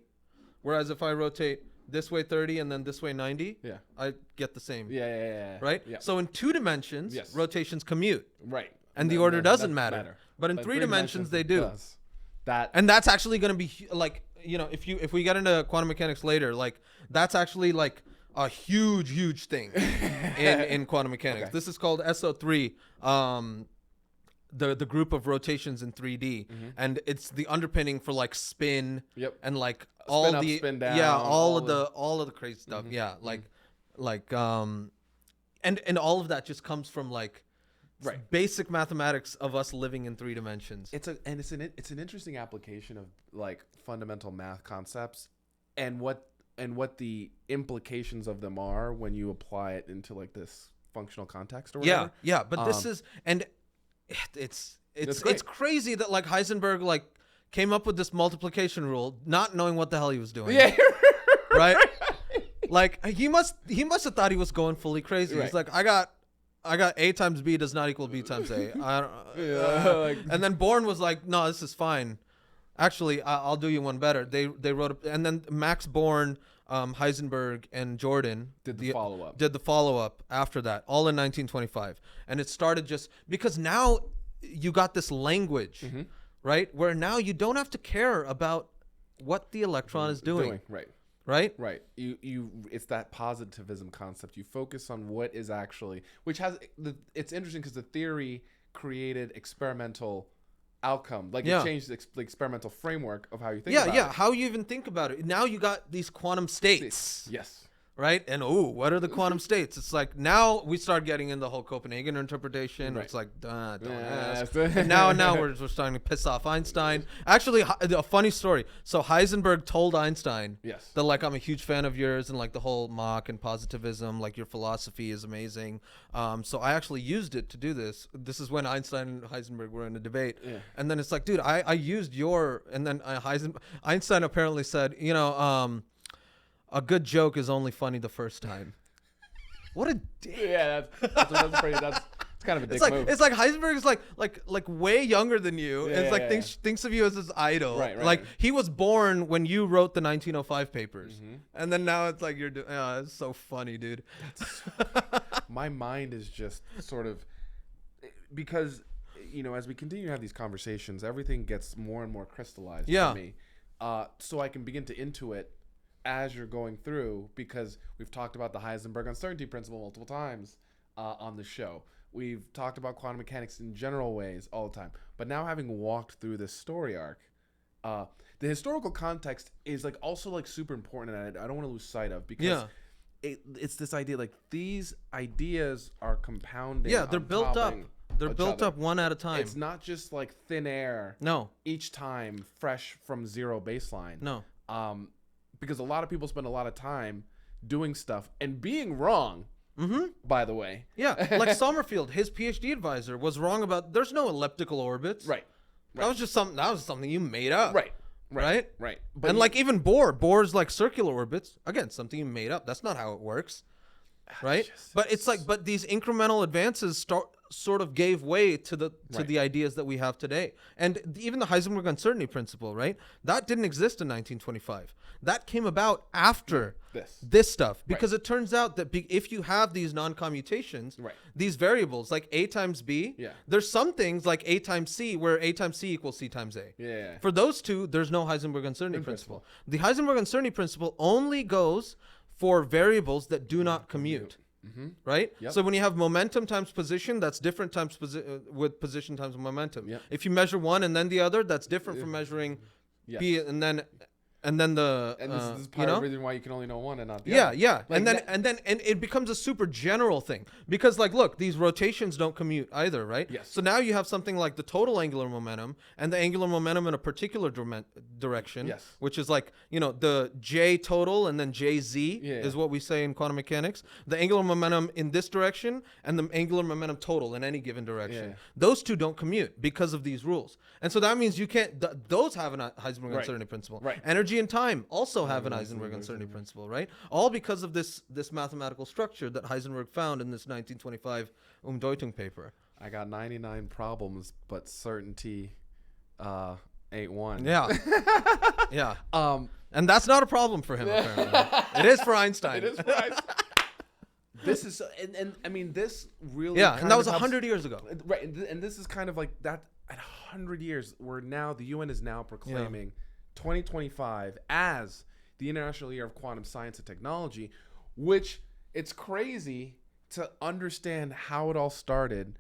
whereas if I rotate this way 30 and then this way 90, I get the same. Yeah. Right? Yeah. So in 2 dimensions, rotations commute. Right. And the order doesn't matter. But in 3 dimensions, they do. And that's actually going to be if we get into quantum mechanics later, that's actually a huge thing in quantum mechanics. Okay. This is called SO3, the group of rotations in 3D, and it's the underpinning for spin and all spin up, the spin down, all of the crazy stuff. Yeah, and all of that just comes from basic mathematics of us living in 3 dimensions. It's an interesting application of fundamental math concepts and what the implications of them are when you apply it into this functional context or whatever. Yeah, but this is it's crazy that Heisenberg came up with this multiplication rule not knowing what the hell he was doing. Yeah. Right? He must have thought he was going fully crazy. Right. He's like, I got A times B does not equal B times A. And then Born was like, no, this is fine. Actually, I'll do you one better. They wrote and then Max Born, Heisenberg, and Jordan did the follow-up. Did the follow-up after that, all in 1925. And it started just because now you got this language, right? Where now you don't have to care about what the electron is doing. Right? It's that positivism concept. You focus on what is actually, it's interesting because the theory created experimental outcome. It changed the experimental framework of how you think about it. Yeah, how you even think about it. Now you got these quantum states. Yes. Right? And what are the quantum states? It's now we start getting in the whole Copenhagen interpretation. Right. It's don't ask. And now we're starting to piss off Einstein. Actually, a funny story. So Heisenberg told Einstein that I'm a huge fan of yours and the whole Mach and positivism, your philosophy is amazing. So I actually used it to do this. This is when Einstein and Heisenberg were in a debate. Yeah. And then it's dude, I used your, and then Einstein apparently said, a good joke is only funny the first time. What a dick. Yeah, that's pretty. That's kind of a dick move. It's Heisenberg is like way younger than you. Yeah, it's thinks of you as his idol. Right. He was born when you wrote the 1905 papers, and then now it's you're doing. Oh, it's so funny, dude. My mind is just sort of because as we continue to have these conversations, everything gets more and more crystallized for me. So I can begin to intuit as you're going through, because we've talked about the Heisenberg uncertainty principle multiple times on the show. We've talked about quantum mechanics in general ways all the time. But now having walked through this story arc, the historical context is also super important, and I don't want to lose sight of, because it's this idea these ideas are compounding. Yeah, they're built up. They're built up one at a time. It's not just thin air. No. Each time fresh from zero baseline. No. Because a lot of people spend a lot of time doing stuff and being wrong, by the way. Yeah, Sommerfield, his PhD advisor, was wrong about there's no elliptical orbits. Right. That was just something. That was something you made up. Right. But and like even Bohr's like circular orbits, again, something you made up. That's not how it works, right? But it's like, but these incremental advances sort of gave way to the ideas that we have today. And even the Heisenberg uncertainty principle, right? That didn't exist in 1925. That came about after this stuff, because it turns out that if you have these non-commutations, these variables like A times B, there's some things like A times C where A times C equals C times A. For those two, there's no Heisenberg uncertainty principle. The Heisenberg uncertainty principle only goes for variables that do not commute. Right? So when you have momentum times position, that's different times with position times momentum. If you measure one and then the other, that's different from measuring P and then the this is part of the reason why you can only know one and not the other. Like and then it becomes a super general thing, because like, look, these rotations don't commute either, right? So now you have something like the total angular momentum and the angular momentum in a particular direction, which is like, the J total and then JZ is what we say in quantum mechanics. The angular momentum in this direction and the angular momentum total in any given direction. Those two don't commute because of these rules. And so that means you can't, those have a Heisenberg uncertainty principle. Energy and time also have an Heisenberg uncertainty principle, right? All because of this mathematical structure that Heisenberg found in this 1925 Umdeutung paper. I got 99 problems, but certainty ain't one. And that's not a problem for him, apparently. It is for Einstein. It is for Einstein. This is, and I mean, this really. And that was 100 years ago. Right, and this is kind of like that at 100 years, where now the UN is now proclaiming 2025 as the International Year of Quantum Science and Technology, which it's crazy to understand how it all started.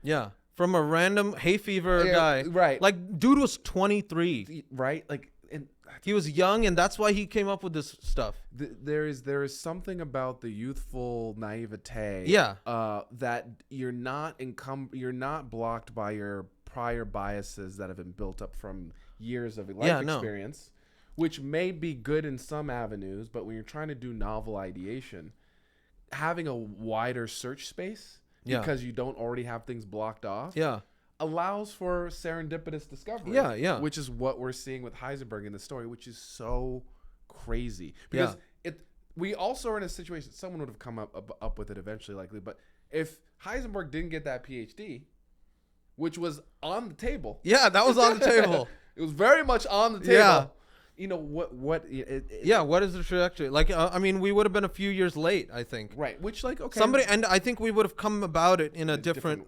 From a random hay fever guy. Like, dude was 23. Like, and he was young, and that's why he came up with this stuff. There is something about the youthful naivete. That you're not blocked by your prior biases that have been built up from years of life experience. Which may be good in some avenues, but when you're trying to do novel ideation, having a wider search space because you don't already have things blocked off allows for serendipitous discovery. Which is what we're seeing with Heisenberg in the story, which is so crazy. Because we also are in a situation, someone would have come up with it eventually, likely, but if Heisenberg didn't get that PhD, which was on the table. That was on the table. It was very much on the table. What is the trajectory? Like, I mean, we would have been a few years late, I think. Which, like, okay. And I think we would have come about it in a different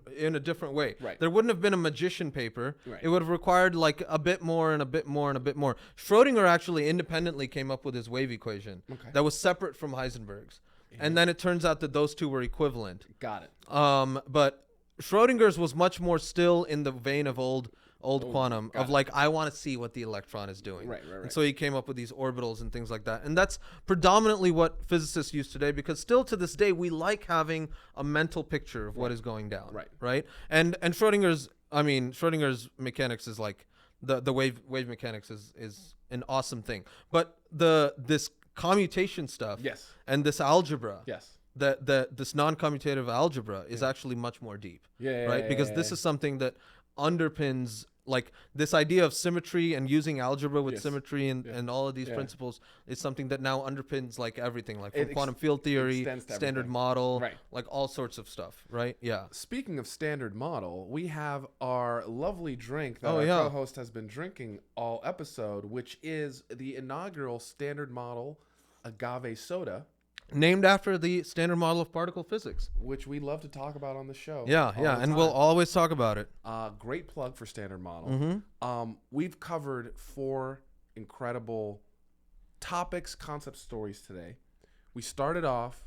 way. There wouldn't have been a magician paper. It would have required like a bit more and a bit more and a bit more. Schrodinger actually independently came up with his wave equation that was separate from Heisenberg's. And then it turns out that those two were equivalent. Got it. But Schrodinger's was much more still in the vein of old quantum, of like, I want to see what the electron is doing. And so he came up with these orbitals and things like that. And that's predominantly what physicists use today, because still to this day, we like having a mental picture of what is going down. Right. And Schrodinger's mechanics is like, the wave mechanics is an awesome thing. But this commutation stuff and this algebra this non-commutative algebra is actually much more deep. Because this is something that underpins like this idea of symmetry, and using algebra with symmetry and all of these principles is something that now underpins like everything, like from quantum field theory, standard model, like all sorts of stuff. Speaking of standard model, we have our lovely drink that our co-host has been drinking all episode, which is the inaugural standard model agave soda, named after the standard model of particle physics, which we love to talk about on the show. And we'll always talk about it. Great plug for standard model. We've covered 4 incredible topics, concept stories today. We started off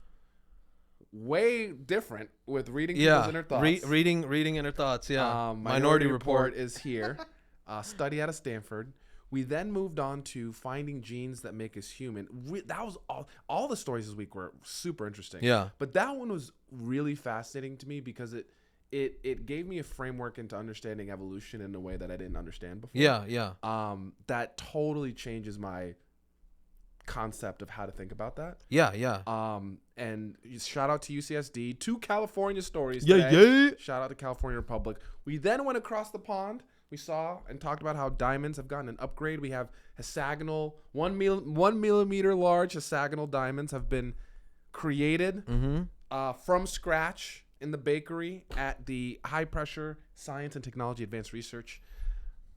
way different with reading people's inner thoughts. Reading inner thoughts. Minority Report is here. Study out of Stanford. We then moved on to finding genes that make us human. That was all the stories this week were super interesting. But that one was really fascinating to me because it gave me a framework into understanding evolution in a way that I didn't understand before. That totally changes my concept of how to think about that. And shout out to UCSD, 2 California stories today. Shout out to California Republic. We then went across the pond we saw and talked about how diamonds have gotten an upgrade. We have hexagonal, 1 millimeter large hexagonal diamonds have been created from scratch in the bakery at the High Pressure Science and Technology Advanced Research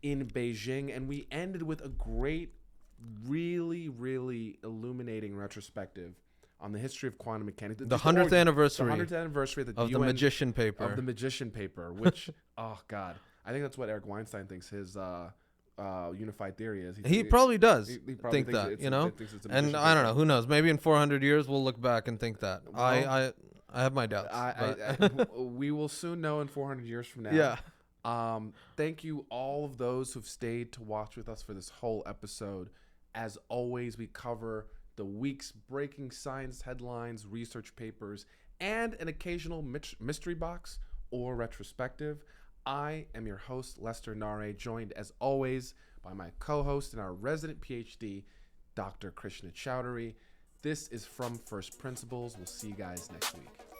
in Beijing. And we ended with a great, really, really illuminating retrospective on the history of quantum mechanics. The 100th anniversary. The 100th anniversary of the magician paper. Of the magician paper, which, oh, God. I think that's what Eric Weinstein thinks his unified theory is. He probably does he probably think that, it's you know? thinks it's a And magician I don't paper. know. Who knows? Maybe in 400 years, we'll look back and think that. Well, I have my doubts. We will soon know in 400 years from now. Yeah. Thank you all of those who've stayed to watch with us for this whole episode. As always, we cover the week's breaking science headlines, research papers, and an occasional mystery box or retrospective. I am your host, Lester Nare, joined as always by my co-host and our resident PhD, Dr. Krishna Chowdhury. This is From First Principles. We'll see you guys next week.